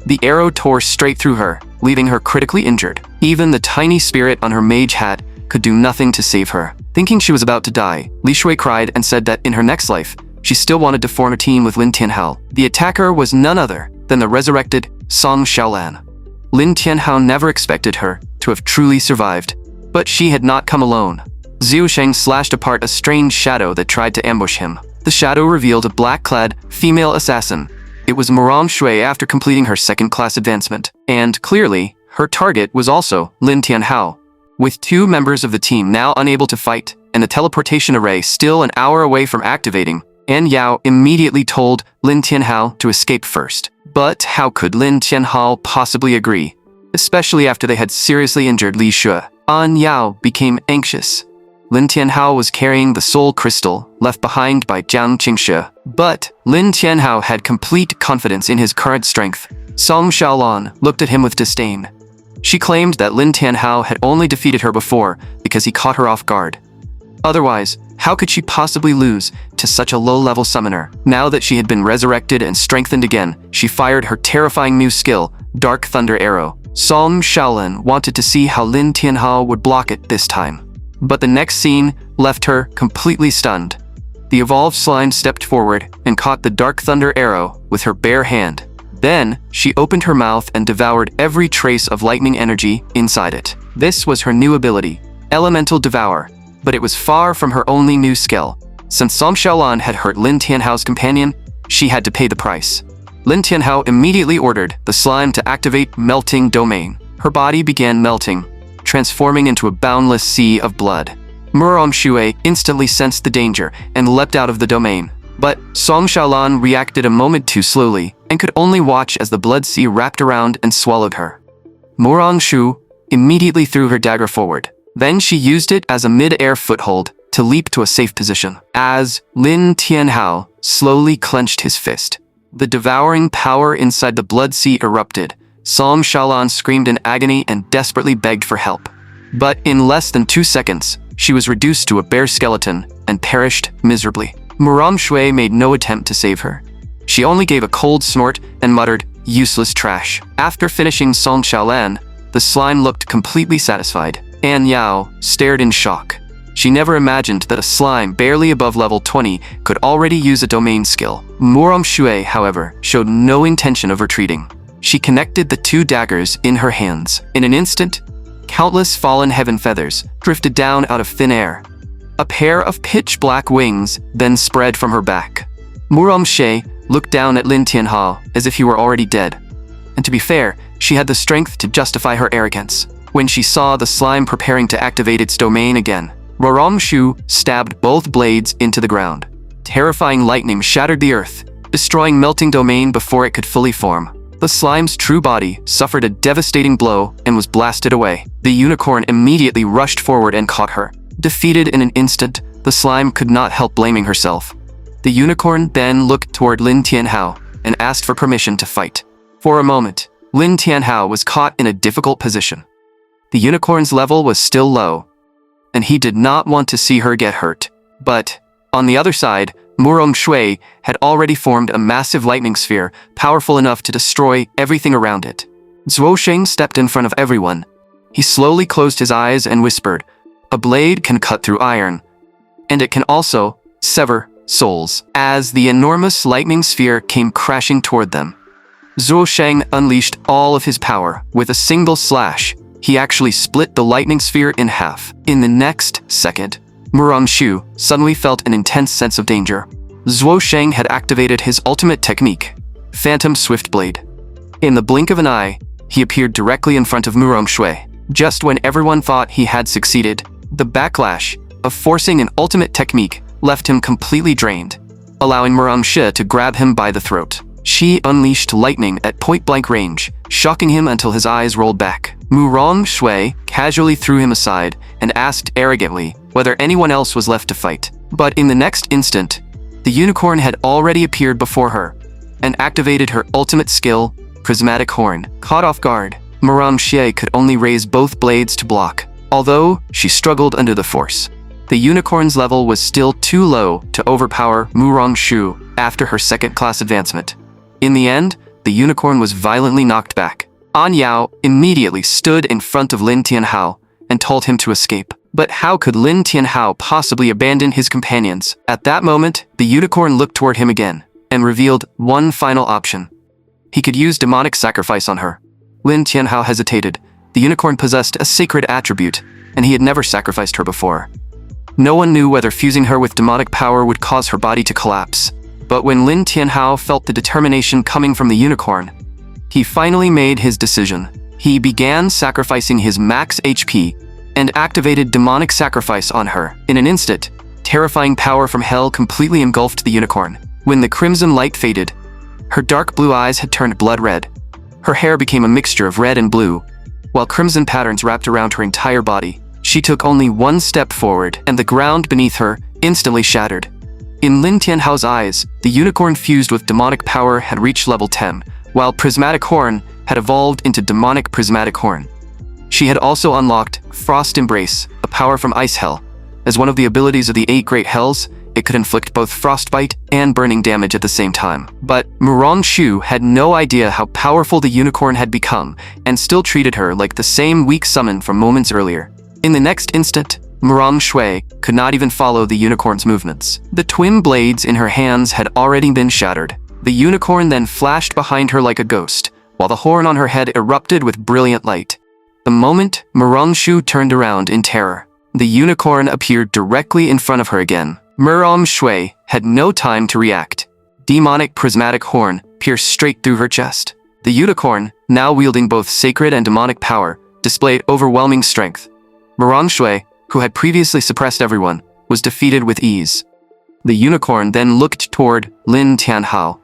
The arrow tore straight through her, leaving her critically injured. Even the tiny spirit on her mage hat could do nothing to save her. Thinking she was about to die, Li Shui cried and said that in her next life, she still wanted to form a team with Lin Tianhao. The attacker was none other than the resurrected Song Xiaolan. Lin Tianhao never expected her to have truly survived, but she had not come alone. Zhu Sheng slashed apart a strange shadow that tried to ambush him. The shadow revealed a black-clad female assassin. It was Marong Shui after completing her second-class advancement, and clearly, her target was also Lin Tianhao. With 2 members of the team now unable to fight, and the teleportation array still an hour away from activating, An Yao immediately told Lin Tianhao to escape first. But how could Lin Tianhao possibly agree, especially after they had seriously injured Li Shui? An Yao became anxious. Lin Tianhao was carrying the soul crystal left behind by Jiang Qingshu, but Lin Tianhao had complete confidence in his current strength. Song Xiaolan looked at him with disdain. She claimed that Lin Tianhao had only defeated her before because he caught her off guard. Otherwise, how could she possibly lose to such a low-level summoner? Now that she had been resurrected and strengthened again, she fired her terrifying new skill, Dark Thunder Arrow. Song Shaolin wanted to see how Lin Tianhao would block it this time. But the next scene left her completely stunned. The evolved slime stepped forward and caught the Dark Thunder Arrow with her bare hand. Then, she opened her mouth and devoured every trace of lightning energy inside it. This was her new ability, Elemental Devour, but it was far from her only new skill. Since Song Shaolin had hurt Lin Tianhao's companion, she had to pay the price. Lin Tianhao immediately ordered the slime to activate Melting Domain. Her body began melting, transforming into a boundless sea of blood. Murong Shui instantly sensed the danger and leapt out of the domain. But Song Shaolin reacted a moment too slowly and could only watch as the blood sea wrapped around and swallowed her. Murong Shu immediately threw her dagger forward. Then she used it as a mid-air foothold to leap to a safe position. As Lin Tianhao slowly clenched his fist, the devouring power inside the blood sea erupted. Song Shaolin screamed in agony and desperately begged for help. But in less than 2 seconds, she was reduced to a bare skeleton and perished miserably. Murong Shui made no attempt to save her. She only gave a cold snort and muttered, "Useless trash." After finishing Song Shaolin, the slime looked completely satisfied. An Yao stared in shock. She never imagined that a slime barely above level 20 could already use a domain skill. Murong Shui, however, showed no intention of retreating. She connected the 2 daggers in her hands. In an instant, countless fallen heaven feathers drifted down out of thin air. A pair of pitch-black wings then spread from her back. Murong Shui looked down at Lin Tianhao as if he were already dead. And to be fair, she had the strength to justify her arrogance. When she saw the slime preparing to activate its domain again, Murong Shu stabbed both blades into the ground. Terrifying lightning shattered the earth, destroying Melting Domain before it could fully form. The slime's true body suffered a devastating blow and was blasted away. The unicorn immediately rushed forward and caught her. Defeated in an instant, the slime could not help blaming herself. The unicorn then looked toward Lin Tianhao and asked for permission to fight. For a moment, Lin Tianhao was caught in a difficult position. The unicorn's level was still low, and he did not want to see her get hurt. But, on the other side, Murong Shui had already formed a massive lightning sphere, powerful enough to destroy everything around it. Zhuo Sheng stepped in front of everyone. He slowly closed his eyes and whispered, "A blade can cut through iron, and it can also sever souls." As the enormous lightning sphere came crashing toward them, Zhuo Sheng unleashed all of his power. With a single slash, he actually split the lightning sphere in half. In the next second, Murong Shu suddenly felt an intense sense of danger. Zhuo Sheng had activated his ultimate technique, Phantom Swift Blade. In the blink of an eye, he appeared directly in front of Murong Shui. Just when everyone thought he had succeeded, the backlash of forcing an ultimate technique left him completely drained, allowing Murong Shui to grab him by the throat. She unleashed lightning at point-blank range, shocking him until his eyes rolled back. Murong Shui casually threw him aside and asked arrogantly whether anyone else was left to fight. But in the next instant, the unicorn had already appeared before her and activated her ultimate skill, Prismatic Horn. Caught off guard, Murong Shui could only raise both blades to block. Although she struggled under the force, the unicorn's level was still too low to overpower Murong Shu after her second-class advancement. In the end, the unicorn was violently knocked back. An Yao immediately stood in front of Lin Tianhao and told him to escape. But how could Lin Tianhao possibly abandon his companions? At that moment, the unicorn looked toward him again and revealed one final option. He could use demonic sacrifice on her. Lin Tianhao hesitated. The unicorn possessed a sacred attribute, and he had never sacrificed her before. No one knew whether fusing her with demonic power would cause her body to collapse. But when Lin Tianhao felt the determination coming from the unicorn, he finally made his decision. He began sacrificing his max HP and activated demonic sacrifice on her. In an instant, terrifying power from hell completely engulfed the unicorn. When the crimson light faded, her dark blue eyes had turned blood red. Her hair became a mixture of red and blue, while crimson patterns wrapped around her entire body. She took only one step forward, and the ground beneath her instantly shattered. In Lin Tianhao's eyes, the unicorn fused with demonic power had reached level 10, while Prismatic Horn had evolved into Demonic Prismatic Horn. She had also unlocked Frost Embrace, a power from Ice Hell, As one of the abilities of the 8 Great Hells, it could inflict both frostbite and burning damage at the same time. But Murong Shu had no idea how powerful the unicorn had become and still treated her like the same weak summon from moments earlier. In the next instant, Murong Shui could not even follow the unicorn's movements. The twin blades in her hands had already been shattered. The unicorn then flashed behind her like a ghost, while the horn on her head erupted with brilliant light. The moment Murong Shu turned around in terror, the unicorn appeared directly in front of her again. Murong Shui had no time to react. Demonic prismatic horn pierced straight through her chest. The unicorn, now wielding both sacred and demonic power, displayed overwhelming strength. Murong Shui, who had previously suppressed everyone, was defeated with ease. The unicorn then looked toward Lin Tianhao,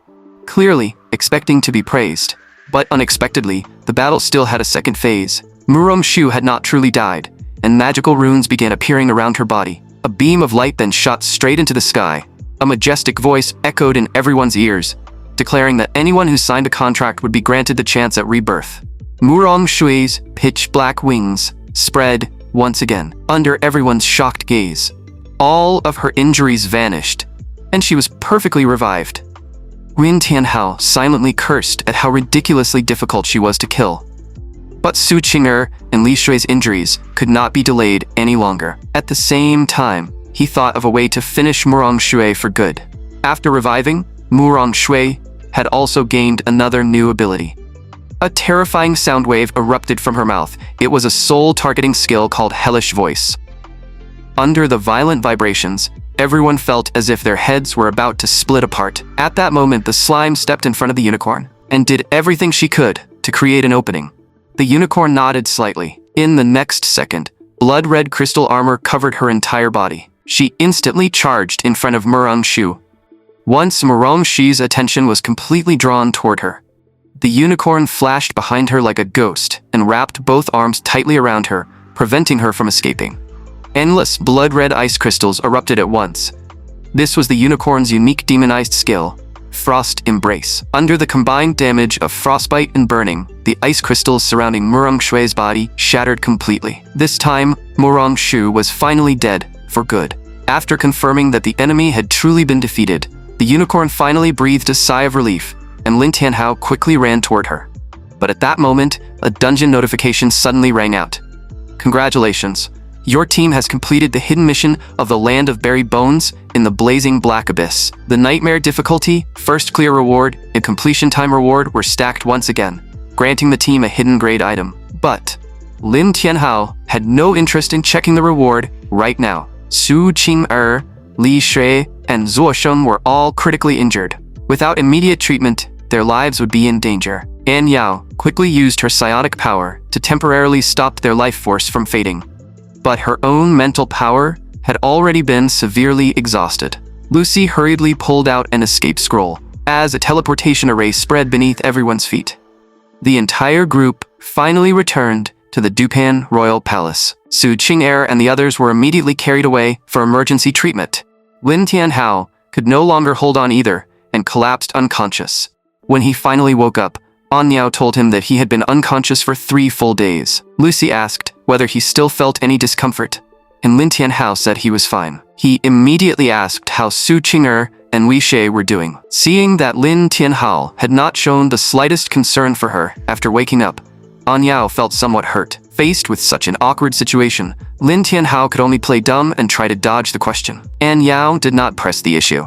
clearly expecting to be praised. But unexpectedly, the battle still had a second phase. Murong Shu had not truly died, and magical runes began appearing around her body. A beam of light then shot straight into the sky. A majestic voice echoed in everyone's ears, declaring that anyone who signed a contract would be granted the chance at rebirth. Murong Shui's pitch-black wings spread once again under everyone's shocked gaze. All of her injuries vanished, and she was perfectly revived. Lin Tianhao silently cursed at how ridiculously difficult she was to kill. But Su Qing'er and Li Shui's injuries could not be delayed any longer. At the same time, he thought of a way to finish Murong Shui for good. After reviving, Murong Shui had also gained another new ability. A terrifying sound wave erupted from her mouth. It was a soul-targeting skill called Hellish Voice. Under the violent vibrations, everyone felt as if their heads were about to split apart. At that moment, the slime stepped in front of the unicorn and did everything she could to create an opening. The unicorn nodded slightly. In the next second, blood-red crystal armor covered her entire body. She instantly charged in front of Murong Shu. Once Murong Shu's attention was completely drawn toward her, the unicorn flashed behind her like a ghost and wrapped both arms tightly around her, preventing her from escaping. Endless blood-red ice crystals erupted at once. This was the unicorn's unique demonized skill, Frost Embrace. Under the combined damage of frostbite and burning, the ice crystals surrounding Murong Shui's body shattered completely. This time, Murong Shu was finally dead for good. After confirming that the enemy had truly been defeated, the unicorn finally breathed a sigh of relief, and Lin Tianhao quickly ran toward her. But at that moment, a dungeon notification suddenly rang out. Congratulations! Your team has completed the hidden mission of the Land of Buried Bones in the Blazing Black Abyss. The Nightmare difficulty, first clear reward, and completion time reward were stacked once again, granting the team a hidden grade item. But Lin Tianhao had no interest in checking the reward right now. Su Qing'er, Li Shui, and Zuo Sheng were all critically injured. Without immediate treatment, their lives would be in danger. An Yao quickly used her psionic power to temporarily stop their life force from fading. But her own mental power had already been severely exhausted. Lucy hurriedly pulled out an escape scroll as a teleportation array spread beneath everyone's feet. The entire group finally returned to the Dupan Royal Palace. Su Qing'er and the others were immediately carried away for emergency treatment. Lin Tianhao could no longer hold on either and collapsed unconscious. When he finally woke up, An Yao told him that he had been unconscious for 3 full days. Lucy asked whether he still felt any discomfort, and Lin Tianhao said he was fine. He immediately asked how Su Qing'er and Wei Shui were doing. Seeing that Lin Tianhao had not shown the slightest concern for her after waking up, An Yao felt somewhat hurt. Faced with such an awkward situation, Lin Tianhao could only play dumb and try to dodge the question. An Yao did not press the issue.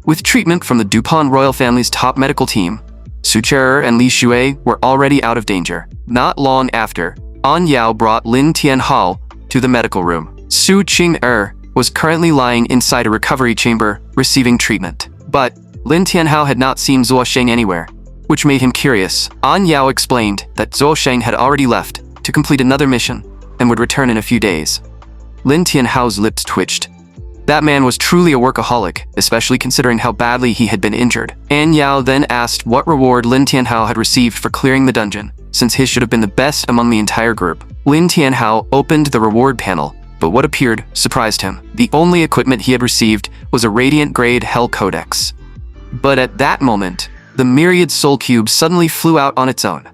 With treatment from the Dupan royal family's top medical team, Su Qing'er and Li Shui were already out of danger. Not long after, An Yao brought Lin Tianhao to the medical room. Su Qing'er was currently lying inside a recovery chamber, receiving treatment. But Lin Tianhao had not seen Zuo Sheng anywhere, which made him curious. An Yao explained that Zuo Sheng had already left to complete another mission and would return in a few days. Lin Tianhao's lips twitched. That man was truly a workaholic, especially considering how badly he had been injured. An Yao then asked what reward Lin Tianhao had received for clearing the dungeon, since his should have been the best among the entire group. Lin Tianhao opened the reward panel, but what appeared surprised him. The only equipment he had received was a Radiant-grade Hell Codex. But at that moment, the myriad soul cube suddenly flew out on its own.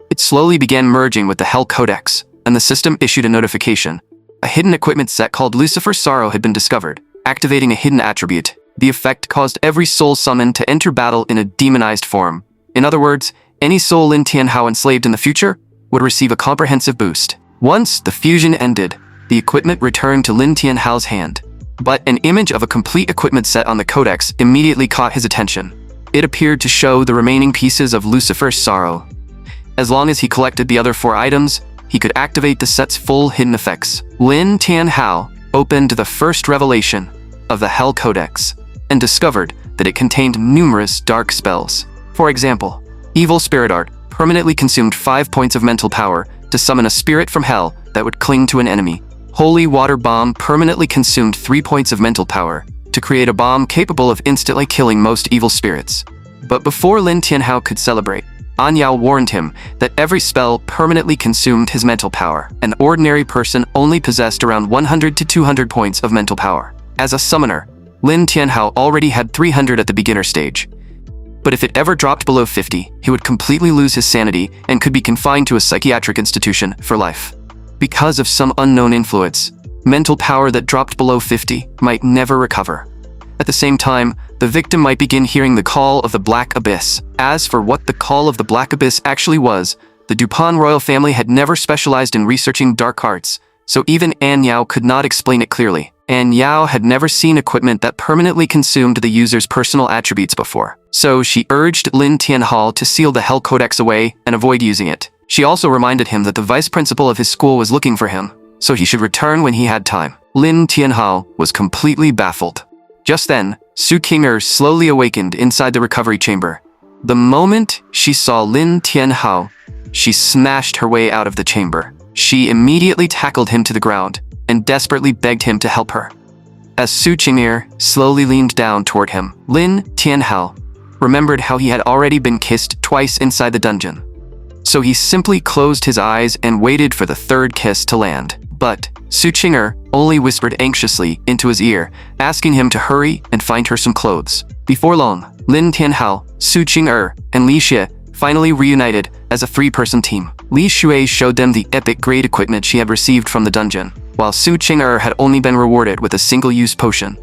It slowly began merging with the Hell Codex, and the system issued a notification. a hidden equipment set called Lucifer's Sorrow had been discovered, activating a hidden attribute. The effect caused every soul summoned to enter battle in a demonized form. In other words, any soul Lin Tianhao enslaved in the future would receive a comprehensive boost. Once the fusion ended, the equipment returned to Lin Tianhao's hand. But an image of a complete equipment set on the codex immediately caught his attention. It appeared to show the remaining pieces of Lucifer's Sorrow. As long as he collected the other 4 items, he could activate the set's full hidden effects. Lin Tianhao opened the first revelation of the Hell Codex and discovered that it contained numerous dark spells. For example, Evil Spirit Art permanently consumed 5 points of mental power to summon a spirit from hell that would cling to an enemy. Holy Water Bomb permanently consumed 3 points of mental power to create a bomb capable of instantly killing most evil spirits. But before Lin Tianhao could celebrate, An Yao warned him that every spell permanently consumed his mental power. An ordinary person only possessed around 100 to 200 points of mental power. As a summoner, Lin Tianhao already had 300 at the beginner stage. But if it ever dropped below 50, he would completely lose his sanity and could be confined to a psychiatric institution for life. Because of some unknown influence, mental power that dropped below 50 might never recover. At the same time, the victim might begin hearing the call of the Black Abyss. As for what the call of the Black Abyss actually was, the Dupont royal family had never specialized in researching dark arts, so even An Yao could not explain it clearly. An Yao had never seen equipment that permanently consumed the user's personal attributes before, so she urged Lin Tianhao to seal the Hell Codex away and avoid using it. She also reminded him that the vice principal of his school was looking for him, so he should return when he had time. Lin Tianhao was completely baffled. Just then, Su Qing'er slowly awakened inside the recovery chamber. The moment she saw Lin Tianhao, she smashed her way out of the chamber. She immediately tackled him to the ground and desperately begged him to help her. As Su Qing'er slowly leaned down toward him, Lin Tianhao remembered how he had already been kissed twice inside the dungeon. So he simply closed his eyes and waited for the 3rd kiss to land. But Su Qing'er only whispered anxiously into his ear, asking him to hurry and find her some clothes. Before long, Lin Tianhao, Su Qing'er, and Li Xue finally reunited as a 3-person team. Li Xue showed them the epic grade equipment she had received from the dungeon, while Su Qing'er had only been rewarded with a single-use potion.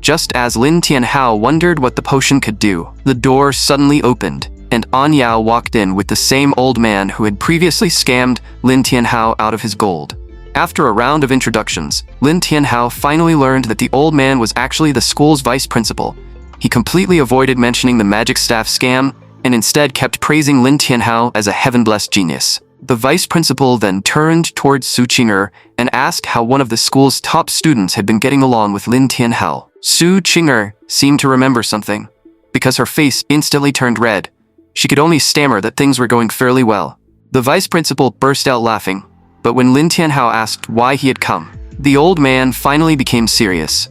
Just as Lin Tianhao wondered what the potion could do, the door suddenly opened, and An Yao walked in with the same old man who had previously scammed Lin Tianhao out of his gold. After a round of introductions, Lin Tianhao finally learned that the old man was actually the school's vice principal. He completely avoided mentioning the magic staff scam and instead kept praising Lin Tianhao as a heaven-blessed genius. The vice principal then turned towards Su Qing'er and asked how one of the school's top students had been getting along with Lin Tianhao. Su Qing'er seemed to remember something, because her face instantly turned red. She could only stammer that things were going fairly well. The vice principal burst out laughing, but when Lin Tianhao asked why he had come, the old man finally became serious.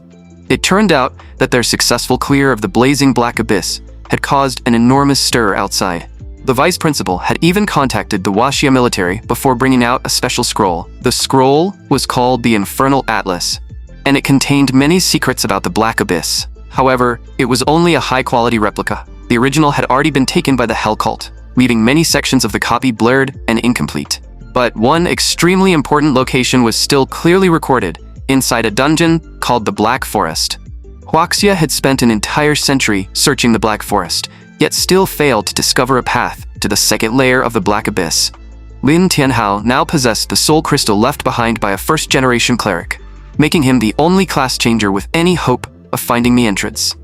It turned out that their successful clear of the blazing Black Abyss had caused an enormous stir outside. The vice principal had even contacted the Wuxia military before bringing out a special scroll. The scroll was called the Infernal Atlas, and it contained many secrets about the Black Abyss. However, it was only a high-quality replica. The original had already been taken by the Hell Cult, leaving many sections of the copy blurred and incomplete. But one extremely important location was still clearly recorded, inside a dungeon called the Black Forest. Wuxia had spent an entire century searching the Black Forest, yet still failed to discover a path to the 2nd layer of the Black Abyss. Lin Tianhao now possessed the soul crystal left behind by a 1st-generation cleric, making him the only class changer with any hope of finding the entrance.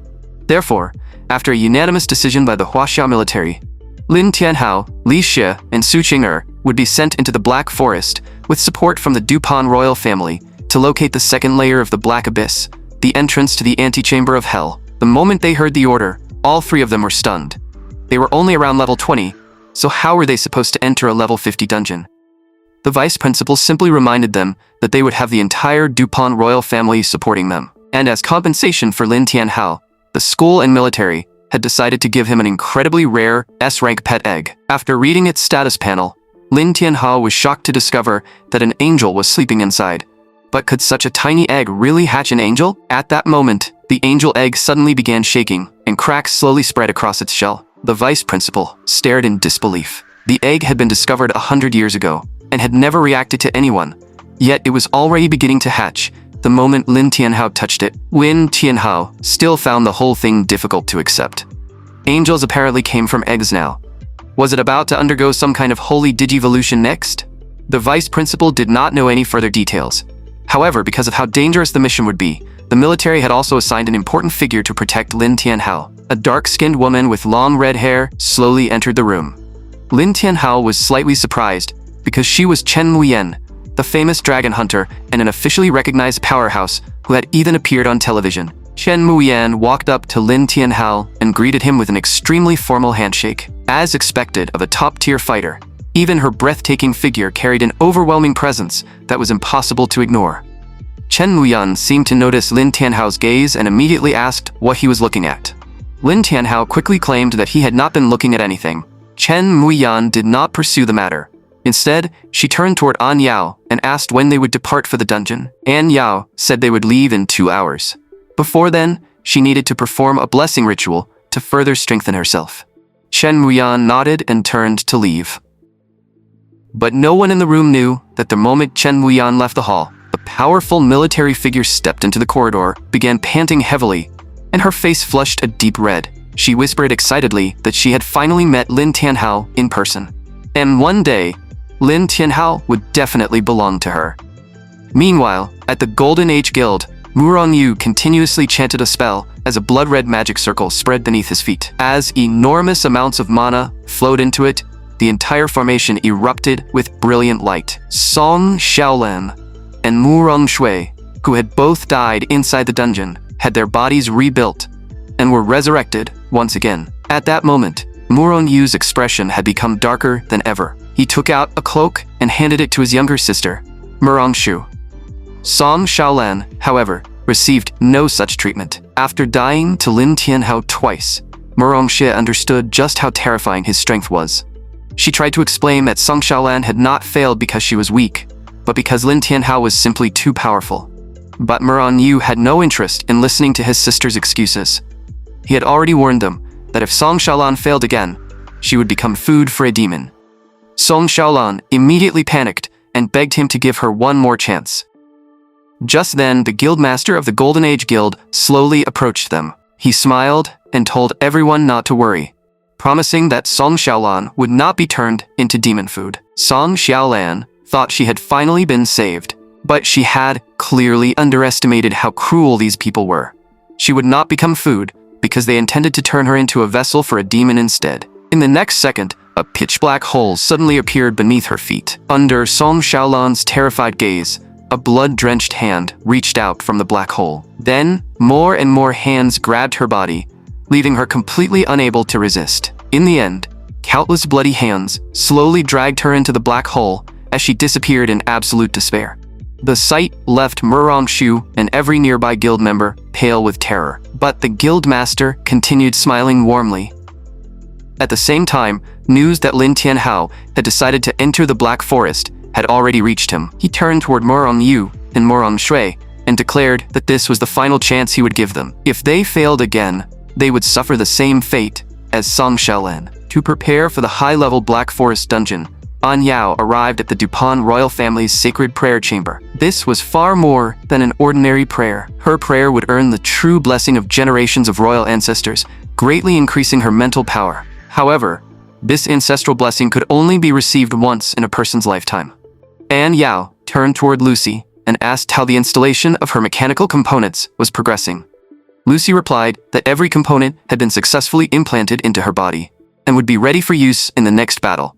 Therefore, after a unanimous decision by the Wuxia military, Lin Tianhao, Li Xue, and Su Qing'er would be sent into the Black Forest with support from the Dupont royal family to locate the 2nd layer of the Black Abyss, the entrance to the antechamber of hell. The moment they heard the order, all 3 of them were stunned. They were only around level 20, so how were they supposed to enter a level 50 dungeon? The vice principal simply reminded them that they would have the entire Dupont royal family supporting them. And as compensation for Lin Tianhao, the school and military had decided to give him an incredibly rare S-rank pet egg. After reading its status panel, Lin Tianhao was shocked to discover that an angel was sleeping inside. But could such a tiny egg really hatch an angel? At that moment, the angel egg suddenly began shaking, and cracks slowly spread across its shell. The vice principal stared in disbelief. The egg had been discovered 100 years ago, and had never reacted to anyone, yet it was already beginning to hatch the moment Lin Tianhao touched it. Lin Tianhao still found the whole thing difficult to accept. Angels apparently came from eggs now. Was it about to undergo some kind of holy digivolution next? The vice principal did not know any further details. However, because of how dangerous the mission would be, the military had also assigned an important figure to protect Lin Tianhao. A dark-skinned woman with long red hair slowly entered the room. Lin Tianhao was slightly surprised because she was Chen Muyan, the famous dragon hunter and an officially recognized powerhouse who had even appeared on television. Chen Muyan walked up to Lin Tianhao and greeted him with an extremely formal handshake. As expected of a top-tier fighter, even her breathtaking figure carried an overwhelming presence that was impossible to ignore. Chen Muyan seemed to notice Lin Tianhao's gaze and immediately asked what he was looking at. Lin Tianhao quickly claimed that he had not been looking at anything. Chen Muyan did not pursue the matter. Instead, she turned toward An Yao and asked when they would depart for the dungeon. An Yao said they would leave in 2 hours. Before then, she needed to perform a blessing ritual to further strengthen herself. Chen Muyan nodded and turned to leave. But no one in the room knew that the moment Chen Muyan left the hall, a powerful military figure stepped into the corridor, began panting heavily, and her face flushed a deep red. She whispered excitedly that she had finally met Lin Tianhao in person. And one day, Lin Tianhao would definitely belong to her. Meanwhile, at the Golden Age Guild, Murong Yu continuously chanted a spell as a blood-red magic circle spread beneath his feet. As enormous amounts of mana flowed into it, the entire formation erupted with brilliant light. Song Xiaolan and Murong Shui, who had both died inside the dungeon, had their bodies rebuilt and were resurrected once again. At that moment, Murong Yu's expression had become darker than ever. He took out a cloak and handed it to his younger sister, Murong Shu. Song Xiaolan, however, received no such treatment. After dying to Lin Tianhao twice, Murong Shu understood just how terrifying his strength was. She tried to explain that Song Xiaolan had not failed because she was weak, but because Lin Tianhao was simply too powerful. But Murong Yu had no interest in listening to his sister's excuses. He had already warned them that if Song Xiaolan failed again, she would become food for a demon. Song Xiaolan immediately panicked and begged him to give her one more chance. Just then, the guildmaster of the Golden Age Guild slowly approached them. He smiled and told everyone not to worry, promising that Song Xiaolan would not be turned into demon food. Song Xiaolan thought she had finally been saved, but she had clearly underestimated how cruel these people were. She would not become food because they intended to turn her into a vessel for a demon instead. In the next second, a pitch-black hole suddenly appeared beneath her feet. Under Song Xiaolan's terrified gaze, a blood-drenched hand reached out from the black hole. Then, more and more hands grabbed her body, leaving her completely unable to resist. In the end, countless bloody hands slowly dragged her into the black hole as she disappeared in absolute despair. The sight left Murong Shu and every nearby guild member pale with terror, but the guild master continued smiling warmly. At the same time, news that Lin Tianhao had decided to enter the Black Forest had already reached him. He turned toward Murong Yu and Murong Shui and declared that this was the final chance he would give them. If they failed again, they would suffer the same fate as Song Xiaolan. To prepare for the high-level Black Forest dungeon, An Yao arrived at the Dupont royal family's sacred prayer chamber. This was far more than an ordinary prayer. Her prayer would earn the true blessing of generations of royal ancestors, greatly increasing her mental power. However, this ancestral blessing could only be received once in a person's lifetime. An Yao turned toward Lucy and asked how the installation of her mechanical components was progressing. Lucy replied that every component had been successfully implanted into her body and would be ready for use in the next battle.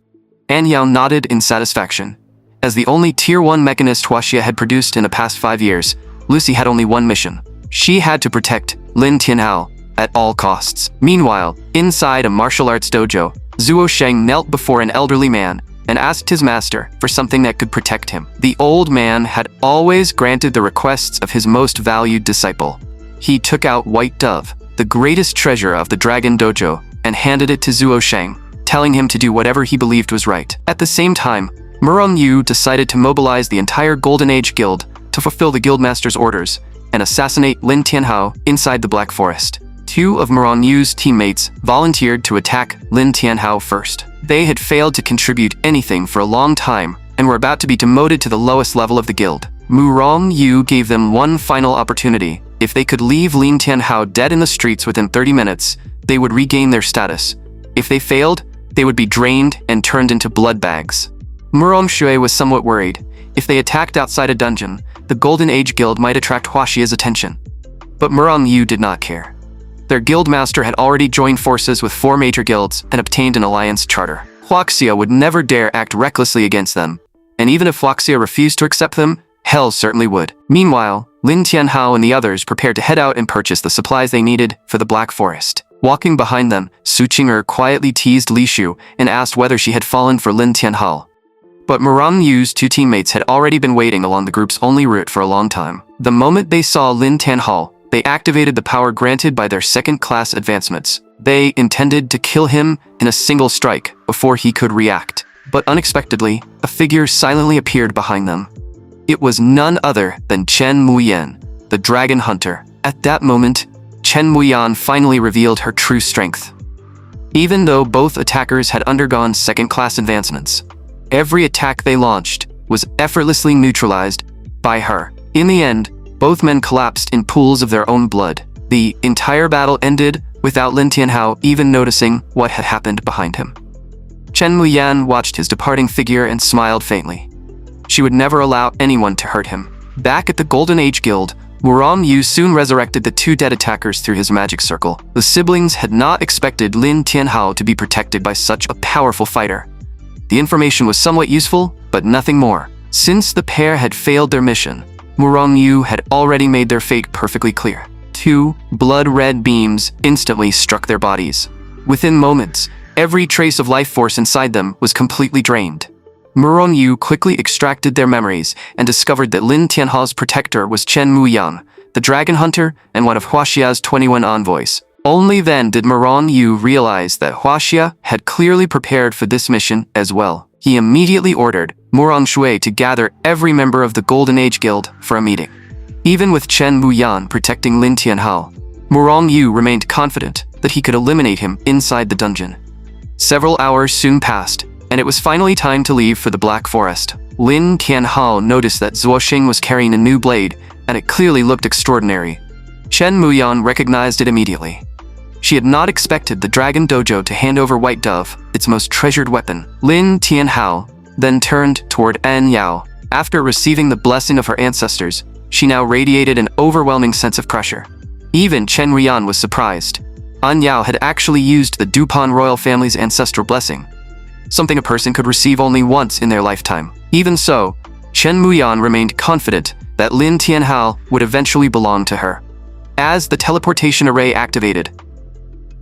An Yao nodded in satisfaction. As the only Tier 1 mechanist Huaxia had produced in the past 5 years, Lucy had only one mission. She had to protect Lin Tianhao at all costs. Meanwhile, inside a martial arts dojo, Zuo Sheng knelt before an elderly man and asked his master for something that could protect him. The old man had always granted the requests of his most valued disciple. He took out White Dove, the greatest treasure of the Dragon Dojo, and handed it to Zuo Sheng, telling him to do whatever he believed was right. At the same time, Murong Yu decided to mobilize the entire Golden Age Guild to fulfill the guildmaster's orders and assassinate Lin Tianhao inside the Black Forest. 2 of Murong Yu's teammates volunteered to attack Lin Tianhao first. They had failed to contribute anything for a long time and were about to be demoted to the lowest level of the guild. Murong Yu gave them one final opportunity. If they could leave Lin Tianhao dead in the streets within 30 minutes, they would regain their status. If they failed, they would be drained and turned into blood bags. Murong Shui was somewhat worried. If they attacked outside a dungeon, the Golden Age Guild might attract Huaxia's attention. But Murong Yu did not care. Their guild master had already joined forces with 4 major guilds and obtained an alliance charter. Huaxia would never dare act recklessly against them, and even if Huaxia refused to accept them, Hell certainly would. Meanwhile, Lin Tianhao and the others prepared to head out and purchase the supplies they needed for the Black Forest. Walking behind them, Su Qing'er quietly teased Li Shu and asked whether she had fallen for Lin Tianhao. But Murong Yu's 2 teammates had already been waiting along the group's only route for a long time. The moment they saw Lin Tianhao, they activated the power granted by their second-class advancements. They intended to kill him in a single strike before he could react. But unexpectedly, a figure silently appeared behind them. It was none other than Chen Muyan, the dragon hunter. At that moment, Chen Muyan finally revealed her true strength. Even though both attackers had undergone second-class advancements, every attack they launched was effortlessly neutralized by her. In the end, both men collapsed in pools of their own blood. The entire battle ended without Lin Tianhao even noticing what had happened behind him. Chen Muyan watched his departing figure and smiled faintly. She would never allow anyone to hurt him. Back at the Golden Age Guild, Murong Yu soon resurrected the 2 dead attackers through his magic circle. The siblings had not expected Lin Tianhao to be protected by such a powerful fighter. The information was somewhat useful, but nothing more. Since the pair had failed their mission, Murong Yu had already made their fate perfectly clear. 2 blood-red beams instantly struck their bodies. Within moments, every trace of life force inside them was completely drained. Murong Yu quickly extracted their memories and discovered that Lin Tianhao's protector was Chen Muyang, the dragon hunter and one of Huaxia's 21 envoys. Only then did Murong Yu realize that Huaxia had clearly prepared for this mission as well. He immediately ordered Murong Shui to gather every member of the Golden Age Guild for a meeting. Even with Chen Muyan protecting Lin Tianhao, Murong Yu remained confident that he could eliminate him inside the dungeon. Several hours soon passed, and it was finally time to leave for the Black Forest. Lin Tianhao noticed that Zuo Xing was carrying a new blade, and it clearly looked extraordinary. Chen Muyan recognized it immediately. She had not expected the Dragon Dojo to hand over White Dove, its most treasured weapon. Lin Tianhao then turned toward An Yao. After receiving the blessing of her ancestors, she now radiated an overwhelming sense of pressure. Even Chen Rian was surprised. An Yao had actually used the Dupont royal family's ancestral blessing, something a person could receive only once in their lifetime. Even so, Chen Muyan remained confident that Lin Tianhao would eventually belong to her. As the teleportation array activated,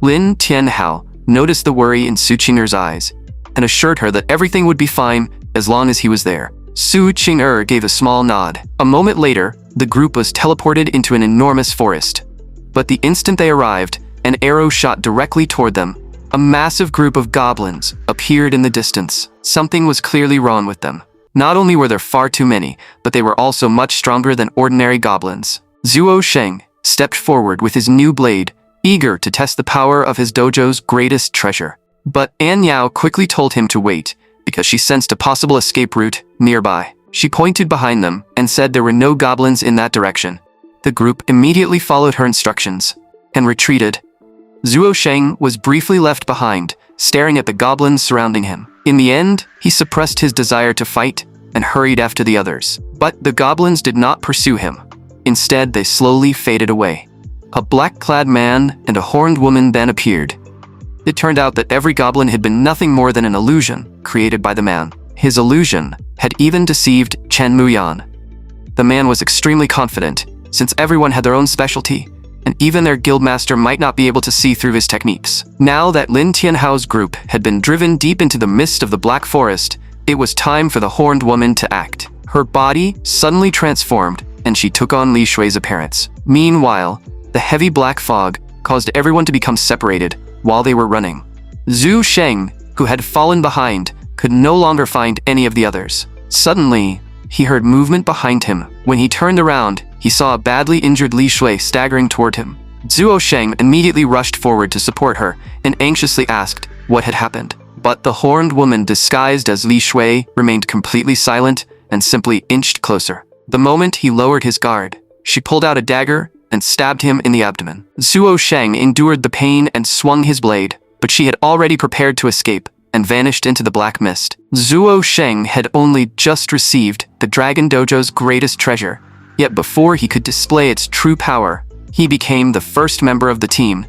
Lin Tianhao noticed the worry in Su Qing'er's eyes and assured her that everything would be fine as long as he was there. Su Qing'er gave a small nod. A moment later, the group was teleported into an enormous forest. But the instant they arrived, an arrow shot directly toward them. A massive group of goblins appeared in the distance. Something was clearly wrong with them. Not only were there far too many, but they were also much stronger than ordinary goblins. Zuo Sheng stepped forward with his new blade, eager to test the power of his dojo's greatest treasure. But An Yao quickly told him to wait, because she sensed a possible escape route nearby. She pointed behind them and said there were no goblins in that direction. The group immediately followed her instructions and retreated. Zuo Sheng was briefly left behind, staring at the goblins surrounding him. In the end, he suppressed his desire to fight and hurried after the others. But the goblins did not pursue him. Instead, they slowly faded away. A black-clad man and a horned woman then appeared. It turned out that every goblin had been nothing more than an illusion created by the man. His illusion had even deceived Chen Muyan. The man was extremely confident, since everyone had their own specialty, and even their guildmaster might not be able to see through his techniques. Now that Lin Tianhao's group had been driven deep into the mist of the Black Forest, it was time for the horned woman to act. Her body suddenly transformed, and she took on Li Shui's appearance. Meanwhile, the heavy black fog caused everyone to become separated while they were running. Zhu Sheng, who had fallen behind, could no longer find any of the others. Suddenly, he heard movement behind him. When he turned around, he saw a badly injured Li Shui staggering toward him. Zuo Sheng immediately rushed forward to support her and anxiously asked what had happened. But the horned woman disguised as Li Shui remained completely silent and simply inched closer. The moment he lowered his guard, she pulled out a dagger and stabbed him in the abdomen. Zuo Sheng endured the pain and swung his blade, but she had already prepared to escape and vanished into the black mist. Zuo Sheng had only just received the Dragon Dojo's greatest treasure, yet before he could display its true power, he became the first member of the team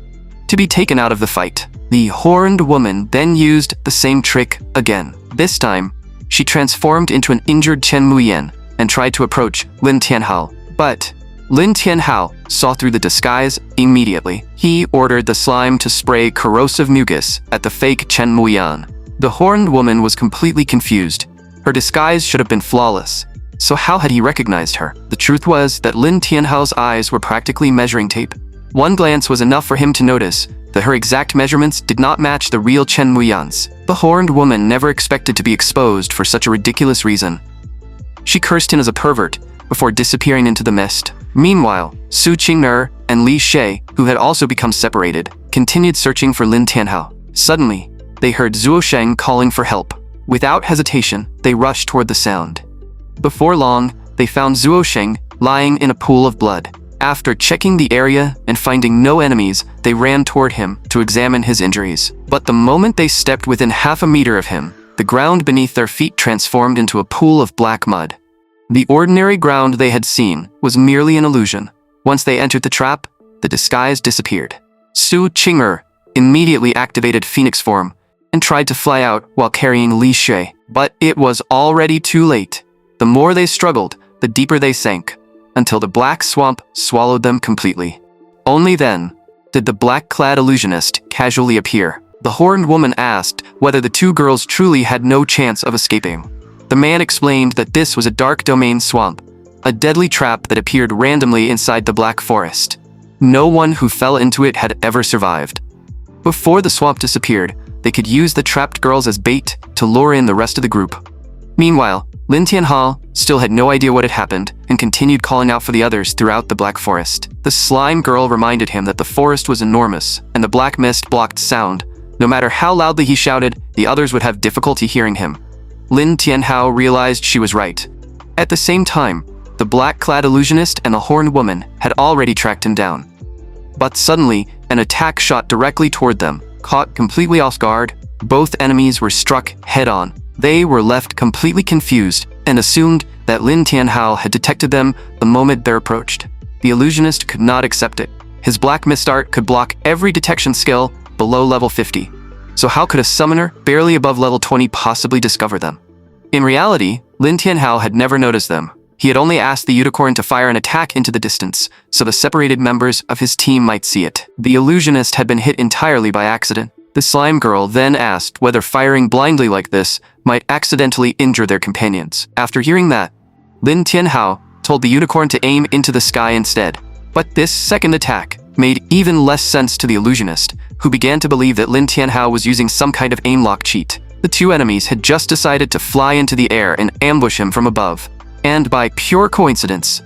to be taken out of the fight. The horned woman then used the same trick again. This time, she transformed into an injured Chen Muyan and tried to approach Lin Tianhao. But Lin Tianhao saw through the disguise immediately. He ordered the slime to spray corrosive mucus at the fake Chen Muyan. The horned woman was completely confused. Her disguise should have been flawless. So how had he recognized her? The truth was that Lin Tianhao's eyes were practically measuring tape. One glance was enough for him to notice that her exact measurements did not match the real Chen Muyan's. The horned woman never expected to be exposed for such a ridiculous reason. She cursed him as a pervert before disappearing into the mist. Meanwhile, Su Qing'er and Li Shui, who had also become separated, continued searching for Lin Tianhao. Suddenly, they heard Zuo Sheng calling for help. Without hesitation, they rushed toward the sound. Before long, they found Zuo Sheng lying in a pool of blood. After checking the area and finding no enemies, they ran toward him to examine his injuries. But the moment they stepped within half a meter of him, the ground beneath their feet transformed into a pool of black mud. The ordinary ground they had seen was merely an illusion. Once they entered the trap, the disguise disappeared. Su Qing'er immediately activated Phoenix form and tried to fly out while carrying Li Shui. But it was already too late. The more they struggled, the deeper they sank, until the black swamp swallowed them completely. Only then did the black-clad illusionist casually appear. The horned woman asked whether the two girls truly had no chance of escaping. The man explained that this was a dark domain swamp, a deadly trap that appeared randomly inside the black forest. No one who fell into it had ever survived. Before the swamp disappeared, they could use the trapped girls as bait to lure in the rest of the group. Meanwhile, Lin Tianhao still had no idea what had happened and continued calling out for the others throughout the black forest. The slime girl reminded him that the forest was enormous and the black mist blocked sound. No matter how loudly he shouted, the others would have difficulty hearing him. Lin Tianhao realized she was right. At the same time, the black-clad illusionist and the horned woman had already tracked him down. But suddenly, an attack shot directly toward them. Caught completely off guard, both enemies were struck head-on. They were left completely confused and assumed that Lin Tianhao had detected them the moment they approached. The illusionist could not accept it. His black mist art could block every detection skill below level 50. So how could a summoner barely above level 20 possibly discover them? In reality, Lin Tianhao had never noticed them. He had only asked the unicorn to fire an attack into the distance, so the separated members of his team might see it. The illusionist had been hit entirely by accident. The slime girl then asked whether firing blindly like this might accidentally injure their companions. After hearing that, Lin Tianhao told the unicorn to aim into the sky instead. But this second attack made even less sense to the illusionist, who began to believe that Lin Tianhao was using some kind of aim lock cheat. The two enemies had just decided to fly into the air and ambush him from above. And by pure coincidence,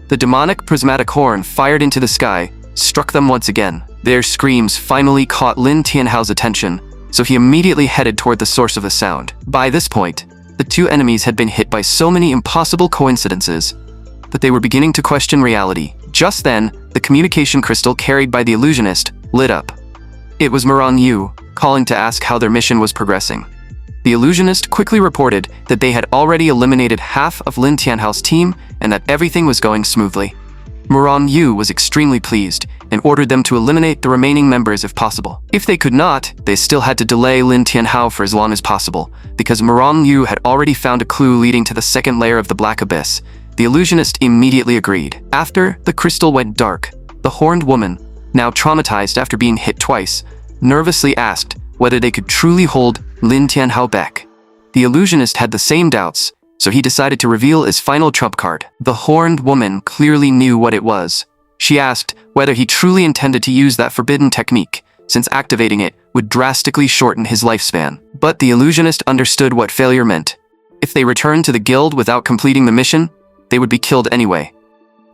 the demonic prismatic horn fired into the sky struck them once again. Their screams finally caught Lin Tianhao's attention, so he immediately headed toward the source of the sound. By this point, the two enemies had been hit by so many impossible coincidences that they were beginning to question reality. Just then, the communication crystal carried by the illusionist lit up. It was Murong Yu, calling to ask how their mission was progressing. The illusionist quickly reported that they had already eliminated half of Lin Tianhao's team and that everything was going smoothly. Murong Yu was extremely pleased and ordered them to eliminate the remaining members if possible. If they could not, they still had to delay Lin Tianhao for as long as possible, because Murong Yu had already found a clue leading to the second layer of the Black Abyss. The illusionist immediately agreed. After the crystal went dark, the horned woman, now traumatized after being hit twice, nervously asked whether they could truly hold Lin Tianhao back. The illusionist had the same doubts, so he decided to reveal his final trump card. The horned woman clearly knew what it was. She asked whether he truly intended to use that forbidden technique, since activating it would drastically shorten his lifespan. But the illusionist understood what failure meant. If they returned to the guild without completing the mission, they would be killed anyway.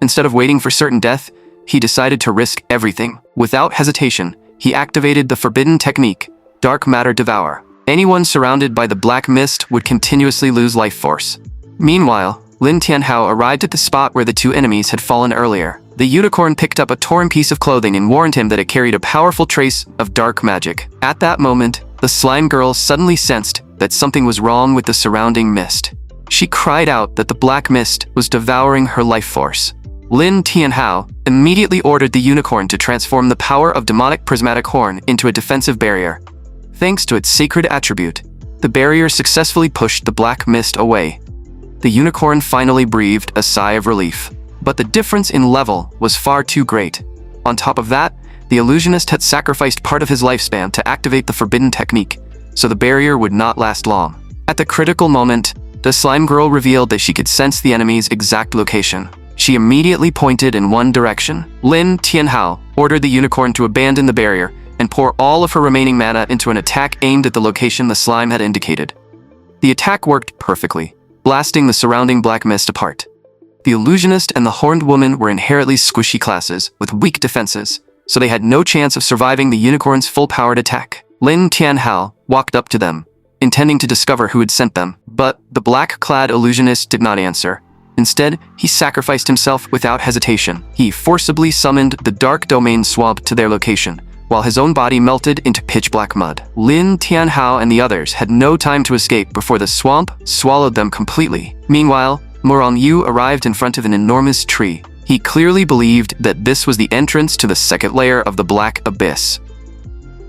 Instead of waiting for certain death, he decided to risk everything. Without hesitation, he activated the forbidden technique dark matter devour. Anyone surrounded by the black mist would continuously lose life force. Meanwhile, Lin Tianhao arrived at the spot where the two enemies had fallen earlier. The unicorn picked up a torn piece of clothing and warned him that it carried a powerful trace of dark magic. At that moment, the slime girl suddenly sensed that something was wrong with the surrounding mist. She cried out that the black mist was devouring her life force. Lin Tianhao immediately ordered the unicorn to transform the power of demonic prismatic horn into a defensive barrier. Thanks to its sacred attribute, the barrier successfully pushed the black mist away. The unicorn finally breathed a sigh of relief. But the difference in level was far too great. On top of that, the illusionist had sacrificed part of his lifespan to activate the forbidden technique, so the barrier would not last long. At the critical moment, the slime girl revealed that she could sense the enemy's exact location. She immediately pointed in one direction. Lin Tianhao ordered the unicorn to abandon the barrier and pour all of her remaining mana into an attack aimed at the location the slime had indicated. The attack worked perfectly, blasting the surrounding black mist apart. The illusionist and the horned woman were inherently squishy classes with weak defenses, so they had no chance of surviving the unicorn's full-powered attack. Lin Tianhao walked up to them, intending to discover who had sent them, but the black-clad illusionist did not answer. Instead, he sacrificed himself without hesitation. He forcibly summoned the dark domain swamp to their location, while his own body melted into pitch-black mud. Lin Tianhao and the others had no time to escape before the swamp swallowed them completely. Meanwhile, Murong Yu arrived in front of an enormous tree. He clearly believed that this was the entrance to the second layer of the Black Abyss.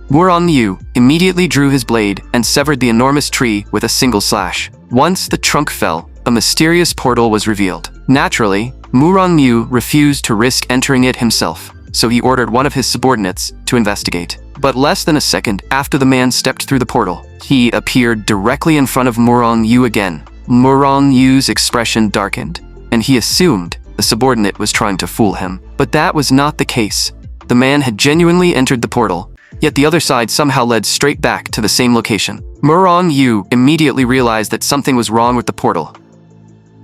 Murong Yu immediately drew his blade and severed the enormous tree with a single slash. Once the trunk fell, a mysterious portal was revealed. Naturally, Murong Yu refused to risk entering it himself, so he ordered one of his subordinates to investigate. But less than a second after the man stepped through the portal, he appeared directly in front of Murong Yu again. Murong Yu's expression darkened, and he assumed the subordinate was trying to fool him. But that was not the case. The man had genuinely entered the portal, yet the other side somehow led straight back to the same location. Murong Yu immediately realized that something was wrong with the portal.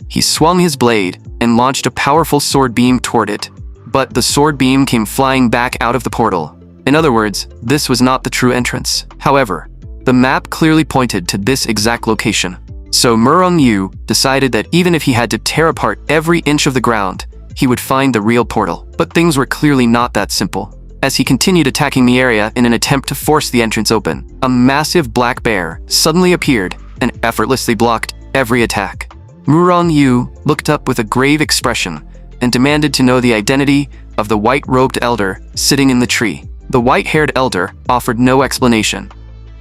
He swung his blade and launched a powerful sword beam toward it, but the sword beam came flying back out of the portal. In other words, this was not the true entrance. However, the map clearly pointed to this exact location. So Murong Yu decided that even if he had to tear apart every inch of the ground, he would find the real portal. But things were clearly not that simple. As he continued attacking the area in an attempt to force the entrance open, a massive black bear suddenly appeared and effortlessly blocked every attack. Murong Yu looked up with a grave expression and demanded to know the identity of the white-robed elder sitting in the tree. The white-haired elder offered no explanation.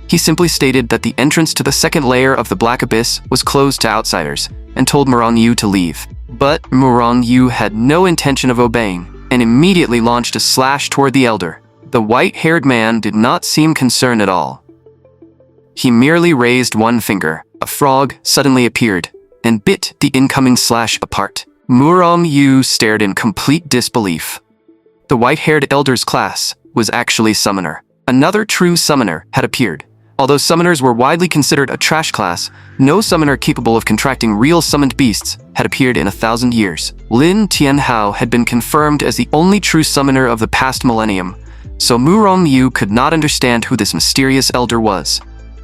He simply stated that the entrance to the second layer of the Black Abyss was closed to outsiders and told Murong Yu to leave. But Murong Yu had no intention of obeying and immediately launched a slash toward the elder. The white-haired man did not seem concerned at all. He merely raised one finger. A frog suddenly appeared and bit the incoming slash apart. Murong Yu stared in complete disbelief. The white-haired elder's class was actually Summoner. Another true Summoner had appeared. Although Summoners were widely considered a trash class, no Summoner capable of contracting real summoned beasts had appeared in 1,000 years. Lin Tianhao had been confirmed as the only true Summoner of the past millennium, so Murong Yu could not understand who this mysterious elder was.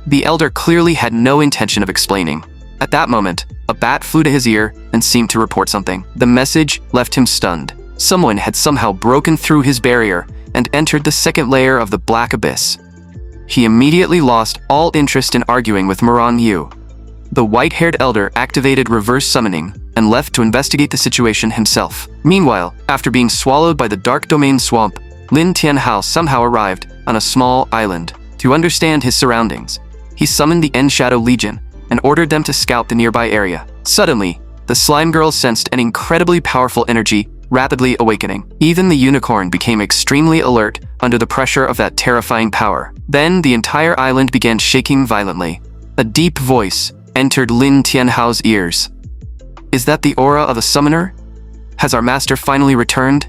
The elder clearly had no intention of explaining. At that moment, a bat flew to his ear and seemed to report something. The message left him stunned. Someone had somehow broken through his barrier and entered the second layer of the Black Abyss. He immediately lost all interest in arguing with Murong Yu. The white-haired elder activated reverse summoning and left to investigate the situation himself. Meanwhile, after being swallowed by the dark domain swamp, Lin Tianhao somehow arrived on a small island. To understand his surroundings, he summoned the Shadow Legion and ordered them to scout the nearby area. Suddenly, the slime girl sensed an incredibly powerful energy rapidly awakening. Even the unicorn became extremely alert under the pressure of that terrifying power. Then the entire island began shaking violently. A deep voice entered Lin Tianhao's ears. "Is that the aura of a summoner? Has our master finally returned?"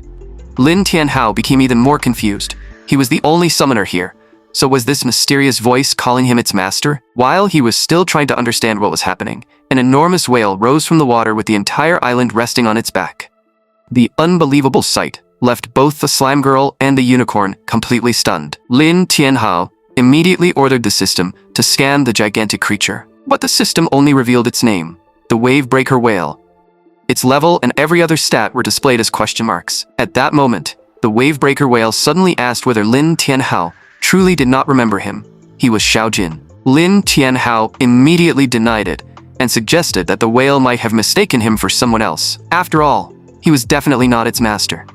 Lin Tianhao became even more confused. He was the only summoner here, so was this mysterious voice calling him its master? While he was still trying to understand what was happening, an enormous whale rose from the water with the entire island resting on its back. The unbelievable sight left both the slime girl and the unicorn completely stunned. Lin Tianhao immediately ordered the system to scan the gigantic creature. But the system only revealed its name, the Wavebreaker Whale. Its level and every other stat were displayed as question marks. At that moment, the Wavebreaker Whale suddenly asked whether Lin Tianhao truly did not remember him. He was Xiao Jin. Lin Tianhao immediately denied it and suggested that the whale might have mistaken him for someone else. After all, he was definitely not its master.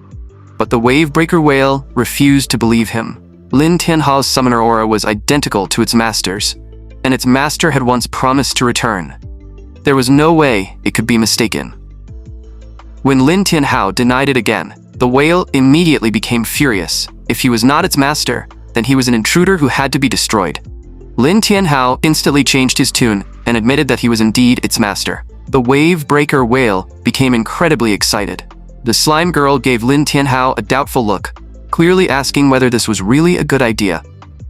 But the Wavebreaker Whale refused to believe him. Lin Tianhao's summoner aura was identical to its master's, and its master had once promised to return. There was no way it could be mistaken. When Lin Tianhao denied it again, the whale immediately became furious. If he was not its master, then he was an intruder who had to be destroyed. Lin Tianhao instantly changed his tune and admitted that he was indeed its master. The Wavebreaker Whale became incredibly excited. The slime girl gave Lin Tianhao a doubtful look, clearly asking whether this was really a good idea.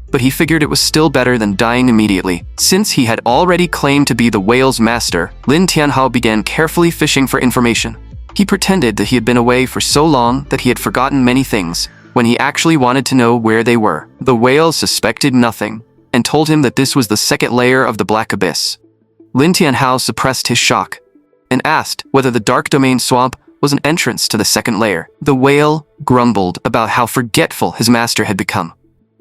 But he figured it was still better than dying immediately. Since he had already claimed to be the whale's master, Lin Tianhao began carefully fishing for information. He pretended that he had been away for so long that he had forgotten many things, when he actually wanted to know where they were. The whale suspected nothing, and told him that this was the second layer of the Black Abyss. Lin Tianhao suppressed his shock, and asked whether the Dark Domain Swamp was an entrance to the second layer. The whale grumbled about how forgetful his master had become.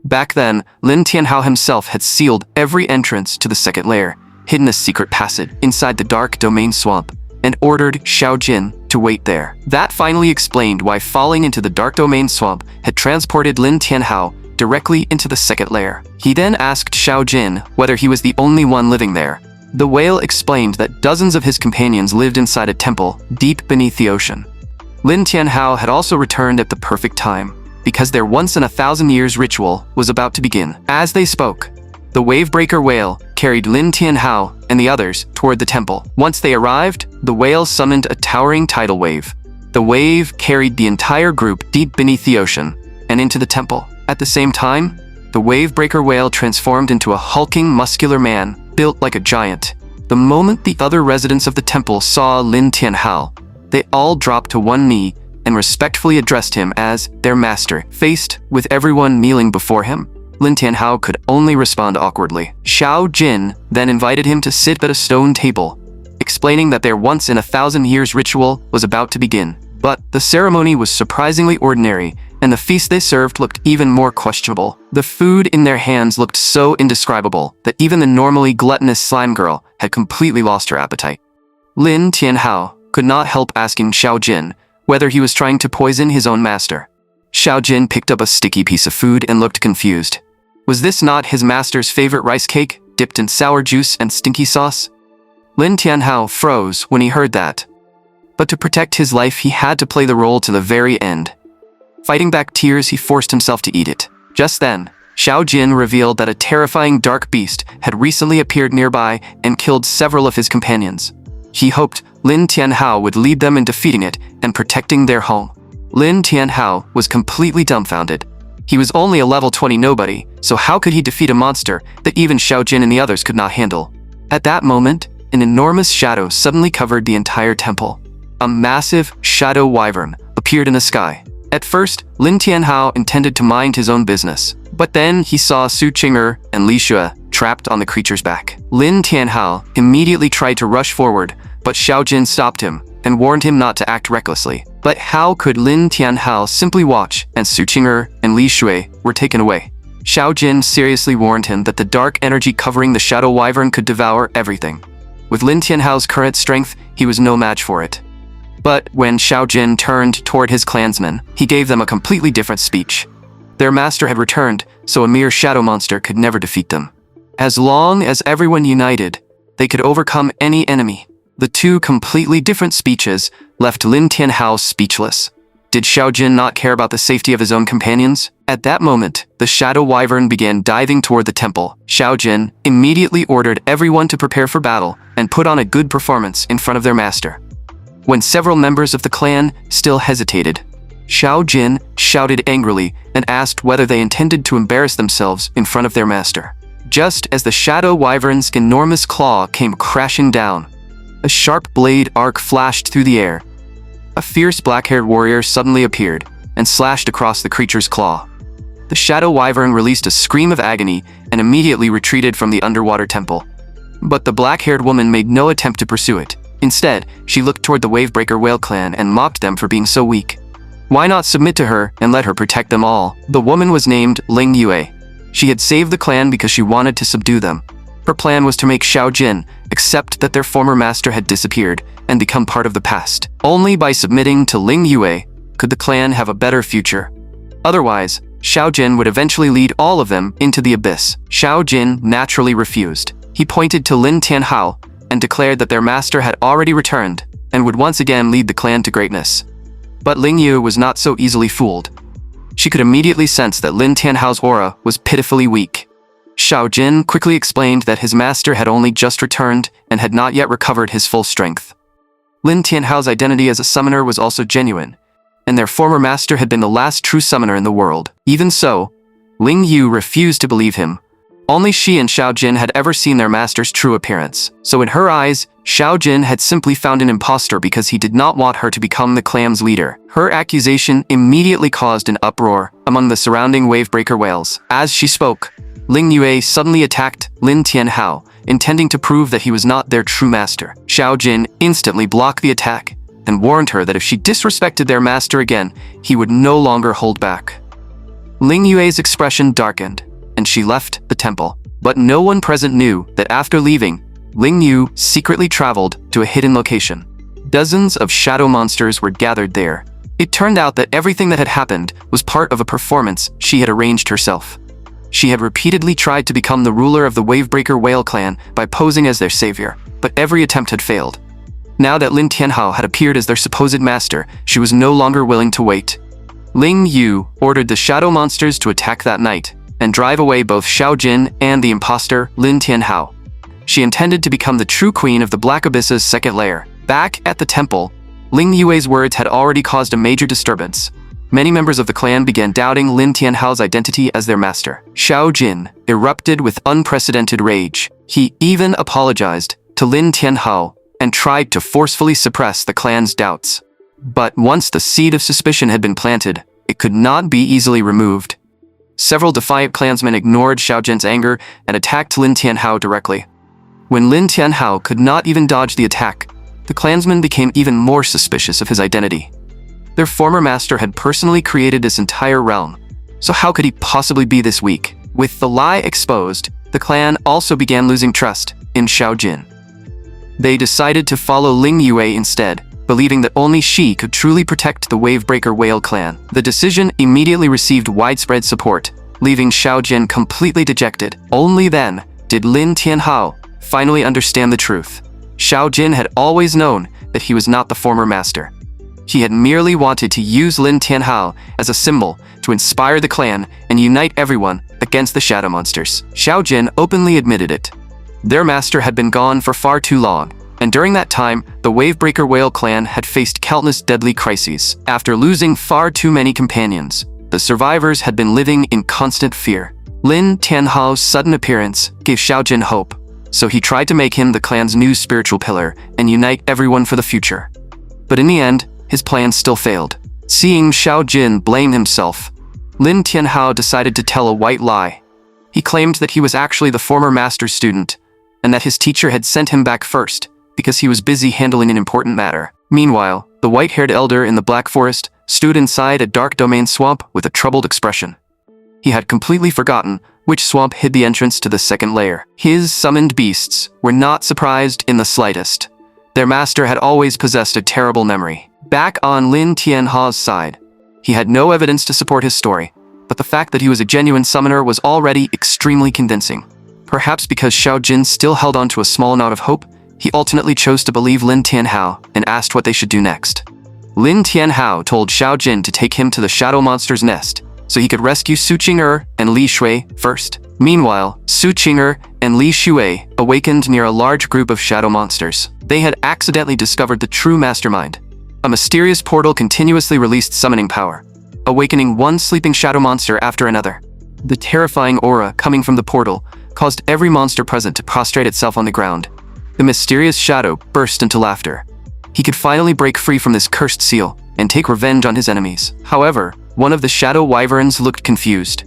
Back then, Lin Tianhao himself had sealed every entrance to the second layer, hidden a secret passage inside the Dark Domain Swamp, and ordered Xiao Jin to wait there. That finally explained why falling into the Dark Domain Swamp had transported Lin Tianhao directly into the second layer. He then asked Xiao Jin whether he was the only one living there. The whale explained that dozens of his companions lived inside a temple deep beneath the ocean. Lin Tianhao had also returned at the perfect time, because their once-in-a-thousand-years ritual was about to begin. As they spoke, the Wavebreaker Whale carried Lin Tianhao and the others toward the temple. Once they arrived, the whale summoned a towering tidal wave. The wave carried the entire group deep beneath the ocean and into the temple. At the same time, the Wavebreaker Whale transformed into a hulking, muscular man, built like a giant. The moment the other residents of the temple saw Lin Tianhao, they all dropped to one knee and respectfully addressed him as their master. Faced with everyone kneeling before him, Lin Tianhao could only respond awkwardly. Xiao Jin then invited him to sit at a stone table, explaining that their once-in-a-thousand-years ritual was about to begin. But the ceremony was surprisingly ordinary, and the feast they served looked even more questionable. The food in their hands looked so indescribable that even the normally gluttonous slime girl had completely lost her appetite. Lin Tianhao could not help asking Xiao Jin whether he was trying to poison his own master. Xiao Jin picked up a sticky piece of food and looked confused. Was this not his master's favorite rice cake, dipped in sour juice and stinky sauce? Lin Tianhao froze when he heard that. But to protect his life, he had to play the role to the very end. Fighting back tears, he forced himself to eat it. Just then, Xiao Jin revealed that a terrifying dark beast had recently appeared nearby and killed several of his companions. He hoped Lin Tianhao would lead them in defeating it and protecting their home. Lin Tianhao was completely dumbfounded. He was only a level 20 nobody, so how could he defeat a monster that even Xiao Jin and the others could not handle? At that moment, an enormous shadow suddenly covered the entire temple. A massive shadow wyvern appeared in the sky. At first, Lin Tianhao intended to mind his own business, but then he saw Su Qing'er and Li Xue trapped on the creature's back. Lin Tianhao immediately tried to rush forward, but Xiao Jin stopped him and warned him not to act recklessly. But how could Lin Tianhao simply watch as Su Qing'er and Li Xue were taken away? Xiao Jin seriously warned him that the dark energy covering the shadow wyvern could devour everything. With Lin Tianhao's current strength, he was no match for it. But when Xiao Jin turned toward his clansmen, he gave them a completely different speech. Their master had returned, so a mere shadow monster could never defeat them. As long as everyone united, they could overcome any enemy. The two completely different speeches left Lin Tianhao speechless. Did Xiao Jin not care about the safety of his own companions? At that moment, the shadow wyvern began diving toward the temple. Xiao Jin immediately ordered everyone to prepare for battle and put on a good performance in front of their master. When several members of the clan still hesitated, Xiao Jin shouted angrily and asked whether they intended to embarrass themselves in front of their master. Just as the shadow wyvern's enormous claw came crashing down, a sharp blade arc flashed through the air. A fierce black-haired warrior suddenly appeared and slashed across the creature's claw. The shadow wyvern released a scream of agony and immediately retreated from the underwater temple. But the black-haired woman made no attempt to pursue it. Instead, she looked toward the Wavebreaker whale clan and mocked them for being so weak. Why not submit to her and let her protect them all? The woman was named Ling Yue. She had saved the clan because she wanted to subdue them. Her plan was to make Xiao Jin accept that their former master had disappeared and become part of the past. Only by submitting to Ling Yue could the clan have a better future. Otherwise, Xiao Jin would eventually lead all of them into the abyss. Xiao Jin naturally refused. He pointed to Lin Tianhao and declared that their master had already returned and would once again lead the clan to greatness. But Ling Yu was not so easily fooled. She could immediately sense that Lin Tianhao's aura was pitifully weak. Xiao Jin quickly explained that his master had only just returned and had not yet recovered his full strength. Lin Tianhao's identity as a summoner was also genuine, and their former master had been the last true summoner in the world. Even so, Ling Yu refused to believe him. Only she and Xiao Jin had ever seen their master's true appearance. So in her eyes, Xiao Jin had simply found an impostor because he did not want her to become the clan's leader. Her accusation immediately caused an uproar among the surrounding Wavebreaker whales. As she spoke, Ling Yue suddenly attacked Lin Tianhao, intending to prove that he was not their true master. Xiao Jin instantly blocked the attack and warned her that if she disrespected their master again, he would no longer hold back. Ling Yue's expression darkened, and she left the temple. But no one present knew that after leaving, Ling Yu secretly traveled to a hidden location. Dozens of shadow monsters were gathered there. It turned out that everything that had happened was part of a performance she had arranged herself. She had repeatedly tried to become the ruler of the Wavebreaker whale clan by posing as their savior, but every attempt had failed. Now that Lin Tianhao had appeared as their supposed master, she was no longer willing to wait. Ling Yu ordered the shadow monsters to attack that night and drive away both Xiao Jin and the imposter Lin Tianhao. She intended to become the true queen of the Black Abyss's second layer. Back at the temple, Ling Yue's words had already caused a major disturbance. Many members of the clan began doubting Lin Tianhao's identity as their master. Xiao Jin erupted with unprecedented rage. He even apologized to Lin Tianhao and tried to forcefully suppress the clan's doubts. But once the seed of suspicion had been planted, it could not be easily removed. Several defiant clansmen ignored Xiao Jin's anger and attacked Lin Tianhao directly. When Lin Tianhao could not even dodge the attack, the clansmen became even more suspicious of his identity. Their former master had personally created this entire realm, so how could he possibly be this weak? With the lie exposed, the clan also began losing trust in Xiao Jin. They decided to follow Ling Yue instead, believing that only she could truly protect the Wavebreaker whale clan. The decision immediately received widespread support, leaving Xiao Jin completely dejected. Only then did Lin Tianhao finally understand the truth. Xiao Jin had always known that he was not the former master. He had merely wanted to use Lin Tianhao as a symbol to inspire the clan and unite everyone against the shadow monsters. Xiao Jin openly admitted it. Their master had been gone for far too long, and during that time, the Wavebreaker whale clan had faced countless deadly crises. After losing far too many companions, the survivors had been living in constant fear. Lin Tianhao's sudden appearance gave Xiao Jin hope, so he tried to make him the clan's new spiritual pillar and unite everyone for the future. But in the end, his plan still failed. Seeing Xiao Jin blame himself, Lin Tianhao decided to tell a white lie. He claimed that he was actually the former master's student, and that his teacher had sent him back first because he was busy handling an important matter. Meanwhile, the white-haired elder in the Black Forest stood inside a dark domain swamp with a troubled expression. He had completely forgotten which swamp hid the entrance to the second layer. His summoned beasts were not surprised in the slightest. Their master had always possessed a terrible memory. Back on Lin Tianhao's side, he had no evidence to support his story, but the fact that he was a genuine summoner was already extremely convincing. Perhaps because Xiao Jin still held on to a small amount of hope, he ultimately chose to believe Lin Tianhao and asked what they should do next. Lin Tianhao told Xiao Jin to take him to the shadow monster's nest so he could rescue Su Qing'er and Li Shui first. Meanwhile, Su Qing'er and Li Shui awakened near a large group of shadow monsters. They had accidentally discovered the true mastermind. A mysterious portal continuously released summoning power, awakening one sleeping shadow monster after another. The terrifying aura coming from the portal caused every monster present to prostrate itself on the ground. The mysterious shadow burst into laughter. He could finally break free from this cursed seal and take revenge on his enemies. However, one of the shadow wyverns looked confused.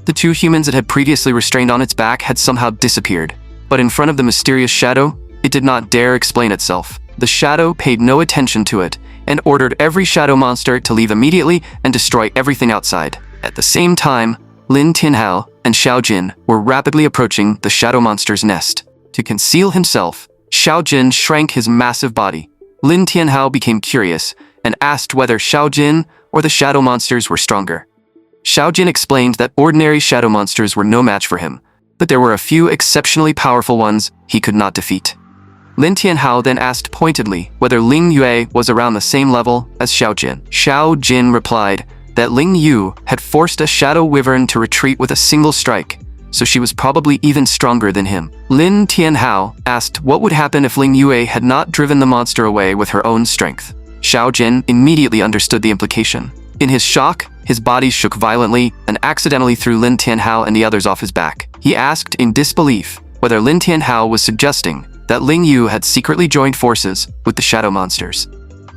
The two humans it had previously restrained on its back had somehow disappeared. But in front of the mysterious shadow, it did not dare explain itself. The shadow paid no attention to it and ordered every shadow monster to leave immediately and destroy everything outside. At the same time, Lin Tianhao and Xiao Jin were rapidly approaching the shadow monster's nest. To conceal himself, Xiao Jin shrank his massive body. Lin Tianhao became curious and asked whether Xiao Jin or the shadow monsters were stronger. Xiao Jin explained that ordinary shadow monsters were no match for him, but there were a few exceptionally powerful ones he could not defeat. Lin Tianhao then asked pointedly whether Ling Yue was around the same level as Xiao Jin. Xiao Jin replied that Ling Yu had forced a shadow wyvern to retreat with a single strike, so she was probably even stronger than him. Lin Tianhao asked what would happen if Ling Yue had not driven the monster away with her own strength. Xiao Jin immediately understood the implication. In his shock, his body shook violently and accidentally threw Lin Tianhao and the others off his back. He asked in disbelief whether Lin Tianhao was suggesting that Ling Yu had secretly joined forces with the shadow monsters.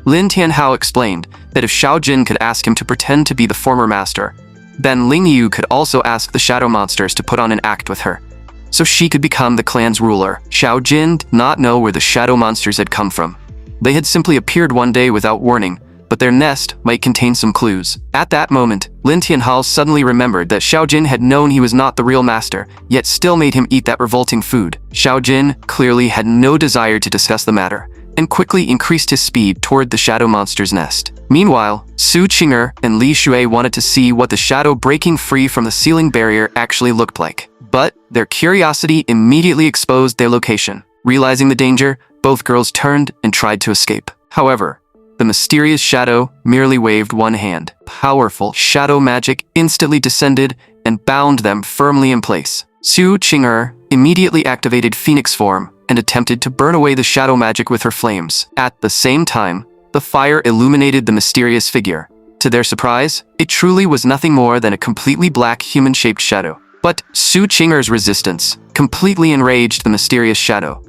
Lin Tianhao explained that if Xiao Jin could ask him to pretend to be the former master, then Ling Yu could also ask the shadow monsters to put on an act with her, so she could become the clan's ruler. Xiao Jin did not know where the shadow monsters had come from. They had simply appeared one day without warning, but their nest might contain some clues. At that moment, Lin Tianhao suddenly remembered that Xiao Jin had known he was not the real master, yet still made him eat that revolting food. Xiao Jin clearly had no desire to discuss the matter, and quickly increased his speed toward the shadow monster's nest. Meanwhile, Su Qing'er and Li Shui wanted to see what the shadow breaking free from the ceiling barrier actually looked like. But their curiosity immediately exposed their location. Realizing the danger, both girls turned and tried to escape. However, the mysterious shadow merely waved one hand. Powerful shadow magic instantly descended and bound them firmly in place. Su Qing'er immediately activated Phoenix form and attempted to burn away the shadow magic with her flames. At the same time, the fire illuminated the mysterious figure. To their surprise, it truly was nothing more than a completely black human-shaped shadow. But Su Qing'er's resistance completely enraged the mysterious shadow.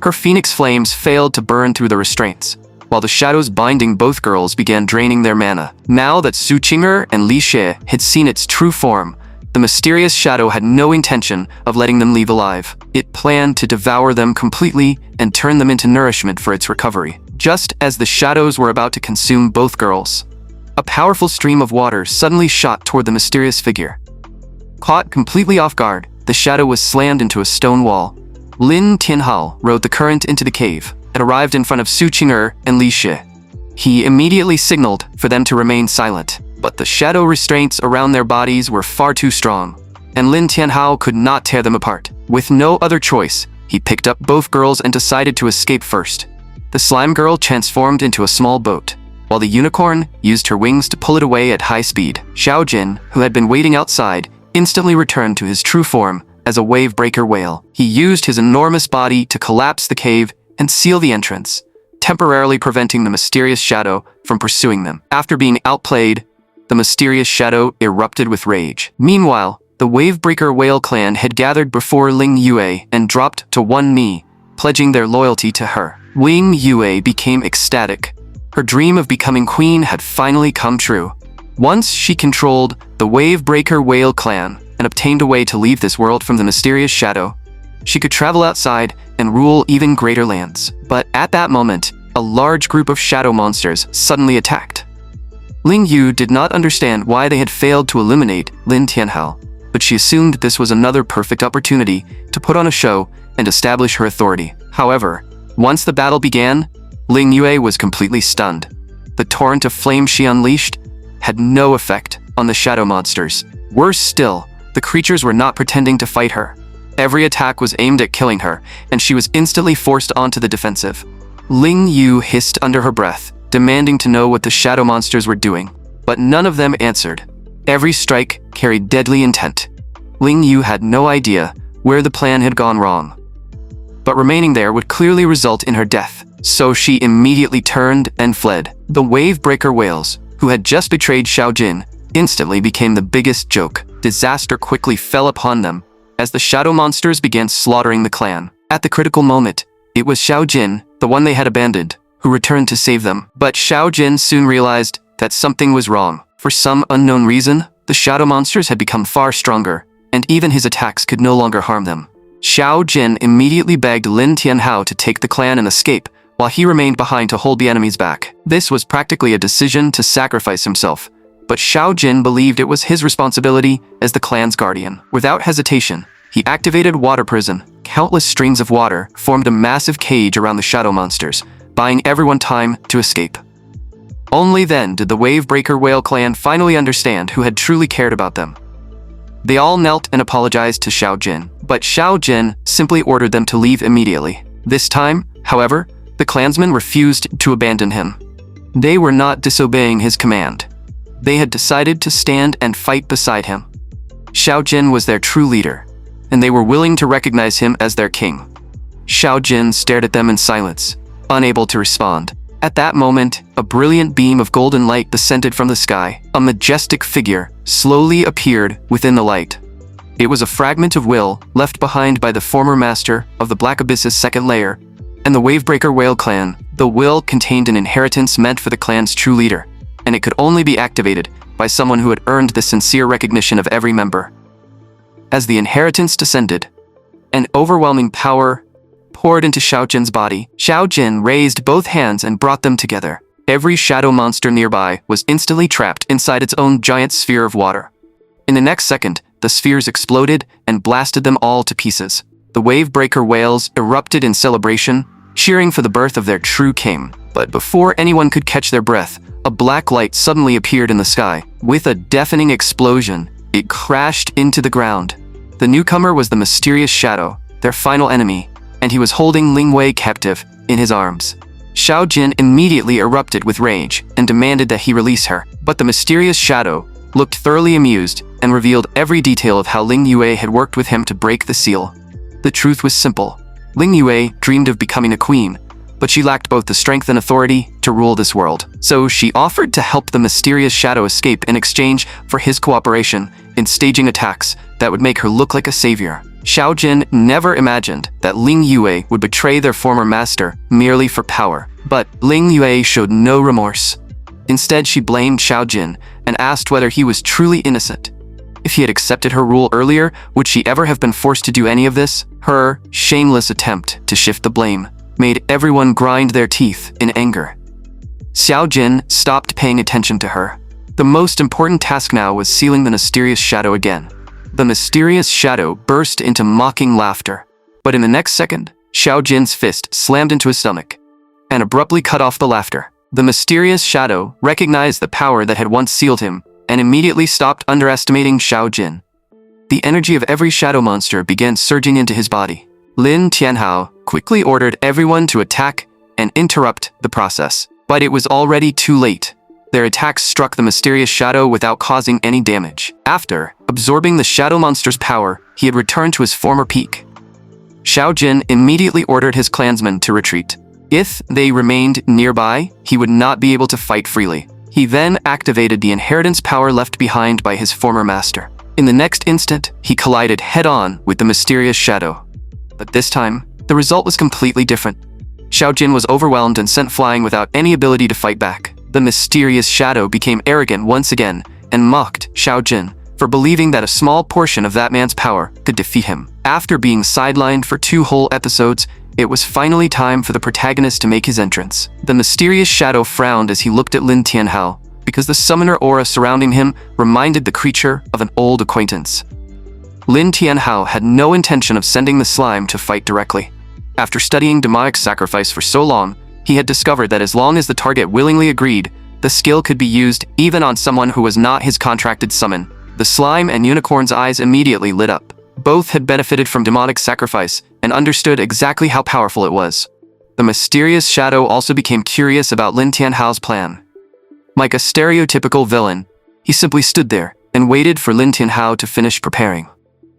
Her Phoenix flames failed to burn through the restraints, while the shadows binding both girls began draining their mana. Now that Su Qing'er and Li Xie had seen its true form, the mysterious shadow had no intention of letting them leave alive. It planned to devour them completely and turn them into nourishment for its recovery. Just as the shadows were about to consume both girls, a powerful stream of water suddenly shot toward the mysterious figure. Caught completely off guard, the shadow was slammed into a stone wall. Lin Tianhao rode the current into the cave and arrived in front of Su Qing'er and Li Xie. He immediately signaled for them to remain silent, but the shadow restraints around their bodies were far too strong, and Lin Tianhao could not tear them apart. With no other choice, he picked up both girls and decided to escape first. The slime girl transformed into a small boat, while the unicorn used her wings to pull it away at high speed. Xiao Jin, who had been waiting outside, instantly returned to his true form as a wave-breaker whale. He used his enormous body to collapse the cave and seal the entrance, temporarily preventing the mysterious shadow from pursuing them. After being outplayed, the mysterious shadow erupted with rage. Meanwhile, the wave-breaker whale clan had gathered before Ling Yue and dropped to one knee, pledging their loyalty to her. Ling Yue became ecstatic. Her dream of becoming queen had finally come true. Once she controlled the wave-breaker whale clan and obtained a way to leave this world from the mysterious shadow, she could travel outside and rule even greater lands. But at that moment, a large group of shadow monsters suddenly attacked. Ling Yu did not understand why they had failed to eliminate Lin Tianhao, but she assumed this was another perfect opportunity to put on a show and establish her authority. However, once the battle began, Ling Yue was completely stunned. The torrent of flame she unleashed had no effect on the shadow monsters. Worse still, the creatures were not pretending to fight her. Every attack was aimed at killing her, and she was instantly forced onto the defensive. Ling Yu hissed under her breath, demanding to know what the shadow monsters were doing, but none of them answered. Every strike carried deadly intent. Ling Yu had no idea where the plan had gone wrong, but remaining there would clearly result in her death, so she immediately turned and fled. The wave-breaker whales, who had just betrayed Xiao Jin, instantly became the biggest joke. Disaster quickly fell upon them as the shadow monsters began slaughtering the clan. At the critical moment, it was Xiao Jin, the one they had abandoned, who returned to save them. But Xiao Jin soon realized that something was wrong. For some unknown reason, The shadow monsters had become far stronger, and even his attacks could no longer harm them. Xiao Jin immediately begged Lin Tianhao to take the clan and escape, while he remained behind to hold the enemies back. This was practically a decision to sacrifice himself, but Xiao Jin believed it was his responsibility as the clan's guardian. Without hesitation, he activated Water Prison. Countless streams of water formed a massive cage around the shadow monsters, buying everyone time to escape. Only then did the Wavebreaker Whale clan finally understand who had truly cared about them. They all knelt and apologized to Xiao Jin, but Xiao Jin simply ordered them to leave immediately. This time, however, the clansmen refused to abandon him. They were not disobeying his command. They had decided to stand and fight beside him. Xiao Jin was their true leader, and they were willing to recognize him as their king. Xiao Jin stared at them in silence, unable to respond. At that moment, a brilliant beam of golden light descended from the sky. A majestic figure slowly appeared within the light. It was a fragment of will left behind by the former master of the Black Abyss's second layer and the Wavebreaker Whale clan. The will contained an inheritance meant for the clan's true leader, and it could only be activated by someone who had earned the sincere recognition of every member. As the inheritance descended, an overwhelming power poured into Xiao Jin's body. Xiao Jin raised both hands and brought them together. Every shadow monster nearby was instantly trapped inside its own giant sphere of water. In the next second, the spheres exploded and blasted them all to pieces. The Wavebreaker whales erupted in celebration, cheering for the birth of their true king. But before anyone could catch their breath, a black light suddenly appeared in the sky. With a deafening explosion, it crashed into the ground. The newcomer was the mysterious shadow, their final enemy, and he was holding Ling Wei captive in his arms. Xiao Jin immediately erupted with rage and demanded that he release her, but the mysterious shadow looked thoroughly amused and revealed every detail of how Ling Yue had worked with him to break the seal. The truth was simple. Ling Yue dreamed of becoming a queen, but she lacked both the strength and authority to rule this world. So she offered to help the mysterious shadow escape in exchange for his cooperation in staging attacks that would make her look like a savior. Xiao Jin never imagined that Ling Yue would betray their former master merely for power. But Ling Yue showed no remorse. Instead, she blamed Xiao Jin and asked whether he was truly innocent. If he had accepted her rule earlier, would she ever have been forced to do any of this? Her shameless attempt to shift the blame made everyone grind their teeth in anger. Xiao Jin stopped paying attention to her. The most important task now was sealing the mysterious shadow again. The mysterious shadow burst into mocking laughter. But in the next second, Xiao Jin's fist slammed into his stomach and abruptly cut off the laughter. The mysterious shadow recognized the power that had once sealed him and immediately stopped underestimating Xiao Jin. The energy of every shadow monster began surging into his body. Lin Tianhao quickly ordered everyone to attack and interrupt the process. But it was already too late. Their attacks struck the mysterious shadow without causing any damage. After absorbing the shadow monster's power, he had returned to his former peak. Xiao Jin immediately ordered his clansmen to retreat. If they remained nearby, he would not be able to fight freely. He then activated the inheritance power left behind by his former master. In the next instant, he collided head-on with the mysterious shadow. But this time, the result was completely different. Xiao Jin was overwhelmed and sent flying without any ability to fight back. The mysterious shadow became arrogant once again and mocked Xiao Jin for believing that a small portion of that man's power could defeat him. After being sidelined for 2 whole episodes, it was finally time for the protagonist to make his entrance. The mysterious shadow frowned as he looked at Lin Tianhao, because the summoner aura surrounding him reminded the creature of an old acquaintance. Lin Tianhao had no intention of sending the slime to fight directly. After studying demonic sacrifice for so long, he had discovered that as long as the target willingly agreed, the skill could be used even on someone who was not his contracted summon. The slime and unicorn's eyes immediately lit up. Both had benefited from demonic sacrifice and understood exactly how powerful it was. The mysterious shadow also became curious about Lin Tianhao's plan. Like a stereotypical villain, he simply stood there and waited for Lin Tianhao to finish preparing.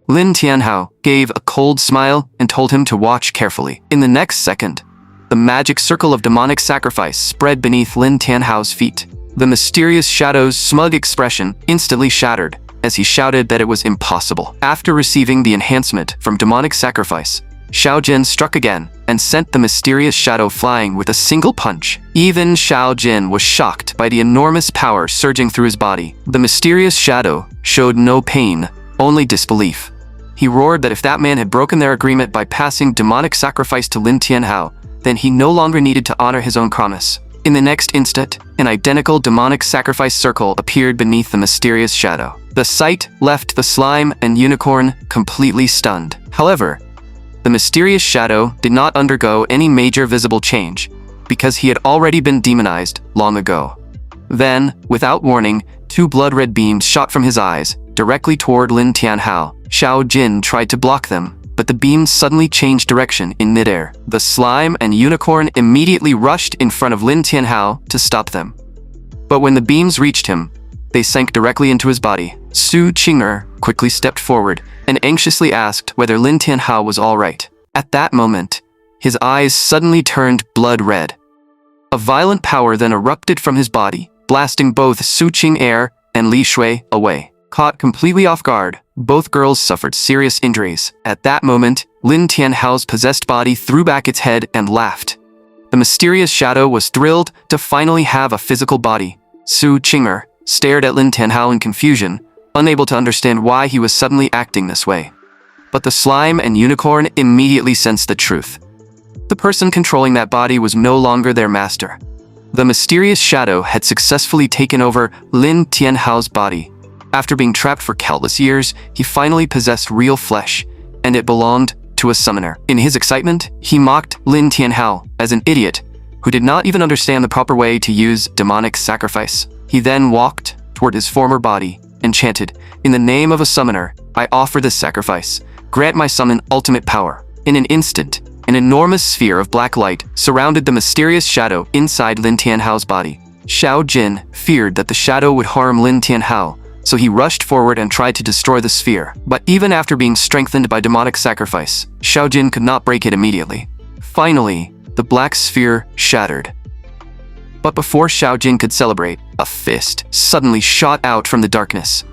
Lin Tianhao gave a cold smile and told him to watch carefully. In the next second, the magic circle of demonic sacrifice spread beneath Lin Tianhao's feet. The mysterious shadow's smug expression instantly shattered as he shouted that it was impossible. After receiving the enhancement from demonic sacrifice, Xiao Jin struck again and sent the mysterious shadow flying with a single punch. Even Xiao Jin was shocked by the enormous power surging through his body. The mysterious shadow showed no pain, only disbelief. He roared that if that man had broken their agreement by passing demonic sacrifice to Lin Tianhao, then he no longer needed to honor his own promise. In the next instant, an identical demonic sacrifice circle appeared beneath the mysterious shadow. The sight left the slime and unicorn completely stunned. However, the mysterious shadow did not undergo any major visible change, because he had already been demonized long ago. Then, without warning, 2 blood-red beams shot from his eyes, directly toward Lin Tianhao. Xiao Jin tried to block them, but the beams suddenly changed direction in midair. The slime and unicorn immediately rushed in front of Lin Tianhao to stop them. But when the beams reached him, they sank directly into his body. Su Qing'er quickly stepped forward and anxiously asked whether Lin Tianhao was all right. At that moment, his eyes suddenly turned blood red. A violent power then erupted from his body, blasting both Su Qing'er and Li Shui away. Caught completely off guard, both girls suffered serious injuries. At that moment, Lin Tianhao's possessed body threw back its head and laughed. The mysterious shadow was thrilled to finally have a physical body. Su Qing'er stared at Lin Tianhao in confusion, unable to understand why he was suddenly acting this way. But the slime and unicorn immediately sensed the truth. The person controlling that body was no longer their master. The mysterious shadow had successfully taken over Lin Tianhao's body. After being trapped for countless years, he finally possessed real flesh, and it belonged to a summoner. In his excitement, he mocked Lin Tianhao as an idiot who did not even understand the proper way to use demonic sacrifice. He then walked toward his former body and chanted, "In the name of a summoner, I offer this sacrifice. Grant my summon ultimate power." In an instant, an enormous sphere of black light surrounded the mysterious shadow inside Lin Tianhao's body. Xiao Jin feared that the shadow would harm Lin Tianhao, so he rushed forward and tried to destroy the sphere. But even after being strengthened by demonic sacrifice, Xiao Jin could not break it immediately. Finally, the black sphere shattered. But before Xiao Jin could celebrate, a fist suddenly shot out from the darkness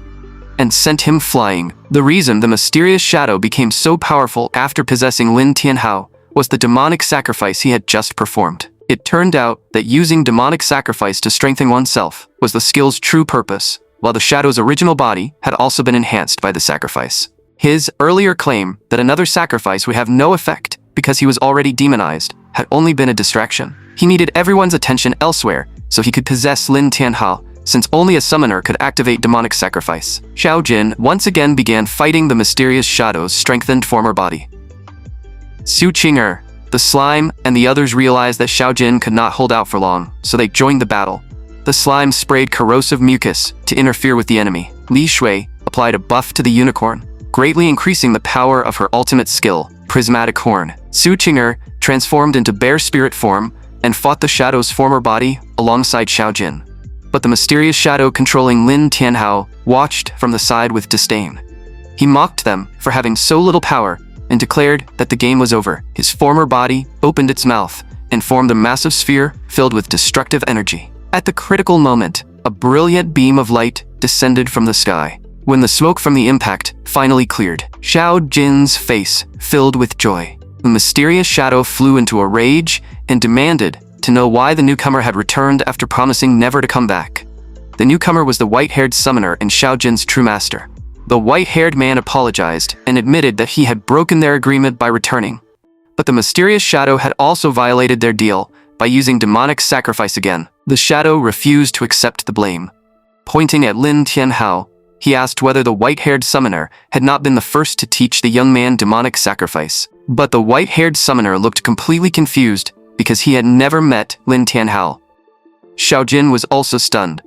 and sent him flying. The reason the mysterious shadow became so powerful after possessing Lin Tianhao was the demonic sacrifice he had just performed. It turned out that using demonic sacrifice to strengthen oneself was the skill's true purpose, while the shadow's original body had also been enhanced by the sacrifice. His earlier claim that another sacrifice would have no effect because he was already demonized had only been a distraction. He needed everyone's attention elsewhere so he could possess Lin Tianhao, since only a summoner could activate demonic sacrifice. Xiao Jin once again began fighting the mysterious shadow's strengthened former body. Su Qing'er, the slime, and the others realized that Xiao Jin could not hold out for long, so they joined the battle. The slime sprayed corrosive mucus to interfere with the enemy. Li Shui applied a buff to the unicorn, greatly increasing the power of her ultimate skill, Prismatic Horn. Su Qing'er transformed into bear spirit form and fought the shadow's former body alongside Xiao Jin. But the mysterious shadow controlling Lin Tianhao watched from the side with disdain. He mocked them for having so little power and declared that the game was over. His former body opened its mouth and formed a massive sphere filled with destructive energy. At the critical moment, a brilliant beam of light descended from the sky. When the smoke from the impact finally cleared, Xiao Jin's face filled with joy. The mysterious shadow flew into a rage and demanded to know why the newcomer had returned after promising never to come back. The newcomer was the white-haired summoner and Xiao Jin's true master. The white-haired man apologized and admitted that he had broken their agreement by returning. But the mysterious shadow had also violated their deal by using demonic sacrifice again. The shadow refused to accept the blame. Pointing at Lin Tianhao, he asked whether the white-haired summoner had not been the first to teach the young man demonic sacrifice. But the white-haired summoner looked completely confused because he had never met Lin Tianhao. Xiao Jin was also stunned.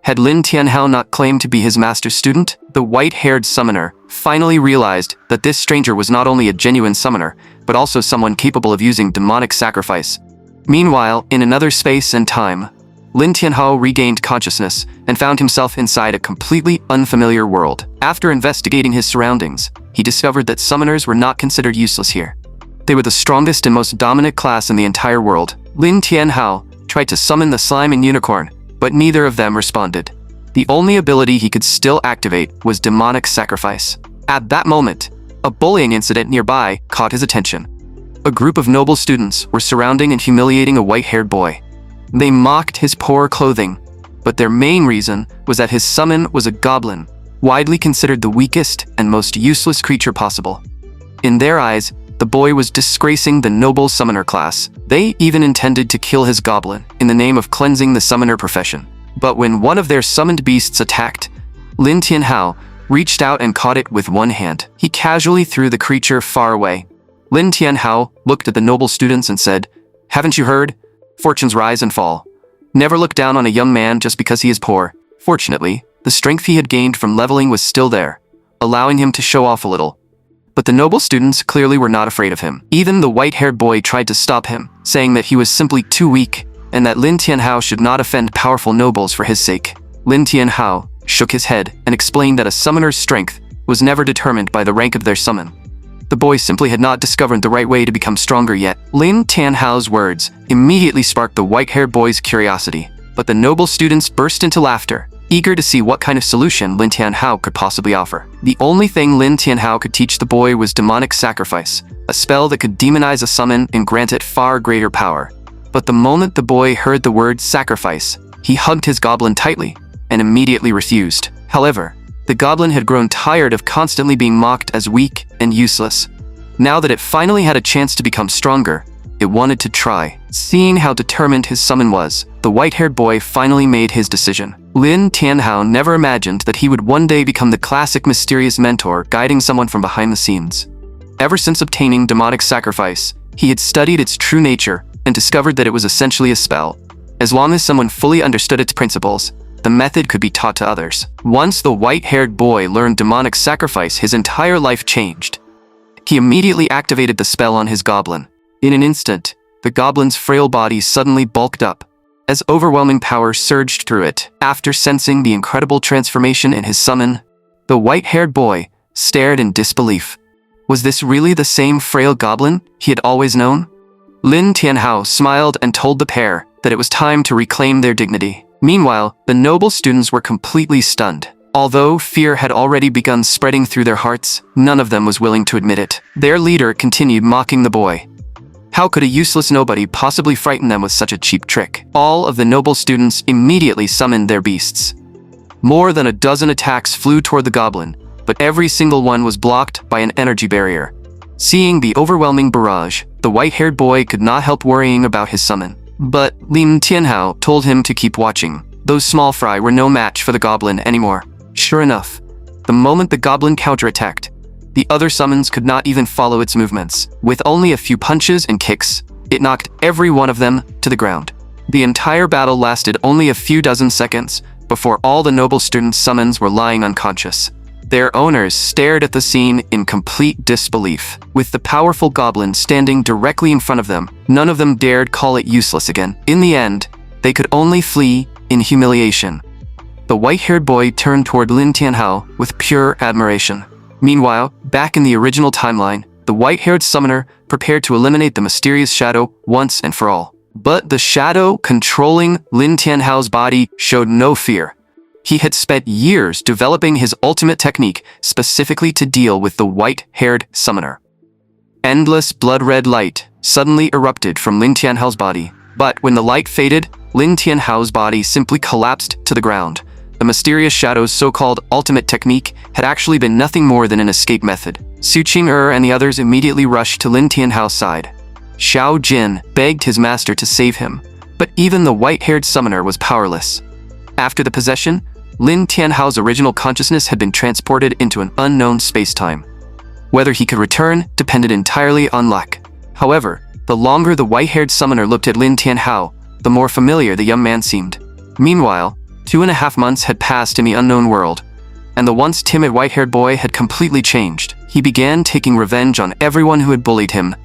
Had Lin Tianhao not claimed to be his master's student? The white-haired summoner finally realized that this stranger was not only a genuine summoner, but also someone capable of using demonic sacrifice. Meanwhile, in another space and time, Lin Tianhao regained consciousness and found himself inside a completely unfamiliar world. After investigating his surroundings, he discovered that summoners were not considered useless here. They were the strongest and most dominant class in the entire world. Lin Tianhao tried to summon the slime and unicorn, but neither of them responded. The only ability he could still activate was demonic sacrifice. At that moment, A bullying incident nearby caught his attention. A group of noble students were surrounding and humiliating a white-haired boy. They mocked his poor clothing, but their main reason was that his summon was a goblin, widely considered the weakest and most useless creature possible. In their eyes, the boy was disgracing the noble summoner class. They even intended to kill his goblin in the name of cleansing the summoner profession. But when one of their summoned beasts attacked, Lin Tianhao reached out and caught it with one hand. He casually threw the creature far away. Lin Tianhao looked at the noble students and said, "Haven't you heard? Fortunes rise and fall. Never look down on a young man just because he is poor." Fortunately, the strength he had gained from leveling was still there, allowing him to show off a little. But the noble students clearly were not afraid of him. Even the white-haired boy tried to stop him, saying that he was simply too weak, and that Lin Tianhao should not offend powerful nobles for his sake. Lin Tianhao shook his head and explained that a summoner's strength was never determined by the rank of their summon. The boy simply had not discovered the right way to become stronger yet. Lin Tianhao's words immediately sparked the white-haired boy's curiosity, but the noble students burst into laughter, eager to see what kind of solution Lin Tianhao could possibly offer. The only thing Lin Tianhao could teach the boy was demonic sacrifice, a spell that could demonize a summon and grant it far greater power. But the moment the boy heard the word sacrifice, he hugged his goblin tightly and immediately refused. However, the goblin had grown tired of constantly being mocked as weak and useless. Now that it finally had a chance to become stronger, it wanted to try. Seeing how determined his summon was, the white-haired boy finally made his decision. Lin Tianhao never imagined that he would one day become the classic mysterious mentor guiding someone from behind the scenes. Ever since obtaining demonic sacrifice, he had studied its true nature and discovered that it was essentially a spell. As long as someone fully understood its principles, the method could be taught to others. Once the white-haired boy learned demonic sacrifice, his entire life changed. He immediately activated the spell on his goblin. In an instant, the goblin's frail body suddenly bulked up, as overwhelming power surged through it. After sensing the incredible transformation in his summon, the white-haired boy stared in disbelief. Was this really the same frail goblin he had always known? Lin Tianhao smiled and told the pair that it was time to reclaim their dignity. Meanwhile, the noble students were completely stunned. Although fear had already begun spreading through their hearts, none of them was willing to admit it. Their leader continued mocking the boy. How could a useless nobody possibly frighten them with such a cheap trick? All of the noble students immediately summoned their beasts. More than a dozen attacks flew toward the goblin, but every single one was blocked by an energy barrier. Seeing the overwhelming barrage, the white-haired boy could not help worrying about his summon. But Lin Tianhao told him to keep watching. Those small fry were no match for the goblin anymore. Sure enough, the moment the goblin counterattacked, the other summons could not even follow its movements. With only a few punches and kicks, it knocked every one of them to the ground. The entire battle lasted only a few dozen seconds before all the noble students' summons were lying unconscious. Their owners stared at the scene in complete disbelief. With the powerful goblin standing directly in front of them, none of them dared call it useless again. In the end, they could only flee in humiliation. The white-haired boy turned toward Lin Tianhao with pure admiration. Meanwhile, back in the original timeline, the white-haired summoner prepared to eliminate the mysterious shadow once and for all. But the shadow controlling Lin Tianhao's body showed no fear. He had spent years developing his ultimate technique specifically to deal with the white-haired summoner. Endless blood-red light suddenly erupted from Lin Tianhao's body. But when the light faded, Lin Tianhao's body simply collapsed to the ground. The mysterious shadow's so-called ultimate technique had actually been nothing more than an escape method. Su Qing'er and the others immediately rushed to Lin Tianhao's side. Xiao Jin begged his master to save him, but even the white-haired summoner was powerless. After the possession, Lin Tianhao's original consciousness had been transported into an unknown space-time. Whether he could return depended entirely on luck. However, the longer the white-haired summoner looked at Lin Tianhao, the more familiar the young man seemed. Meanwhile, 2.5 months had passed in the unknown world, and the once timid white-haired boy had completely changed. He began taking revenge on everyone who had bullied him,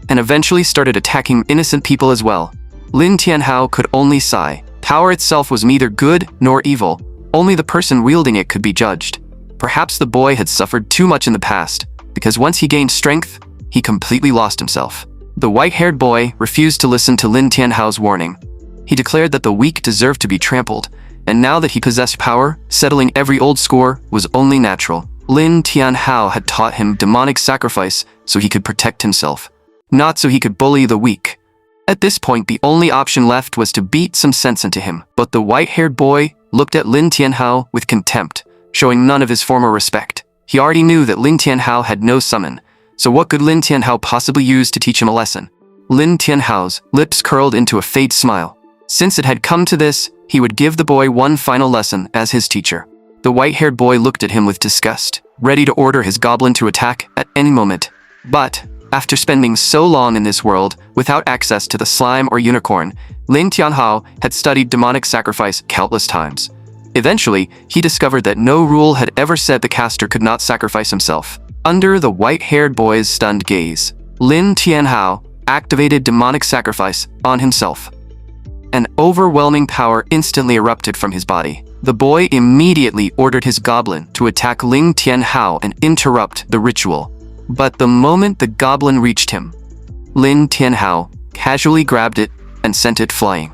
and eventually started attacking innocent people as well. Lin Tianhao could only sigh. Power itself was neither good nor evil. Only the person wielding it could be judged. Perhaps the boy had suffered too much in the past, because once he gained strength, he completely lost himself. The white-haired boy refused to listen to Lin Tianhao's warning. He declared that the weak deserved to be trampled, and now that he possessed power, settling every old score was only natural. Lin Tianhao had taught him demonic sacrifice so he could protect himself, not so he could bully the weak. At this point, the only option left was to beat some sense into him. But the white-haired boy looked at Lin Tianhao with contempt, showing none of his former respect. He already knew that Lin Tianhao had no summon, so what could Lin Tianhao possibly use to teach him a lesson? Lin Tianhao's lips curled into a fake smile. Since it had come to this, he would give the boy one final lesson as his teacher. The white-haired boy looked at him with disgust, ready to order his goblin to attack at any moment. But after spending so long in this world without access to the slime or unicorn, Lin Tianhao had studied demonic sacrifice countless times. Eventually, he discovered that no rule had ever said the caster could not sacrifice himself. Under the white-haired boy's stunned gaze, Lin Tianhao activated demonic sacrifice on himself. An overwhelming power instantly erupted from his body. The boy immediately ordered his goblin to attack Lin Tianhao and interrupt the ritual. But the moment the goblin reached him, Lin Tianhao casually grabbed it and sent it flying.